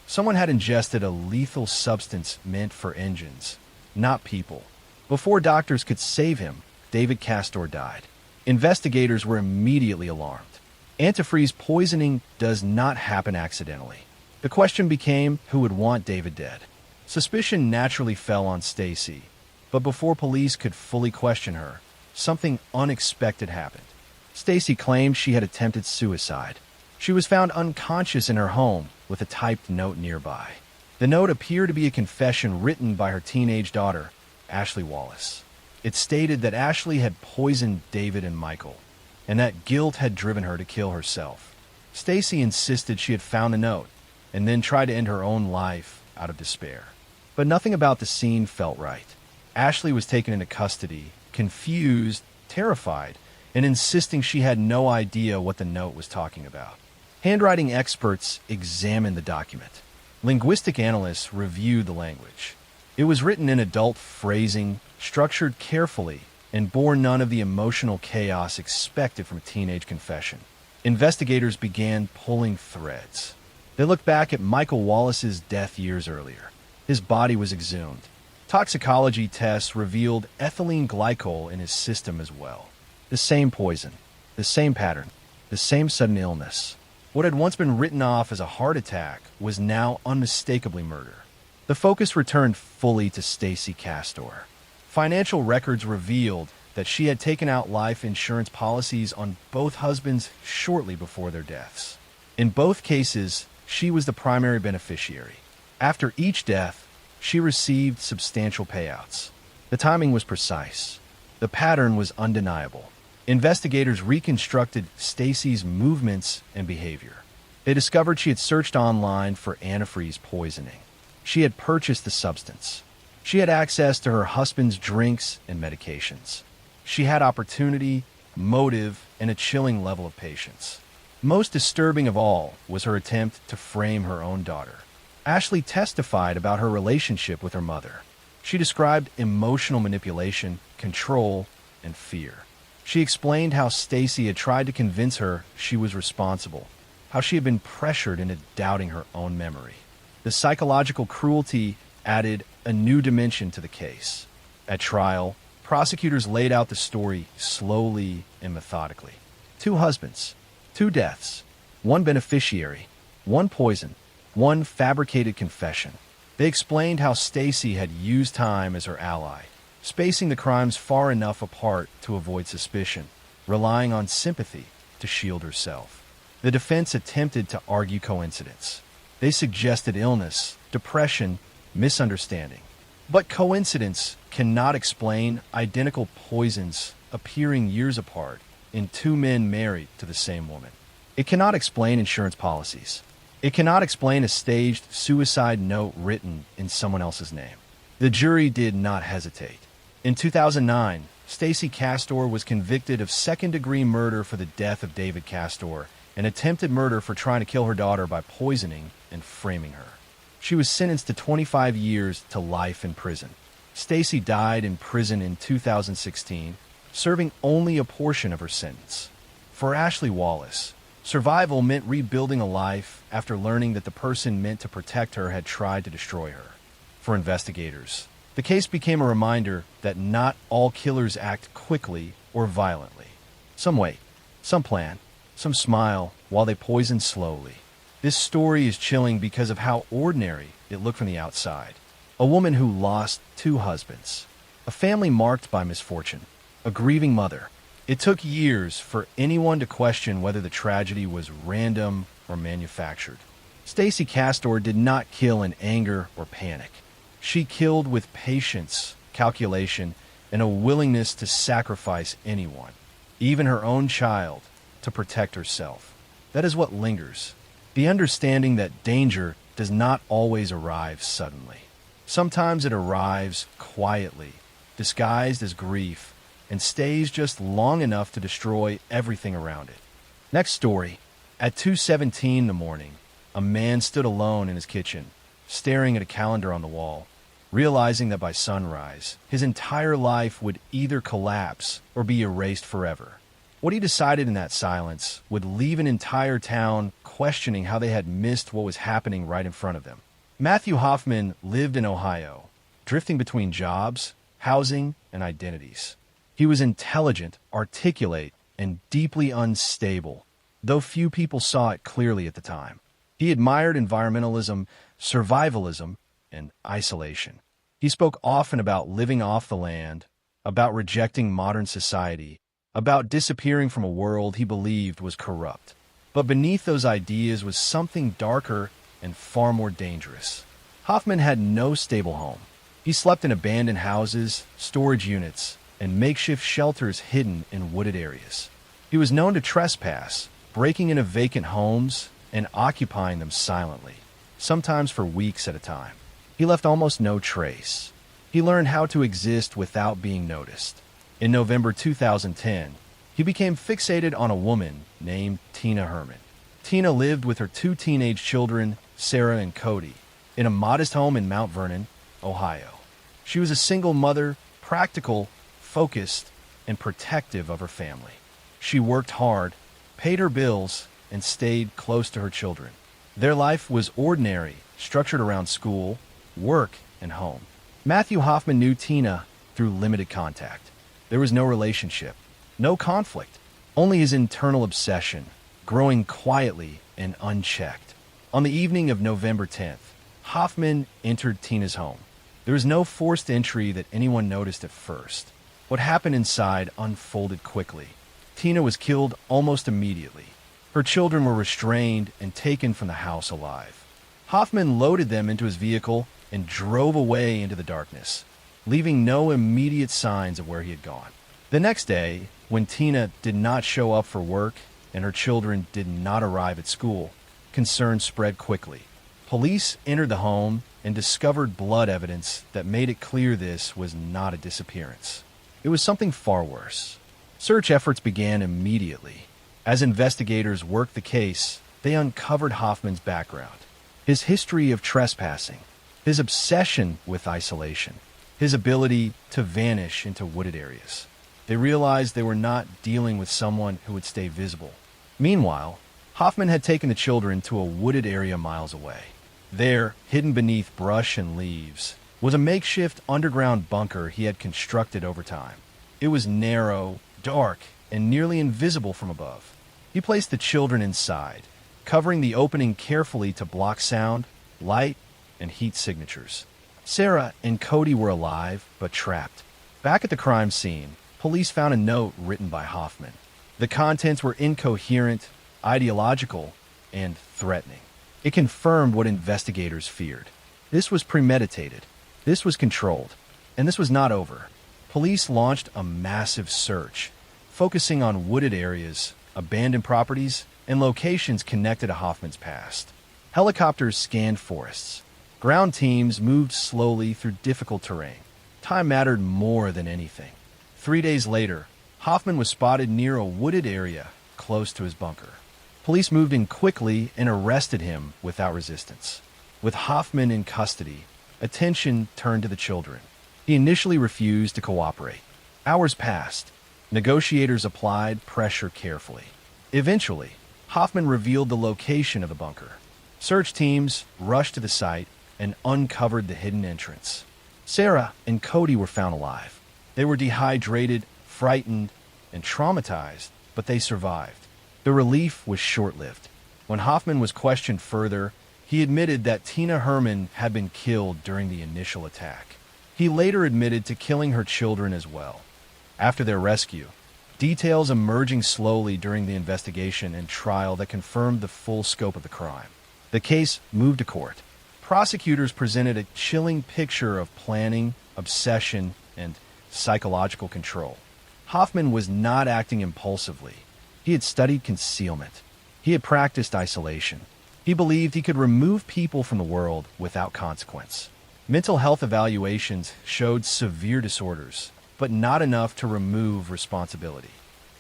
Someone had ingested a lethal substance meant for engines, not people. Before doctors could save him, David Castor died. Investigators were immediately alarmed. Antifreeze poisoning does not happen accidentally. The question became who would want David dead. Suspicion naturally fell on Stacy, but before police could fully question her, something unexpected happened. Stacy claimed she had attempted suicide. She was found unconscious in her home with a typed note nearby. The note appeared to be a confession written by her teenage daughter, Ashley Wallace. It stated that Ashley had poisoned David and Michael, and that guilt had driven her to kill herself. Stacy insisted she had found the note, and then tried to end her own life out of despair. But nothing about the scene felt right. Ashley was taken into custody, confused, terrified, and insisting she had no idea what the note was talking about. Handwriting experts examined the document. Linguistic analysts reviewed the language. It was written in adult phrasing, structured carefully, and bore none of the emotional chaos expected from a teenage confession. Investigators began pulling threads. They looked back at Michael Wallace's death years earlier. His body was exhumed. Toxicology tests revealed ethylene glycol in his system as well. The same poison, the same pattern, the same sudden illness. What had once been written off as a heart attack was now unmistakably murder. The focus returned fully to Stacy Castor. Financial records revealed that she had taken out life insurance policies on both husbands shortly before their deaths. In both cases, she was the primary beneficiary. After each death, she received substantial payouts. The timing was precise. The pattern was undeniable. Investigators reconstructed Stacy's movements and behavior. They discovered she had searched online for antifreeze poisoning. She had purchased the substance. She had access to her husband's drinks and medications. She had opportunity, motive, and a chilling level of patience. Most disturbing of all was her attempt to frame her own daughter. Ashley testified about her relationship with her mother. She described emotional manipulation, control, and fear. She explained how Stacy had tried to convince her she was responsible, how she had been pressured into doubting her own memory. The psychological cruelty added a new dimension to the case. At trial, prosecutors laid out the story slowly and methodically. 2 husbands, 2 deaths, 1 beneficiary, 1 poison, 1 fabricated confession. They explained how Stacy had used time as her ally, spacing the crimes far enough apart to avoid suspicion, relying on sympathy to shield herself. The defense attempted to argue coincidence. They suggested illness, depression, misunderstanding. But coincidence cannot explain identical poisons appearing years apart in 2 men married to the same woman. It cannot explain insurance policies. It cannot explain a staged suicide note written in someone else's name. The jury did not hesitate. In 2009, Stacy Castor was convicted of second-degree murder for the death of David Castor and attempted murder for trying to kill her daughter by poisoning and framing her. She was sentenced to 25 years to life in prison. Stacy died in prison in 2016, serving only a portion of her sentence. For Ashley Wallace, survival meant rebuilding a life after learning that the person meant to protect her had tried to destroy her. For investigators, the case became a reminder that not all killers act quickly or violently. Some wait, some plan, some smile while they poison slowly. This story is chilling because of how ordinary it looked from the outside. A woman who lost 2 husbands, a family marked by misfortune, a grieving mother. It took years for anyone to question whether the tragedy was random or manufactured. Stacy Castor did not kill in anger or panic. She killed with patience, calculation, and a willingness to sacrifice anyone, even her own child, to protect herself. That is what lingers. The understanding that danger does not always arrive suddenly. Sometimes it arrives quietly, disguised as grief, and stays just long enough to destroy everything around it. Next story. At 2:17 in the morning, a man stood alone in his kitchen, staring at a calendar on the wall, realizing that by sunrise, his entire life would either collapse or be erased forever. What he decided in that silence would leave an entire town questioning how they had missed what was happening right in front of them. Matthew Hoffman lived in Ohio, drifting between jobs, housing, and identities. He was intelligent, articulate, and deeply unstable, though few people saw it clearly at the time. He admired environmentalism, survivalism, and isolation. He spoke often about living off the land, about rejecting modern society, about disappearing from a world he believed was corrupt. But beneath those ideas was something darker and far more dangerous. Hoffman had no stable home. He slept in abandoned houses, storage units, and makeshift shelters hidden in wooded areas. He was known to trespass, breaking into vacant homes and occupying them silently, sometimes for weeks at a time. He left almost no trace. He learned how to exist without being noticed. In November 2010, he became fixated on a woman named Tina Herman. Tina lived with her two teenage children, Sarah and Cody, in a modest home in Mount Vernon, Ohio. She was a single mother, practical, focused, and protective of her family. She worked hard, paid her bills, and stayed close to her children. Their life was ordinary, structured around school, work, and home. Matthew Hoffman knew Tina through limited contact. There was no relationship, no conflict, only his internal obsession, growing quietly and unchecked. On the evening of November 10th, Hoffman entered Tina's home. There was no forced entry that anyone noticed at first. What happened inside unfolded quickly. Tina was killed almost immediately. Her children were restrained and taken from the house alive. Hoffman loaded them into his vehicle and drove away into the darkness, leaving no immediate signs of where he had gone. The next day, when Tina did not show up for work and her children did not arrive at school, concern spread quickly. Police entered the home and discovered blood evidence that made it clear this was not a disappearance. It was something far worse. Search efforts began immediately. As investigators worked the case, they uncovered Hoffman's background, his history of trespassing, his obsession with isolation, his ability to vanish into wooded areas. They realized they were not dealing with someone who would stay visible. Meanwhile, Hoffman had taken the children to a wooded area miles away. There, hidden beneath brush and leaves, was a makeshift underground bunker he had constructed over time. It was narrow, dark, and nearly invisible from above. He placed the children inside, covering the opening carefully to block sound, light, and heat signatures. Sarah and Cody were alive, but trapped. Back at the crime scene, police found a note written by Hoffman. The contents were incoherent, ideological, and threatening. It confirmed what investigators feared. This was premeditated. This was controlled. And this was not over. Police launched a massive search, focusing on wooded areas, abandoned properties, and locations connected to Hoffman's past. Helicopters scanned forests. Ground teams moved slowly through difficult terrain. Time mattered more than anything. 3 days later, Hoffman was spotted near a wooded area close to his bunker. Police moved in quickly and arrested him without resistance. With Hoffman in custody, attention turned to the children. He initially refused to cooperate. Hours passed. Negotiators applied pressure carefully. Eventually, Hoffman revealed the location of the bunker. Search teams rushed to the site and uncovered the hidden entrance. Sarah and Cody were found alive. They were dehydrated, frightened, and traumatized, but they survived. The relief was short-lived. When Hoffman was questioned further, he admitted that Tina Herman had been killed during the initial attack. He later admitted to killing her children as well. After their rescue, details emerging slowly during the investigation and trial that confirmed the full scope of the crime. The case moved to court. Prosecutors presented a chilling picture of planning, obsession, and psychological control. Hoffman was not acting impulsively. He had studied concealment. He had practiced isolation. He believed he could remove people from the world without consequence. Mental health evaluations showed severe disorders, but not enough to remove responsibility.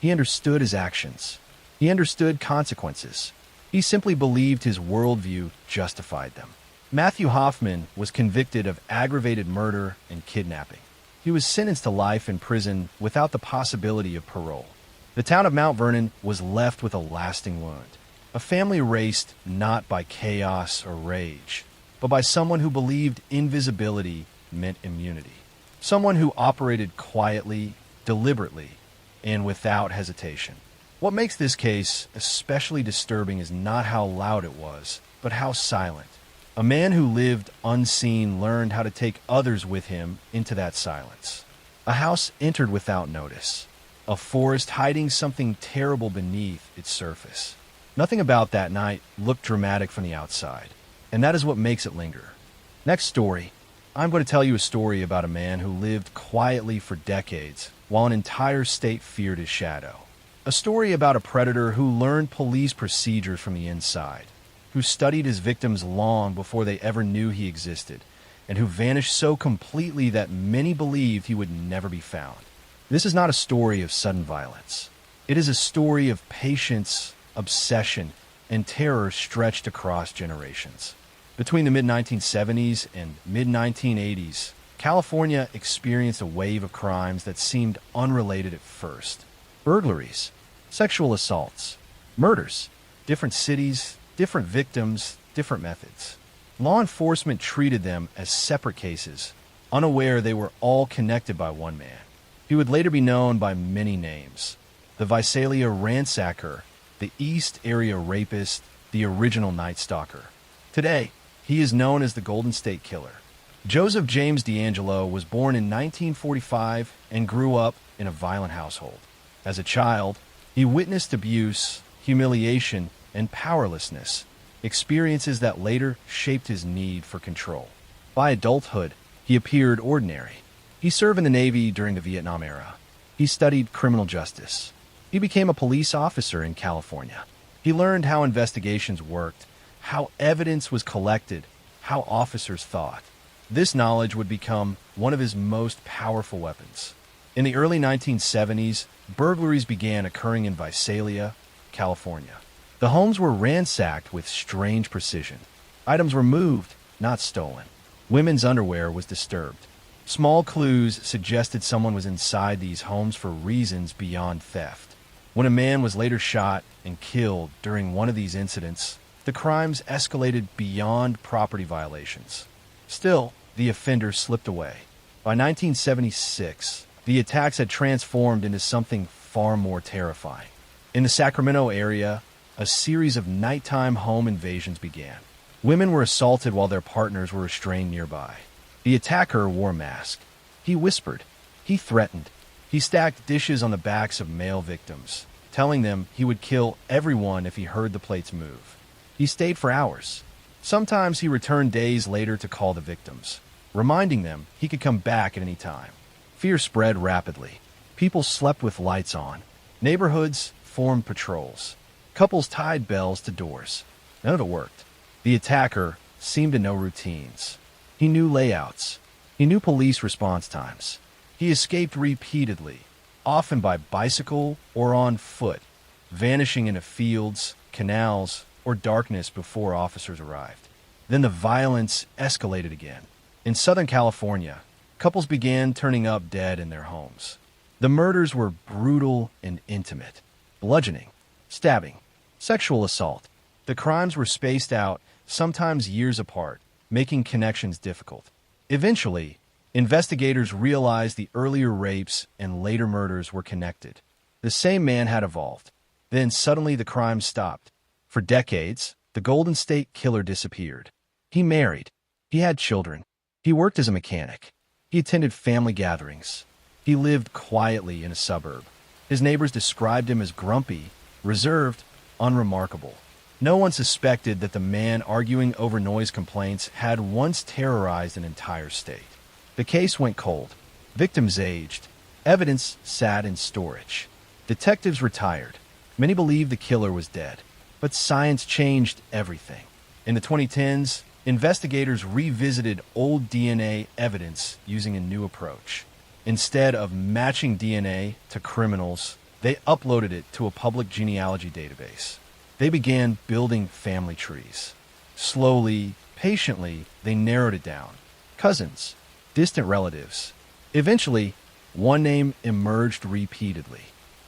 He understood his actions. He understood consequences. He simply believed his worldview justified them. Matthew Hoffman was convicted of aggravated murder and kidnapping. He was sentenced to life in prison without the possibility of parole. The town of Mount Vernon was left with a lasting wound. A family erased not by chaos or rage, but by someone who believed invisibility meant immunity. Someone who operated quietly, deliberately, and without hesitation. What makes this case especially disturbing is not how loud it was, but how silent. A man who lived unseen learned how to take others with him into that silence. A house entered without notice. A forest hiding something terrible beneath its surface. Nothing about that night looked dramatic from the outside, and that is what makes it linger. Next story. I'm going to tell you a story about a man who lived quietly for decades while an entire state feared his shadow. A story about a predator who learned police procedures from the inside, who studied his victims long before they ever knew he existed, and who vanished so completely that many believed he would never be found. This is not a story of sudden violence. It is a story of patience, obsession, and terror stretched across generations. Between the mid-1970s and mid-1980s, California experienced a wave of crimes that seemed unrelated at first. Burglaries, sexual assaults, murders, different cities, different victims, different methods. Law enforcement treated them as separate cases, unaware they were all connected by one man. He would later be known by many names: the Visalia ransacker, the East Area rapist, the original Night Stalker. Today, he is known as the Golden State Killer. Joseph James DeAngelo was born in 1945 and grew up in a violent household. As a child, he witnessed abuse, humiliation, and powerlessness, experiences that later shaped his need for control. By adulthood, he appeared ordinary. He served in the Navy during the Vietnam era. He studied criminal justice. He became a police officer in California. He learned how investigations worked, how evidence was collected, how officers thought. This knowledge would become one of his most powerful weapons. In the early 1970s, burglaries began occurring in Visalia, California. The homes were ransacked with strange precision. Items were moved, not stolen. Women's underwear was disturbed. Small clues suggested someone was inside these homes for reasons beyond theft. When a man was later shot and killed during one of these incidents, the crimes escalated beyond property violations. Still, the offender slipped away. By 1976, the attacks had transformed into something far more terrifying. In the Sacramento area, a series of nighttime home invasions began. Women were assaulted while their partners were restrained nearby. The attacker wore a mask. He whispered. He threatened. He stacked dishes on the backs of male victims, telling them he would kill everyone if he heard the plates move. He stayed for hours. Sometimes he returned days later to call the victims, reminding them he could come back at any time. Fear spread rapidly. People slept with lights on. Neighborhoods formed patrols. Couples tied bells to doors. None of it worked. The attacker seemed to know routines. He knew layouts. He knew police response times. He escaped repeatedly, often by bicycle or on foot, vanishing into fields, canals, or darkness before officers arrived. Then the violence escalated again. In Southern California, couples began turning up dead in their homes. The murders were brutal and intimate. Bludgeoning, stabbing, sexual assault. The crimes were spaced out, sometimes years apart, making connections difficult. Eventually, investigators realized the earlier rapes and later murders were connected. The same man had evolved. Then suddenly the crimes stopped. For decades, the Golden State Killer disappeared. He married. He had children. He worked as a mechanic. He attended family gatherings. He lived quietly in a suburb. His neighbors described him as grumpy, reserved, unremarkable. No one suspected that the man arguing over noise complaints had once terrorized an entire state. The case went cold. Victims aged. Evidence sat in storage. Detectives retired. Many believed the killer was dead. But science changed everything. In the 2010s, investigators revisited old DNA evidence using a new approach. Instead of matching DNA to criminals, they uploaded it to a public genealogy database. They began building family trees. Slowly, patiently, they narrowed it down. Cousins, distant relatives. Eventually, one name emerged repeatedly: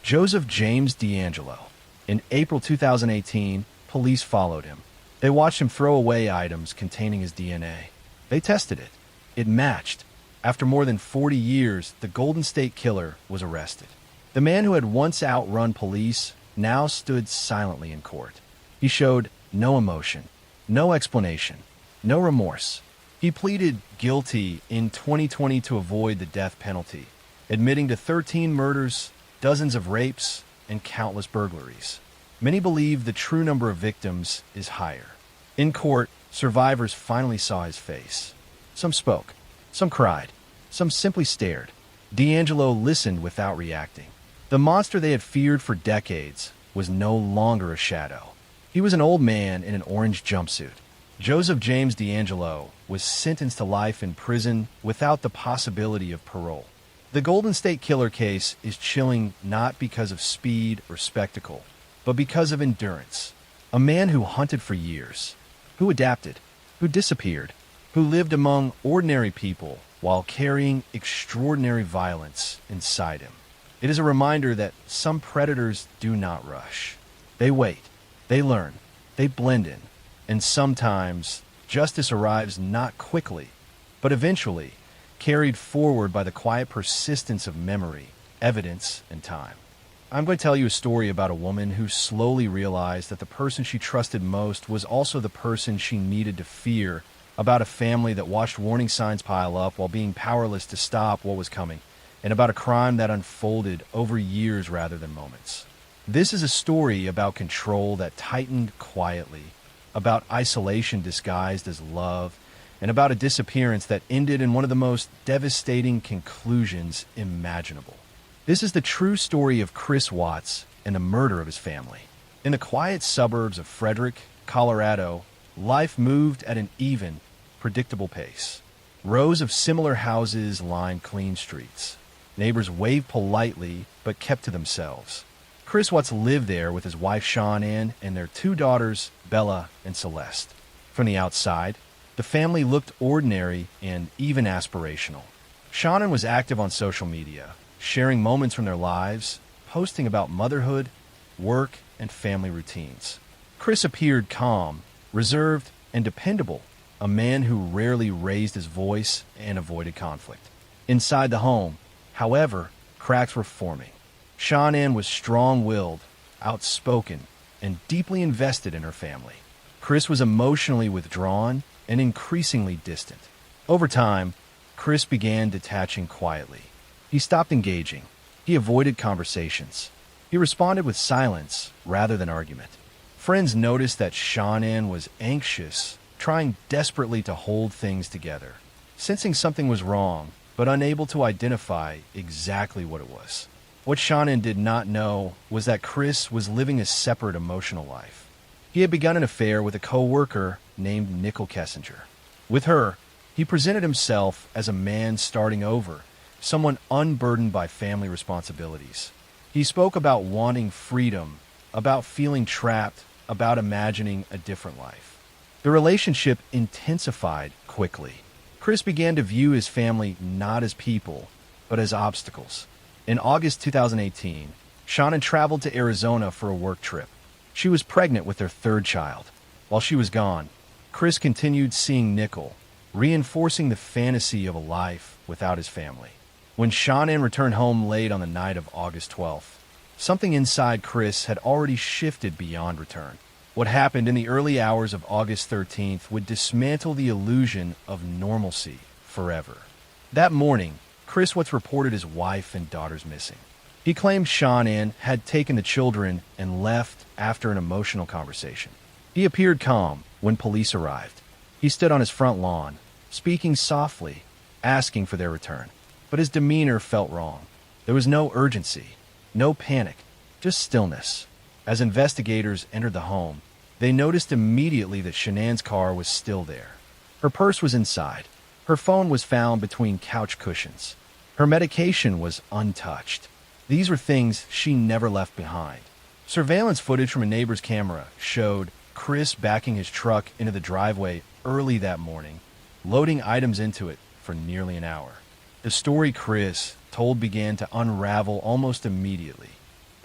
Joseph James D'Angelo. In April 2018, police followed him. They watched him throw away items containing his DNA. They tested it. It matched. After more than 40 years, the Golden State Killer was arrested. The man who had once outrun police now stood silently in court. He showed no emotion, no explanation, no remorse. He pleaded guilty in 2020 to avoid the death penalty, admitting to 13 murders, dozens of rapes, and countless burglaries. Many believe the true number of victims is higher. In court, survivors finally saw his face. Some spoke, some cried, some simply stared. D'Angelo listened without reacting. The monster they had feared for decades was no longer a shadow. He was an old man in an orange jumpsuit. Joseph James D'Angelo was sentenced to life in prison without the possibility of parole. The Golden State Killer case is chilling not because of speed or spectacle, but because of endurance. A man who hunted for years, who adapted, who disappeared, who lived among ordinary people while carrying extraordinary violence inside him. It is a reminder that some predators do not rush. They wait, they learn, they blend in, and sometimes justice arrives not quickly, but eventually, carried forward by the quiet persistence of memory, evidence, and time. I'm going to tell you a story about a woman who slowly realized that the person she trusted most was also the person she needed to fear, about a family that watched warning signs pile up while being powerless to stop what was coming, and about a crime that unfolded over years rather than moments. This is a story about control that tightened quietly, about isolation disguised as love, and about a disappearance that ended in one of the most devastating conclusions imaginable. This is the true story of Chris Watts and the murder of his family. In the quiet suburbs of Frederick, Colorado, life moved at an even, predictable pace. Rows of similar houses lined clean streets. Neighbors waved politely but kept to themselves. Chris Watts lived there with his wife Sean Ann and their two daughters, Bella and Celeste. From the outside, the family looked ordinary and even aspirational. Sean Ann was active on social media, sharing moments from their lives, posting about motherhood, work, and family routines. Chris appeared calm, reserved, and dependable, a man who rarely raised his voice and avoided conflict. Inside the home, however, cracks were forming. Sean Ann was strong-willed, outspoken, and deeply invested in her family. Chris was emotionally withdrawn and increasingly distant. Over time, Chris began detaching quietly. He stopped engaging. He avoided conversations. He responded with silence rather than argument. Friends noticed that Sean Ann was anxious, trying desperately to hold things together, sensing something was wrong, but unable to identify exactly what it was. What Sean Ann did not know was that Chris was living a separate emotional life. He had begun an affair with a co-worker named Nicole Kessinger. With her, he presented himself as a man starting over, someone unburdened by family responsibilities. He spoke about wanting freedom, about feeling trapped, about imagining a different life. The relationship intensified quickly. Chris began to view his family not as people, but as obstacles. In August 2018, Shannon traveled to Arizona for a work trip. She was pregnant with their third child. While she was gone, Chris continued seeing Nicole, reinforcing the fantasy of a life without his family. When Shannon returned home late on the night of August 12th, something inside Chris had already shifted beyond return. What happened in the early hours of August 13th would dismantle the illusion of normalcy forever. That morning, Chris Watts reported his wife and daughters missing. He claimed Sean Ann had taken the children and left after an emotional conversation. He appeared calm when police arrived. He stood on his front lawn, speaking softly, asking for their return. But his demeanor felt wrong. There was no urgency, no panic, just stillness. As investigators entered the home, they noticed immediately that Shanann's car was still there. Her purse was inside. Her phone was found between couch cushions. Her medication was untouched. These were things she never left behind. Surveillance footage from a neighbor's camera showed Chris backing his truck into the driveway early that morning, loading items into it for nearly an hour. The story Chris told began to unravel almost immediately.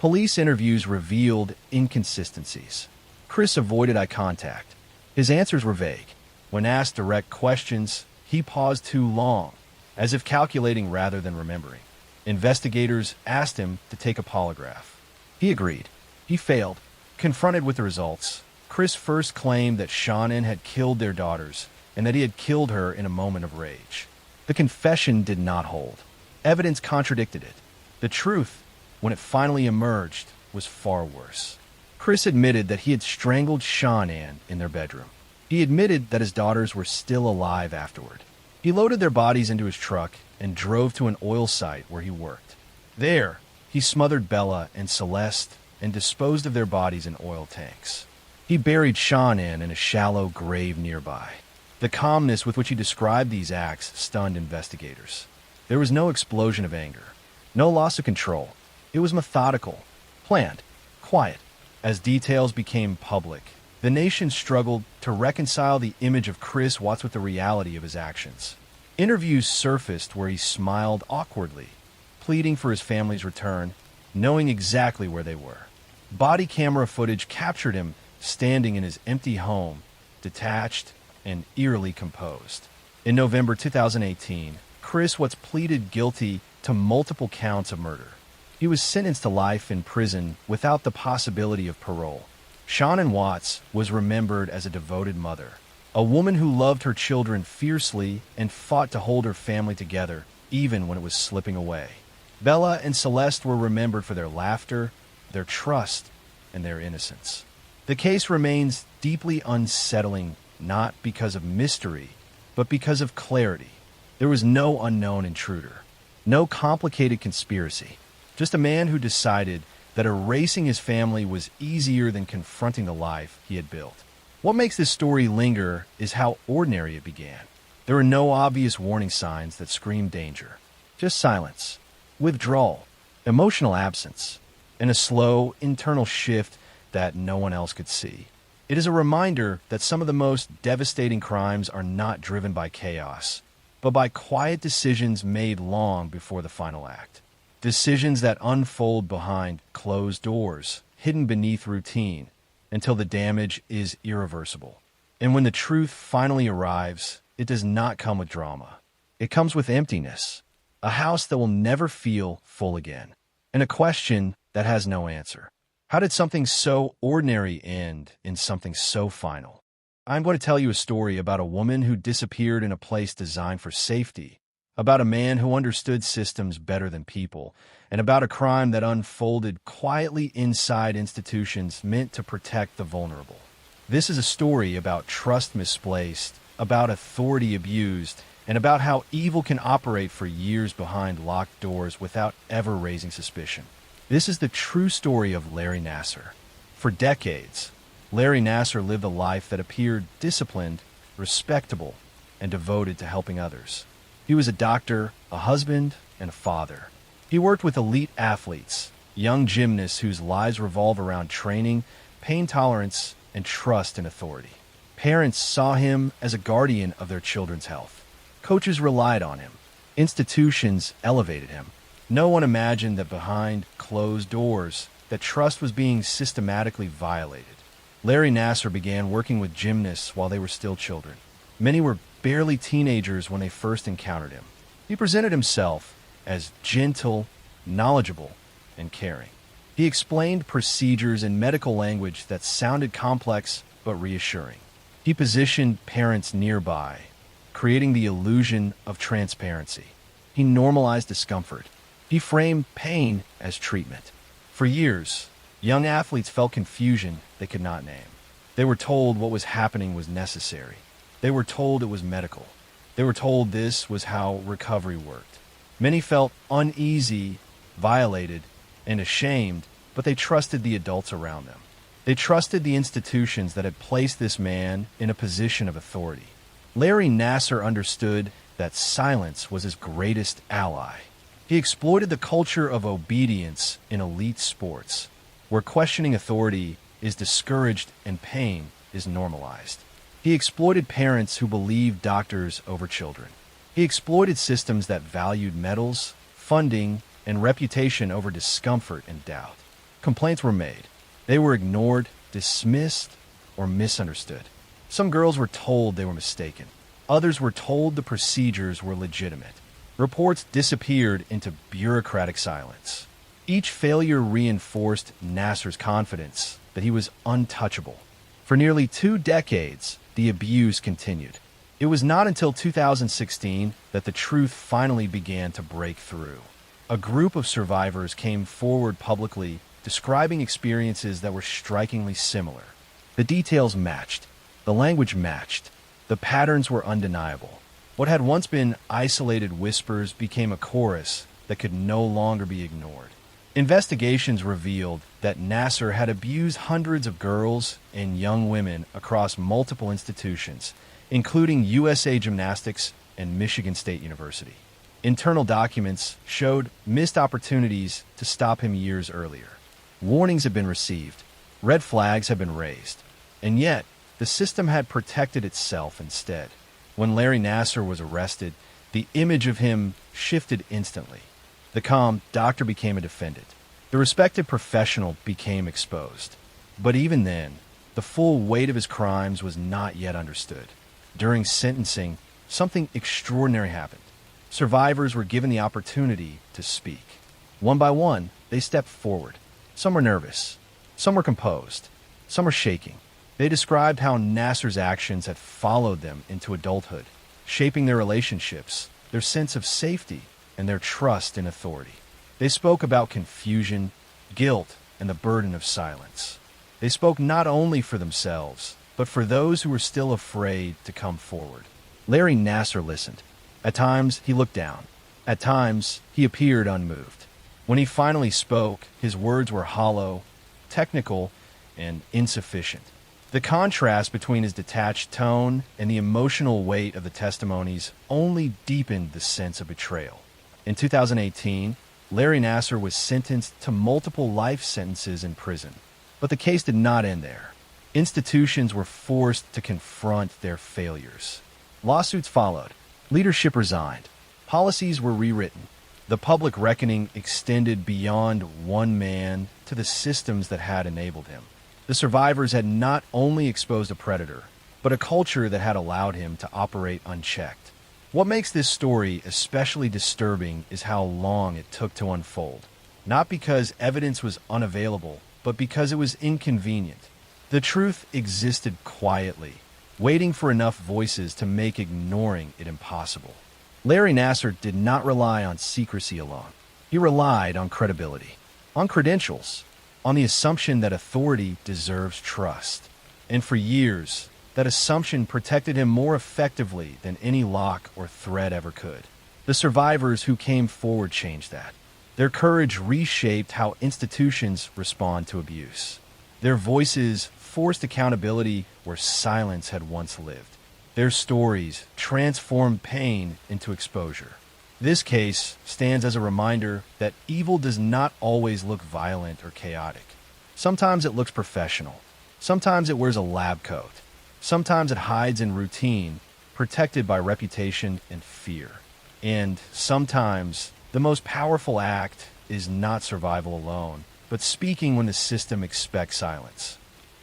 Police interviews revealed inconsistencies. Chris avoided eye contact. His answers were vague. When asked direct questions, he paused too long, as if calculating rather than remembering. Investigators asked him to take a polygraph. He agreed. He failed. Confronted with the results, Chris first claimed that Shannon had killed their daughters and that he had killed her in a moment of rage. The confession did not hold. Evidence contradicted it. The truth, when it finally emerged, was far worse. Chris admitted that he had strangled Shannon in their bedroom. He admitted that his daughters were still alive afterward. He loaded their bodies into his truck and drove to an oil site where he worked. There, he smothered Bella and Celeste and disposed of their bodies in oil tanks. He buried Shannon in a shallow grave nearby. The calmness with which he described these acts stunned investigators. There was no explosion of anger, no loss of control. It was methodical, planned, quiet. As details became public, the nation struggled to reconcile the image of Chris Watts with the reality of his actions. Interviews surfaced where he smiled awkwardly, pleading for his family's return, knowing exactly where they were. Body camera footage captured him standing in his empty home, detached and eerily composed. In November 2018, Chris Watts pleaded guilty to multiple counts of murder. He was sentenced to life in prison without the possibility of parole. Shannon Watts was remembered as a devoted mother, a woman who loved her children fiercely and fought to hold her family together even when it was slipping away. Bella and Celeste were remembered for their laughter, their trust, and their innocence. The case remains deeply unsettling, not because of mystery, but because of clarity. There was no unknown intruder, no complicated conspiracy. Just a man who decided that erasing his family was easier than confronting the life he had built. What makes this story linger is how ordinary it began. There were no obvious warning signs that screamed danger. Just silence, withdrawal, emotional absence, and a slow, internal shift that no one else could see. It is a reminder that some of the most devastating crimes are not driven by chaos, but by quiet decisions made long before the final act. Decisions that unfold behind closed doors, hidden beneath routine, until the damage is irreversible. And when the truth finally arrives, it does not come with drama. It comes with emptiness, a house that will never feel full again, and a question that has no answer. How did something so ordinary end in something so final? I'm going to tell you a story about a woman who disappeared in a place designed for safety, about a man who understood systems better than people, and about a crime that unfolded quietly inside institutions meant to protect the vulnerable. This is a story about trust misplaced, about authority abused, and about how evil can operate for years behind locked doors without ever raising suspicion. This is the true story of Larry Nassar. For decades, Larry Nassar lived a life that appeared disciplined, respectable, and devoted to helping others. He was a doctor, a husband, and a father. He worked with elite athletes, young gymnasts whose lives revolve around training, pain tolerance, and trust in authority. Parents saw him as a guardian of their children's health. Coaches relied on him. Institutions elevated him. No one imagined that behind closed doors, that trust was being systematically violated. Larry Nassar began working with gymnasts while they were still children. Many were barely teenagers when they first encountered him. He presented himself as gentle, knowledgeable, and caring. He explained procedures in medical language that sounded complex but reassuring. He positioned parents nearby, creating the illusion of transparency. He normalized discomfort. He framed pain as treatment. For years, young athletes felt confusion they could not name. They were told what was happening was necessary. They were told it was medical. They were told this was how recovery worked. Many felt uneasy, violated, and ashamed, but they trusted the adults around them. They trusted the institutions that had placed this man in a position of authority. Larry Nassar understood that silence was his greatest ally. He exploited the culture of obedience in elite sports, where questioning authority is discouraged and pain is normalized. He exploited parents who believed doctors over children. He exploited systems that valued medals, funding, and reputation over discomfort and doubt. Complaints were made. They were ignored, dismissed, or misunderstood. Some girls were told they were mistaken. Others were told the procedures were legitimate. Reports disappeared into bureaucratic silence. Each failure reinforced Nasser's confidence that he was untouchable. For nearly 2 decades, the abuse continued. It was not until 2016 that the truth finally began to break through. A group of survivors came forward publicly describing experiences that were strikingly similar. The details matched. The language matched. The patterns were undeniable. What had once been isolated whispers became a chorus that could no longer be ignored. Investigations revealed that Nasser had abused hundreds of girls and young women across multiple institutions, including USA Gymnastics and Michigan State University. Internal documents showed missed opportunities to stop him years earlier. Warnings had been received, red flags had been raised, and yet the system had protected itself instead. When Larry Nasser was arrested, the image of him shifted instantly. The calm doctor became a defendant. The respected professional became exposed. But even then, the full weight of his crimes was not yet understood. During sentencing, something extraordinary happened. Survivors were given the opportunity to speak. One by one, they stepped forward. Some were nervous. Some were composed. Some were shaking. They described how Nasser's actions had followed them into adulthood, shaping their relationships, their sense of safety, and their trust in authority. They spoke about confusion, guilt, and the burden of silence. They spoke not only for themselves, but for those who were still afraid to come forward. Larry Nasser listened. At times, he looked down. At times, he appeared unmoved. When he finally spoke, his words were hollow, technical, and insufficient. The contrast between his detached tone and the emotional weight of the testimonies only deepened the sense of betrayal. In 2018, Larry Nasser was sentenced to multiple life sentences in prison. But the case did not end there. Institutions were forced to confront their failures. Lawsuits followed. Leadership resigned. Policies were rewritten. The public reckoning extended beyond one man to the systems that had enabled him. The survivors had not only exposed a predator, but a culture that had allowed him to operate unchecked. What makes this story especially disturbing is how long it took to unfold. Not because evidence was unavailable, but because it was inconvenient. The truth existed quietly, waiting for enough voices to make ignoring it impossible. Larry Nasser did not rely on secrecy alone. He relied on credibility, on credentials, on the assumption that authority deserves trust. And for years, that assumption protected him more effectively than any lock or thread ever could. The survivors who came forward changed that. Their courage reshaped how institutions respond to abuse. Their voices forced accountability where silence had once lived. Their stories transformed pain into exposure. This case stands as a reminder that evil does not always look violent or chaotic. Sometimes it looks professional. Sometimes it wears a lab coat. Sometimes it hides in routine, protected by reputation and fear. And sometimes the most powerful act is not survival alone, but speaking when the system expects silence.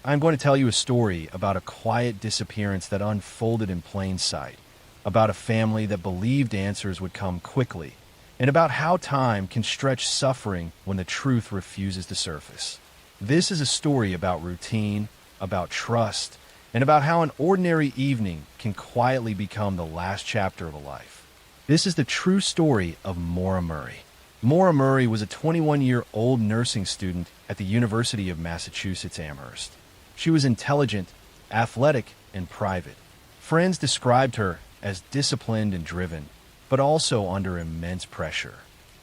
I'm going to tell you a story about a quiet disappearance that unfolded in plain sight, about a family that believed answers would come quickly, and about how time can stretch suffering when the truth refuses to surface. This is a story about routine, about trust, and about how an ordinary evening can quietly become the last chapter of a life. This is the true story of Maura Murray. Maura Murray was a 21-year-old nursing student at the University of Massachusetts Amherst. She was intelligent, athletic, and private. Friends described her as disciplined and driven, but also under immense pressure.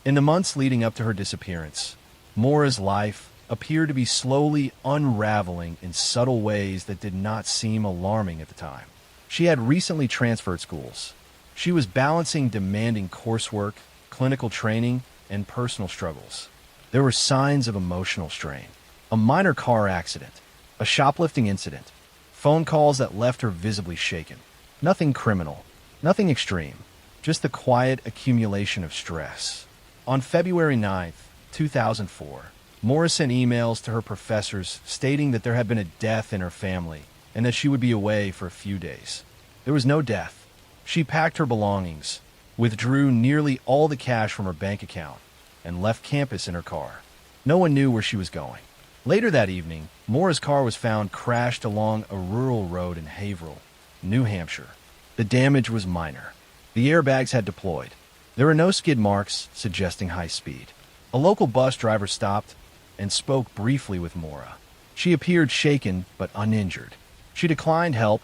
In the months leading up to her disappearance, Maura's life appeared to be slowly unraveling in subtle ways that did not seem alarming at the time. She had recently transferred schools. She was balancing demanding coursework, clinical training, and personal struggles. There were signs of emotional strain. A minor car accident, a shoplifting incident, phone calls that left her visibly shaken. Nothing criminal, nothing extreme, just the quiet accumulation of stress. On February 9th, 2004, Mora sent emails to her professors stating that there had been a death in her family and that she would be away for a few days. There was no death. She packed her belongings, withdrew nearly all the cash from her bank account, and left campus in her car. No one knew where she was going. Later that evening, Mora's car was found crashed along a rural road in Haverhill, New Hampshire. The damage was minor. The airbags had deployed. There were no skid marks suggesting high speed. A local bus driver stopped and spoke briefly with Mora. She appeared shaken but uninjured. She declined help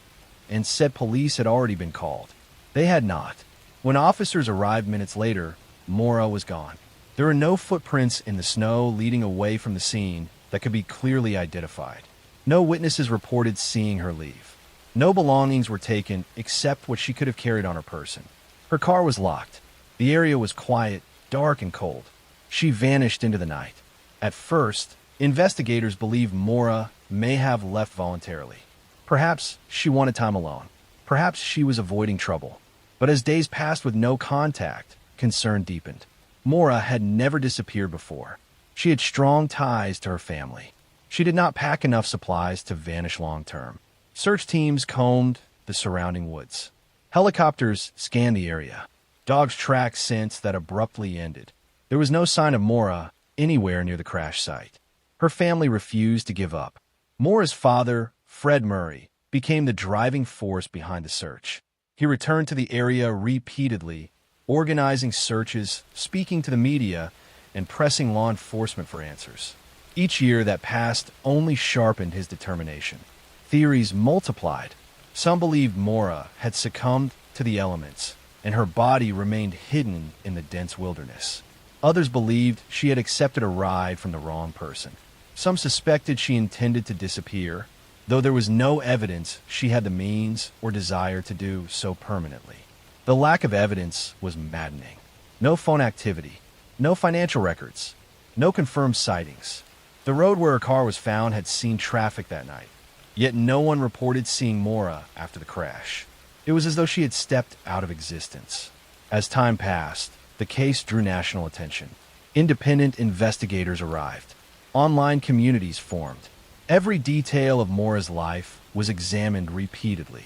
and said police had already been called. They had not. When officers arrived minutes later, Mora was gone. There were no footprints in the snow leading away from the scene that could be clearly identified. No witnesses reported seeing her leave. No belongings were taken except what she could have carried on her person. Her car was locked. The area was quiet, dark, and cold. She vanished into the night. At first, investigators believe Mora may have left voluntarily. Perhaps she wanted time alone. Perhaps she was avoiding trouble. But as days passed with no contact, concern deepened. Mora had never disappeared before. She had strong ties to her family. She did not pack enough supplies to vanish long term. Search teams combed the surrounding woods. Helicopters scanned the area. Dogs tracked scents that abruptly ended. There was no sign of Mora anywhere near the crash site. Her family refused to give up. Mora's father, Fred Murray, became the driving force behind the search. He returned to the area repeatedly, organizing searches, speaking to the media, and pressing law enforcement for answers. Each year that passed only sharpened his determination. Theories multiplied. Some believed Mora had succumbed to the elements, and her body remained hidden in the dense wilderness. Others believed she had accepted a ride from the wrong person. Some suspected she intended to disappear, though there was no evidence she had the means or desire to do so permanently. The lack of evidence was maddening. No phone activity, no financial records, no confirmed sightings. The road where her car was found had seen traffic that night, yet no one reported seeing Mora after the crash. It was as though she had stepped out of existence. As time passed, the case drew national attention. Independent investigators arrived. Online communities formed. Every detail of Mora's life was examined repeatedly.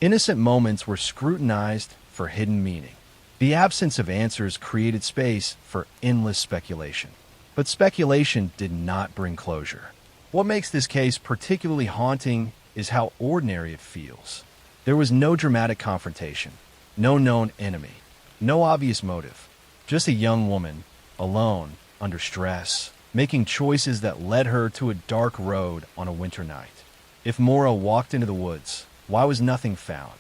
Innocent moments were scrutinized for hidden meaning. The absence of answers created space for endless speculation. But speculation did not bring closure. What makes this case particularly haunting is how ordinary it feels. There was no dramatic confrontation, no known enemy, no obvious motive. Just a young woman, alone, under stress, making choices that led her to a dark road on a winter night. If Mora walked into the woods, why was nothing found?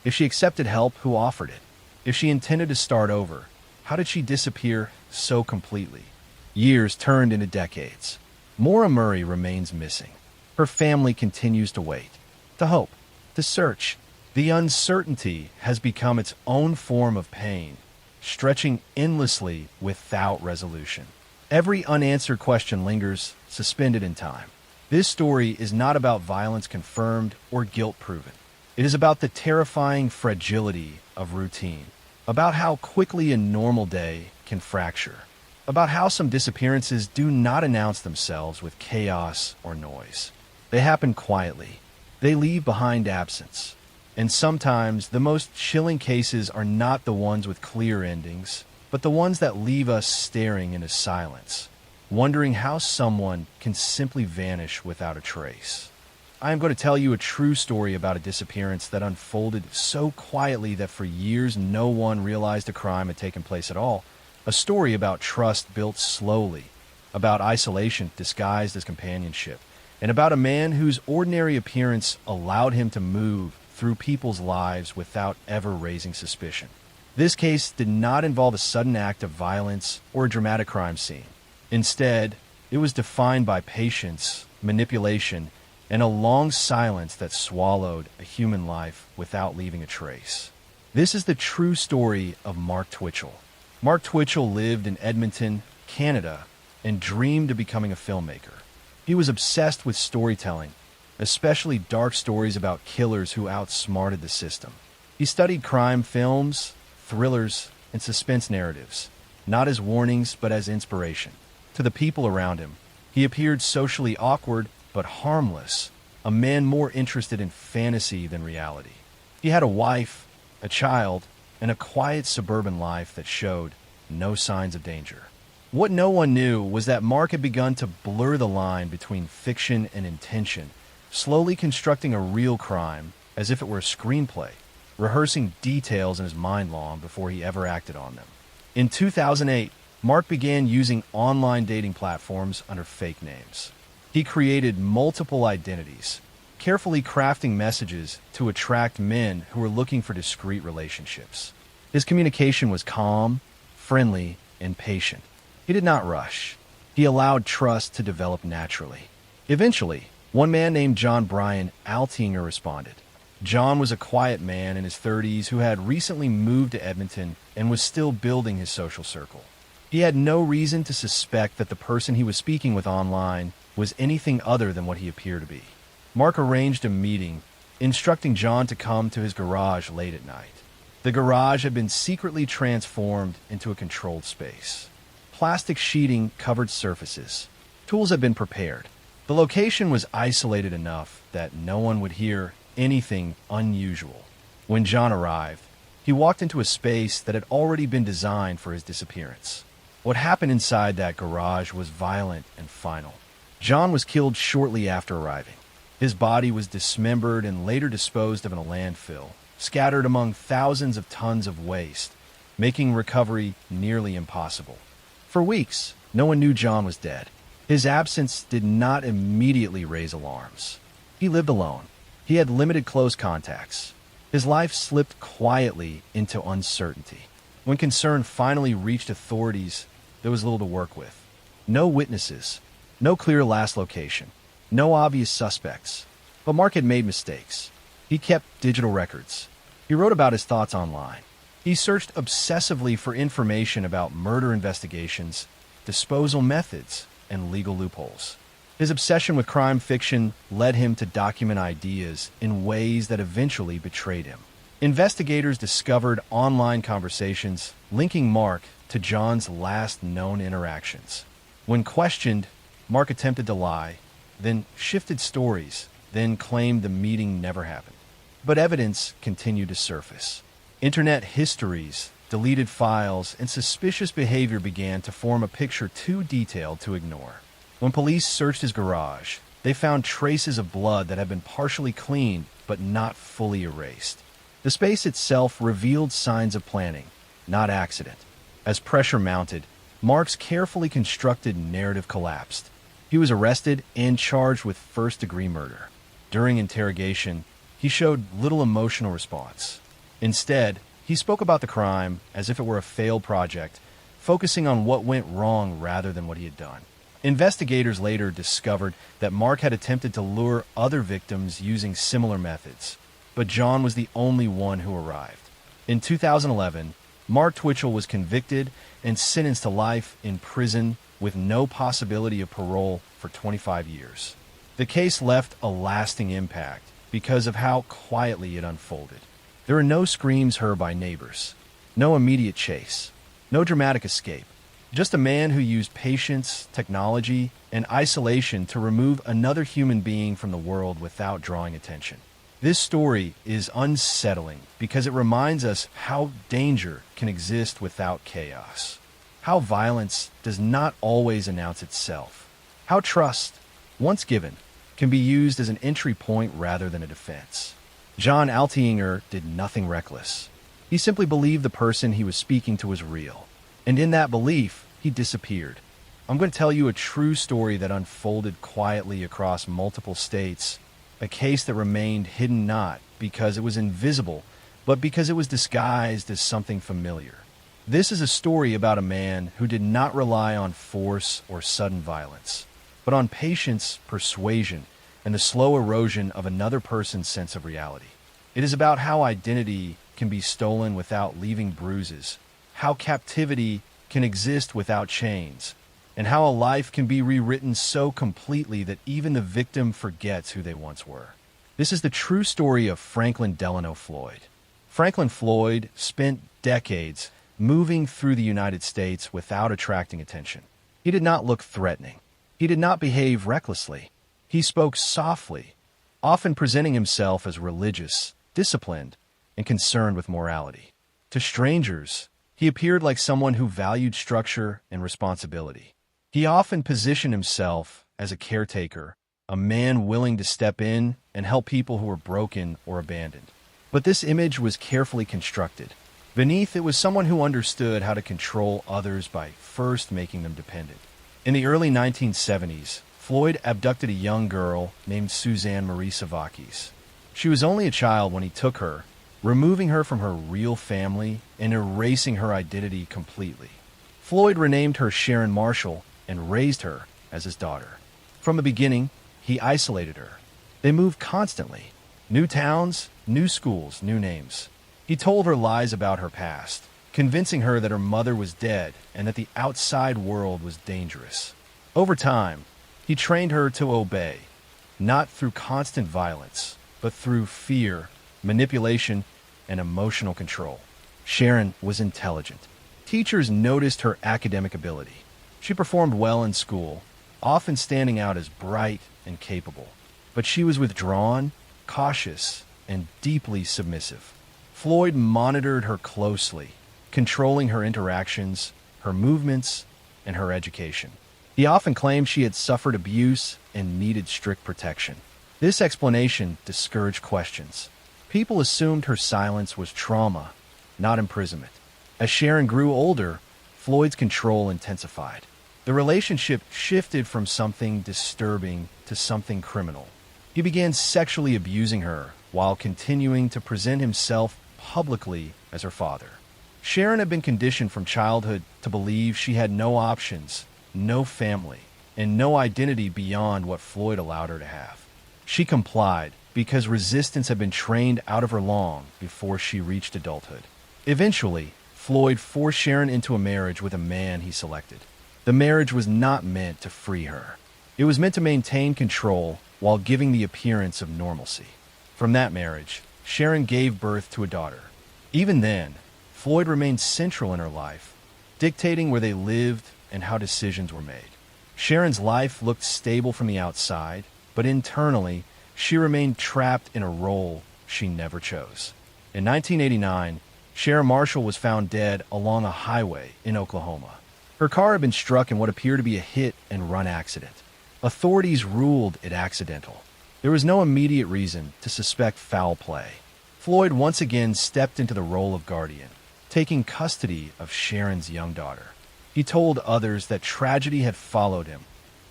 If she accepted help, who offered it? If she intended to start over, how did she disappear so completely? Years turned into decades. Mora Murray remains missing. Her family continues to wait, to hope, to search. The uncertainty has become its own form of pain, stretching endlessly without resolution. Every unanswered question lingers, suspended in time. This story is not about violence confirmed or guilt proven. It is about the terrifying fragility of routine, about how quickly a normal day can fracture, about how some disappearances do not announce themselves with chaos or noise. They happen quietly. They leave behind absence. And sometimes the most chilling cases are not the ones with clear endings, but the ones that leave us staring into silence, wondering how someone can simply vanish without a trace. I am going to tell you a true story about a disappearance that unfolded so quietly that for years no one realized a crime had taken place at all. A story about trust built slowly, about isolation disguised as companionship, and about a man whose ordinary appearance allowed him to move through people's lives without ever raising suspicion. This case did not involve a sudden act of violence or a dramatic crime scene. Instead, it was defined by patience, manipulation, and a long silence that swallowed a human life without leaving a trace. This is the true story of Mark Twitchell. Mark Twitchell lived in Edmonton, Canada, and dreamed of becoming a filmmaker. He was obsessed with storytelling, especially dark stories about killers who outsmarted the system. He studied crime films, thrillers, and suspense narratives, not as warnings but as inspiration. To the people around him, He appeared socially awkward but harmless, a man more interested in fantasy than reality. He had a wife, a child, and a quiet suburban life that showed no signs of danger. What no one knew was that Mark had begun to blur the line between fiction and intention, slowly constructing a real crime as if it were a screenplay, rehearsing details in his mind long before he ever acted on them. In 2008, Mark began using online dating platforms under fake names. He created multiple identities, carefully crafting messages to attract men who were looking for discreet relationships. His communication was calm, friendly, and patient. He did not rush. He allowed trust to develop naturally. Eventually, one man named John Brian Altinger responded. John was a quiet man in his 30s who had recently moved to Edmonton and was still building his social circle. He had no reason to suspect that the person he was speaking with online was anything other than what he appeared to be. Mark arranged a meeting, instructing John to come to his garage late at night. The garage had been secretly transformed into a controlled space. Plastic sheeting covered surfaces. Tools had been prepared. The location was isolated enough that no one would hear anything unusual. When John arrived, he walked into a space that had already been designed for his disappearance. What happened inside that garage was violent and final. John was killed shortly after arriving. His body was dismembered and later disposed of in a landfill, scattered among thousands of tons of waste, making recovery nearly impossible. For weeks, no one knew John was dead. His absence did not immediately raise alarms. He lived alone. He had limited close contacts. His life slipped quietly into uncertainty. When concern finally reached authorities, there was little to work with. No witnesses, no clear last location, no obvious suspects. But Mark had made mistakes. He kept digital records. He wrote about his thoughts online. He searched obsessively for information about murder investigations, disposal methods, and legal loopholes. His obsession with crime fiction led him to document ideas in ways that eventually betrayed him. Investigators discovered online conversations linking Mark to John's last known interactions. When questioned, Mark attempted to lie, then shifted stories, then claimed the meeting never happened. But evidence continued to surface. Internet histories, deleted files, and suspicious behavior began to form a picture too detailed to ignore. When police searched his garage, they found traces of blood that had been partially cleaned but not fully erased. The space itself revealed signs of planning, not accident. As pressure mounted, Mark's carefully constructed narrative collapsed. He was arrested and charged with first-degree murder. During interrogation, he showed little emotional response. Instead, he spoke about the crime as if it were a failed project, focusing on what went wrong rather than what he had done. Investigators later discovered that Mark had attempted to lure other victims using similar methods, but John was the only one who arrived. In 2011, Mark Twitchell was convicted and sentenced to life in prison with no possibility of parole for 25 years. The case left a lasting impact because of how quietly it unfolded. There were no screams heard by neighbors, no immediate chase, no dramatic escape, just a man who used patience, technology, and isolation to remove another human being from the world without drawing attention. This story is unsettling because it reminds us how danger can exist without chaos, how violence does not always announce itself, how trust, once given, can be used as an entry point rather than a defense. John Altinger did nothing reckless. He simply believed the person he was speaking to was real. And in that belief, he disappeared. I'm going to tell you a true story that unfolded quietly across multiple states, a case that remained hidden not because it was invisible, but because it was disguised as something familiar. This is a story about a man who did not rely on force or sudden violence, but on patience, persuasion, and the slow erosion of another person's sense of reality. It is about how identity can be stolen without leaving bruises, how captivity can exist without chains, and how a life can be rewritten so completely that even the victim forgets who they once were. This is the true story of Franklin Delano Floyd. Franklin Floyd spent decades moving through the United States without attracting attention. He did not look threatening. He did not behave recklessly. He spoke softly, often presenting himself as religious, disciplined, and concerned with morality. To strangers, he appeared like someone who valued structure and responsibility. He often positioned himself as a caretaker, a man willing to step in and help people who were broken or abandoned. But this image was carefully constructed. Beneath it was someone who understood how to control others by first making them dependent. In the early 1970s, Floyd abducted a young girl named Suzanne Marie Savakis. She was only a child when he took her, removing her from her real family and erasing her identity completely. Floyd renamed her Sharon Marshall and raised her as his daughter. From the beginning, he isolated her. They moved constantly. New towns, new schools, new names. He told her lies about her past, convincing her that her mother was dead and that the outside world was dangerous. Over time, he trained her to obey, not through constant violence, but through fear, manipulation, and emotional control. Sharon was intelligent. Teachers noticed her academic ability. She performed well in school, often standing out as bright and capable. But she was withdrawn, cautious, and deeply submissive. Floyd monitored her closely, controlling her interactions, her movements, and her education. He often claimed she had suffered abuse and needed strict protection. This explanation discouraged questions. People assumed her silence was trauma, not imprisonment. As Sharon grew older, Floyd's control intensified. The relationship shifted from something disturbing to something criminal. He began sexually abusing her while continuing to present himself publicly as her father. Sharon had been conditioned from childhood to believe she had no options, no family, and no identity beyond what Floyd allowed her to have. She complied because resistance had been trained out of her long before she reached adulthood. Eventually, Floyd forced Sharon into a marriage with a man he selected. The marriage was not meant to free her. It was meant to maintain control while giving the appearance of normalcy. From that marriage, Sharon gave birth to a daughter. Even then, Floyd remained central in her life, dictating where they lived and how decisions were made. Sharon's life looked stable from the outside, but internally, she remained trapped in a role she never chose. In 1989, Sharon Marshall was found dead along a highway in Oklahoma. Her car had been struck in what appeared to be a hit-and-run accident. Authorities ruled it accidental. There was no immediate reason to suspect foul play. Floyd once again stepped into the role of guardian, taking custody of Sharon's young daughter. He told others that tragedy had followed him,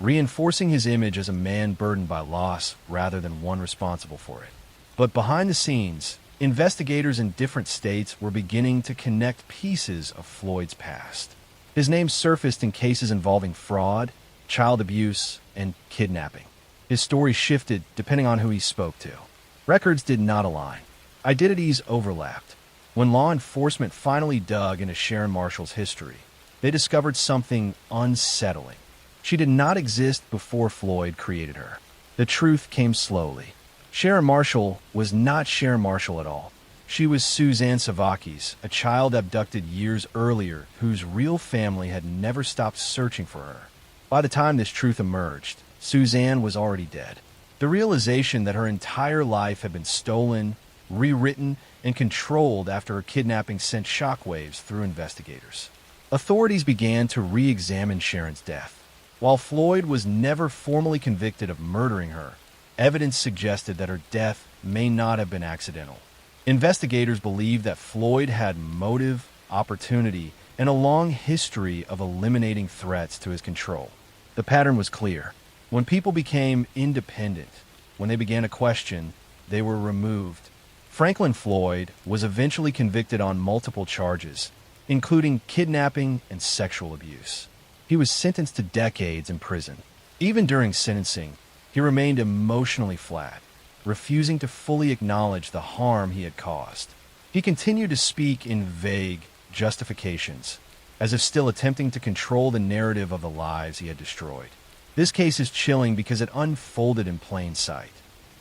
reinforcing his image as a man burdened by loss rather than one responsible for it. But behind the scenes, investigators in different states were beginning to connect pieces of Floyd's past. His name surfaced in cases involving fraud, child abuse, and kidnapping. His story shifted depending on who he spoke to. Records did not align. Identities overlapped. When law enforcement finally dug into Sharon Marshall's history, they discovered something unsettling. She did not exist before Floyd created her. The truth came slowly. Sharon Marshall was not Sharon Marshall at all. She was Suzanne Savakis, a child abducted years earlier whose real family had never stopped searching for her. By the time this truth emerged, Suzanne was already dead. The realization that her entire life had been stolen, rewritten, and controlled after her kidnapping sent shockwaves through investigators. Authorities began to re-examine Sharon's death. While Floyd was never formally convicted of murdering her, evidence suggested that her death may not have been accidental. Investigators believed that Floyd had motive, opportunity, and a long history of eliminating threats to his control. The pattern was clear. When people became independent, when they began to question, they were removed. Franklin Floyd was eventually convicted on multiple charges, including kidnapping and sexual abuse. He was sentenced to decades in prison. Even during sentencing, he remained emotionally flat, refusing to fully acknowledge the harm he had caused. He continued to speak in vague justifications, as if still attempting to control the narrative of the lives he had destroyed. This case is chilling because it unfolded in plain sight.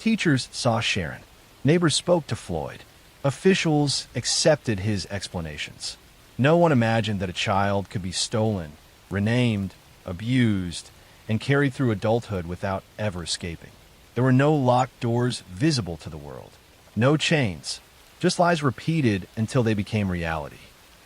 Teachers saw Sharon. Neighbors spoke to Floyd. Officials accepted his explanations. No one imagined that a child could be stolen, renamed, abused, and carried through adulthood without ever escaping. There were no locked doors visible to the world, no chains, just lies repeated until they became reality.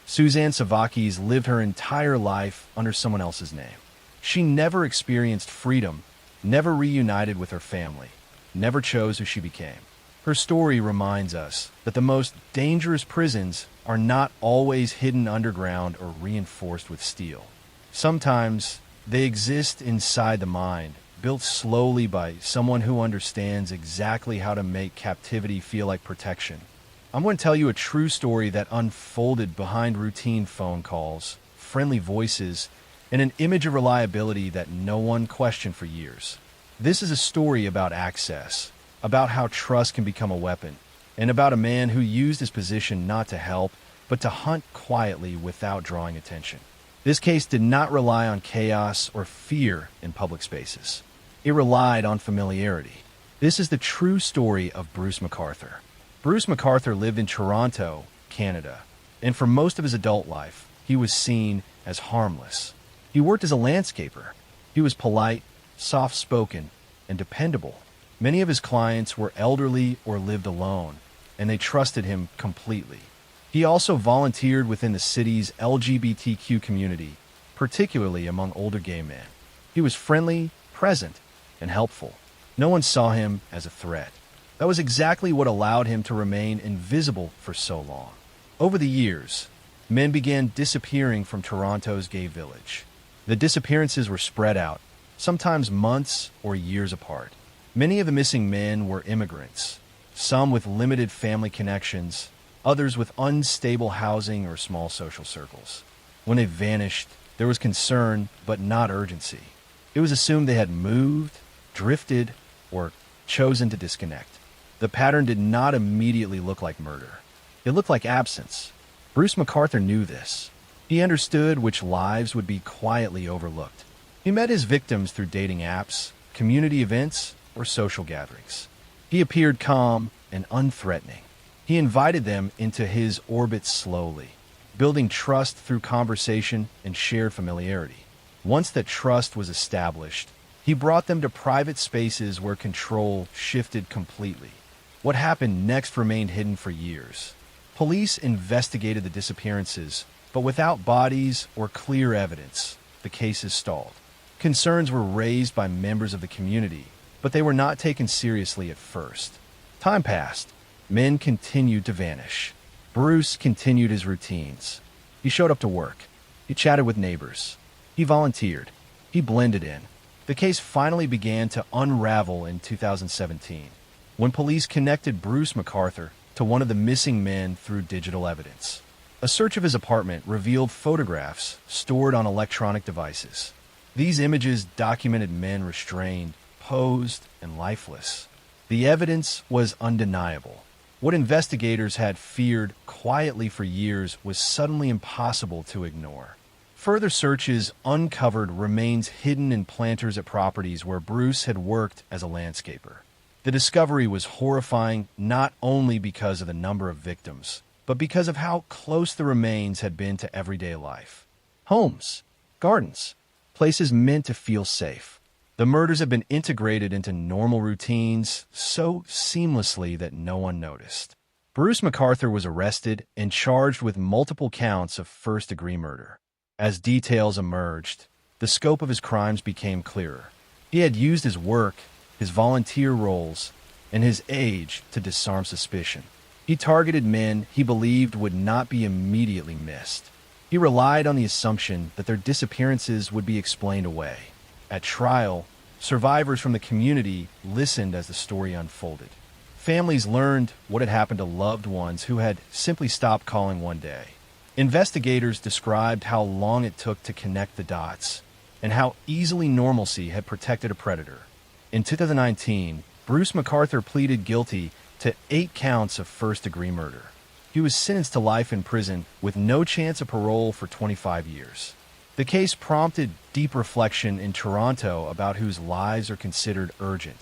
Suzanne Savakis lived her entire life under someone else's name. She never experienced freedom, never reunited with her family, never chose who she became. Her story reminds us that the most dangerous prisons are not always hidden underground or reinforced with steel. Sometimes they exist inside the mind, built slowly by someone who understands exactly how to make captivity feel like protection. I'm going to tell you a true story that unfolded behind routine phone calls, friendly voices, and an image of reliability that no one questioned for years. This is a story about access, about how trust can become a weapon, and about a man who used his position not to help, but to hunt quietly without drawing attention. This case did not rely on chaos or fear in public spaces. It relied on familiarity. This is the true story of Bruce McArthur. Bruce McArthur lived in Toronto, Canada, and for most of his adult life, he was seen as harmless. He worked as a landscaper. He was polite, soft-spoken, and dependable. Many of his clients were elderly or lived alone, and they trusted him completely. He also volunteered within the city's LGBTQ community, particularly among older gay men. He was friendly, present, and helpful. No one saw him as a threat. That was exactly what allowed him to remain invisible for so long. Over the years, men began disappearing from Toronto's gay village. The disappearances were spread out, sometimes months or years apart. Many of the missing men were immigrants, some with limited family connections, others with unstable housing or small social circles. When they vanished, there was concern, but not urgency. It was assumed they had moved, drifted, or chosen to disconnect. The pattern did not immediately look like murder. It looked like absence. Bruce McArthur knew this. He understood which lives would be quietly overlooked. He met his victims through dating apps, community events, or social gatherings. He appeared calm and unthreatening. He invited them into his orbit slowly, building trust through conversation and shared familiarity. Once that trust was established, he brought them to private spaces where control shifted completely. What happened next remained hidden for years. Police investigated the disappearances, but without bodies or clear evidence, the cases stalled. Concerns were raised by members of the community, but they were not taken seriously at first. Time passed. Men continued to vanish. Bruce continued his routines. He showed up to work. He chatted with neighbors. He volunteered. He blended in. The case finally began to unravel in 2017, when police connected Bruce McArthur to one of the missing men through digital evidence. A search of his apartment revealed photographs stored on electronic devices. These images documented men restrained, posed, and lifeless. The evidence was undeniable. What investigators had feared quietly for years was suddenly impossible to ignore. Further searches uncovered remains hidden in planters at properties where Bruce had worked as a landscaper. The discovery was horrifying not only because of the number of victims, but because of how close the remains had been to everyday life. Homes, gardens, places meant to feel safe. The murders have been integrated into normal routines so seamlessly that no one noticed. Bruce McArthur was arrested and charged with multiple counts of first-degree murder. As details emerged, the scope of his crimes became clearer. He had used his work, his volunteer roles, and his age to disarm suspicion. He targeted men he believed would not be immediately missed. He relied on the assumption that their disappearances would be explained away. At trial, survivors from the community listened as the story unfolded. Families learned what had happened to loved ones who had simply stopped calling one day. Investigators described how long it took to connect the dots and how easily normalcy had protected a predator. In 2019, Bruce McArthur pleaded guilty to 8 counts of first-degree murder. He was sentenced to life in prison with no chance of parole for 25 years. The case prompted deep reflection in Toronto about whose lives are considered urgent,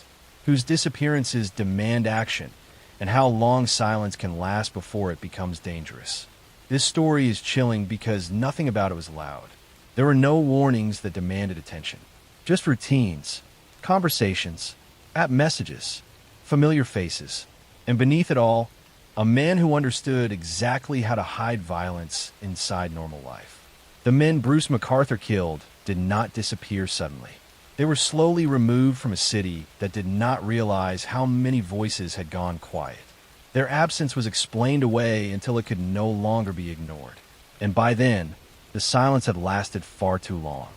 whose disappearances demand action, and how long silence can last before it becomes dangerous. This story is chilling because nothing about it was loud. There were no warnings that demanded attention, Just routines, conversations, app messages, familiar faces, and beneath it all, a man who understood exactly how to hide violence inside normal life. The men Bruce MacArthur killed did not disappear suddenly. They were slowly removed from a city that did not realize how many voices had gone quiet. Their absence was explained away until it could no longer be ignored. And by then, the silence had lasted far too long.